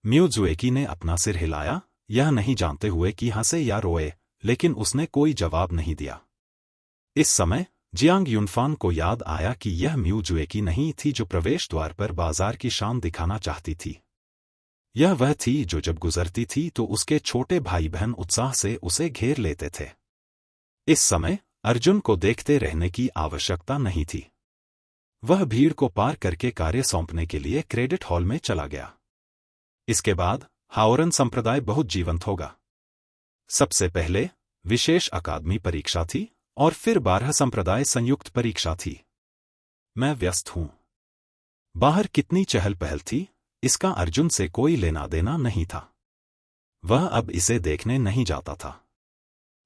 म्यू जुएकी ने अपना सिर हिलाया, यह नहीं जानते हुए कि हंसे या रोए, लेकिन उसने कोई जवाब नहीं दिया। इस समय जियांग यूनफान को याद आया कि यह म्यू जुएकी नहीं थी जो प्रवेश द्वार पर बाजार की शान दिखाना चाहती थी। यह वह थी जो जब गुजरती थी तो उसके छोटे भाई बहन उत्साह से उसे घेर लेते थे। इस समय अर्जुन को देखते रहने की आवश्यकता नहीं थी। वह भीड़ को पार करके कार्य सौंपने के लिए क्रेडिट हॉल में चला गया। इसके बाद हाओरन संप्रदाय बहुत जीवंत होगा। सबसे पहले विशेष अकादमी परीक्षा थी और फिर 12 संप्रदाय संयुक्त परीक्षा थी। मैं व्यस्त हूं। बाहर कितनी चहल पहल थी, इसका अर्जुन से कोई लेना देना नहीं था। वह अब इसे देखने नहीं जाता था।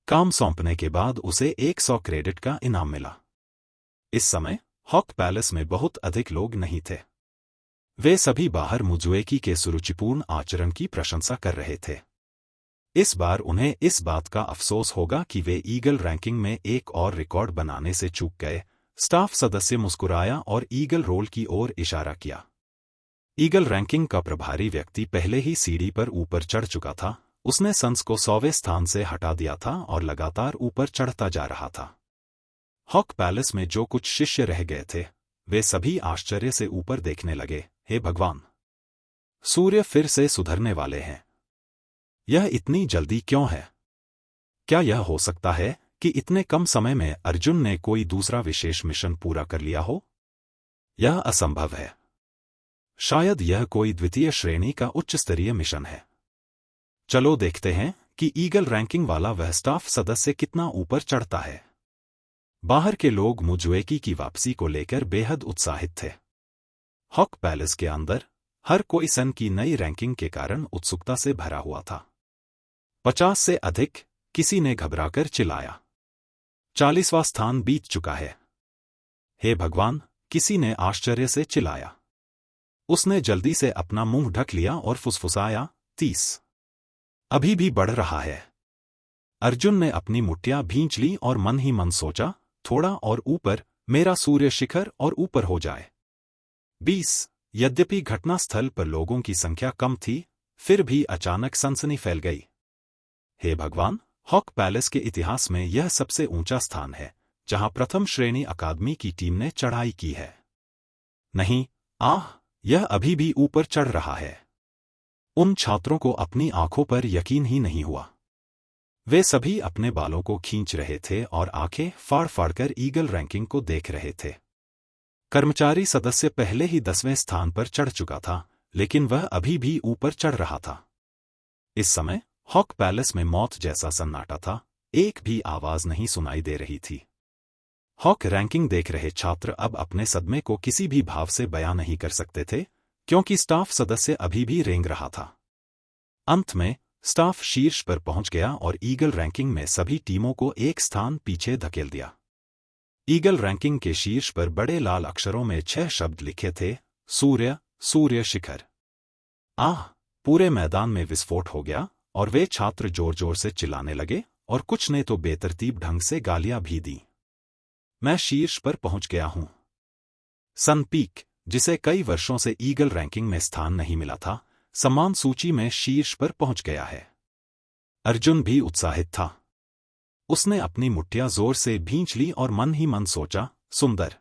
काम सौंपने के बाद उसे 100 क्रेडिट का इनाम मिला। इस समय हॉक पैलेस में बहुत अधिक लोग नहीं थे। वे सभी बाहर मुजुएकी के सुरुचिपूर्ण आचरण की प्रशंसा कर रहे थे। इस बार उन्हें इस बात का अफसोस होगा कि वे ईगल रैंकिंग में एक और रिकॉर्ड बनाने से चूक गए। स्टाफ सदस्य मुस्कुराया और ईगल रोल की ओर इशारा किया। ईगल रैंकिंग का प्रभारी व्यक्ति पहले ही सीढ़ी पर ऊपर चढ़ चुका था। उसने संस को 100वें स्थान से हटा दिया था और लगातार ऊपर चढ़ता जा रहा था। हॉक पैलेस में जो कुछ शिष्य रह गए थे, वे सभी आश्चर्य से ऊपर देखने लगे। हे भगवान! सूर्य फिर से सुधरने वाले हैं। यह इतनी जल्दी क्यों है? क्या यह हो सकता है कि इतने कम समय में अर्जुन ने कोई दूसरा विशेष मिशन पूरा कर लिया हो? यह असंभव है। शायद यह कोई द्वितीय श्रेणी का उच्च स्तरीय मिशन है। चलो देखते हैं कि ईगल रैंकिंग वाला वह स्टाफ सदस्य कितना ऊपर चढ़ता है। बाहर के लोग मुजुएकी की वापसी को लेकर बेहद उत्साहित थे। हॉक पैलेस के अंदर हर कोई सन की नई रैंकिंग के कारण उत्सुकता से भरा हुआ था। 50 से अधिक, किसी ने घबराकर चिल्लाया। 40वां स्थान बीत चुका है। हे भगवान! किसी ने आश्चर्य से चिल्लाया। उसने जल्दी से अपना मुंह ढक लिया और फुसफुसाया, 30। अभी भी बढ़ रहा है। अर्जुन ने अपनी मुट्ठियां भींच ली और मन ही मन सोचा, थोड़ा और ऊपर, मेरा सूर्य शिखर और ऊपर हो जाए। 20। यद्यपि घटनास्थल पर लोगों की संख्या कम थी, फिर भी अचानक सनसनी फैल गई। हे भगवान! हॉक पैलेस के इतिहास में यह सबसे ऊंचा स्थान है जहां प्रथम श्रेणी अकादमी की टीम ने चढ़ाई की है। नहीं, यह अभी भी ऊपर चढ़ रहा है। उन छात्रों को अपनी आंखों पर यकीन ही नहीं हुआ। वे सभी अपने बालों को खींच रहे थे और आंखें फाड़ फाड़कर ईगल रैंकिंग को देख रहे थे। कर्मचारी सदस्य पहले ही 10वें स्थान पर चढ़ चुका था, लेकिन वह अभी भी ऊपर चढ़ रहा था। इस समय हॉक पैलेस में मौत जैसा सन्नाटा था। एक भी आवाज नहीं सुनाई दे रही थी। हॉक रैंकिंग देख रहे छात्र अब अपने सदमे को किसी भी भाव से बयां नहीं कर सकते थे, क्योंकि स्टाफ सदस्य अभी भी रेंग रहा था। अंत में स्टाफ शीर्ष पर पहुंच गया और ईगल रैंकिंग में सभी टीमों को एक स्थान पीछे धकेल दिया। ईगल रैंकिंग के शीर्ष पर बड़े लाल अक्षरों में 6 शब्द लिखे थे, सूर्य, सूर्य शिखर। पूरे मैदान में विस्फोट हो गया और वे छात्र जोर जोर से चिल्लाने लगे और कुछ ने तो बेतरतीब ढंग से गालियां भी दी। मैं शीर्ष पर पहुंच गया हूं। सन पीक, जिसे कई वर्षों से ईगल रैंकिंग में स्थान नहीं मिला था, सम्मान सूची में शीर्ष पर पहुंच गया है। अर्जुन भी उत्साहित था। उसने अपनी मुट्ठियां जोर से भींच ली और मन ही मन सोचा, सुंदर।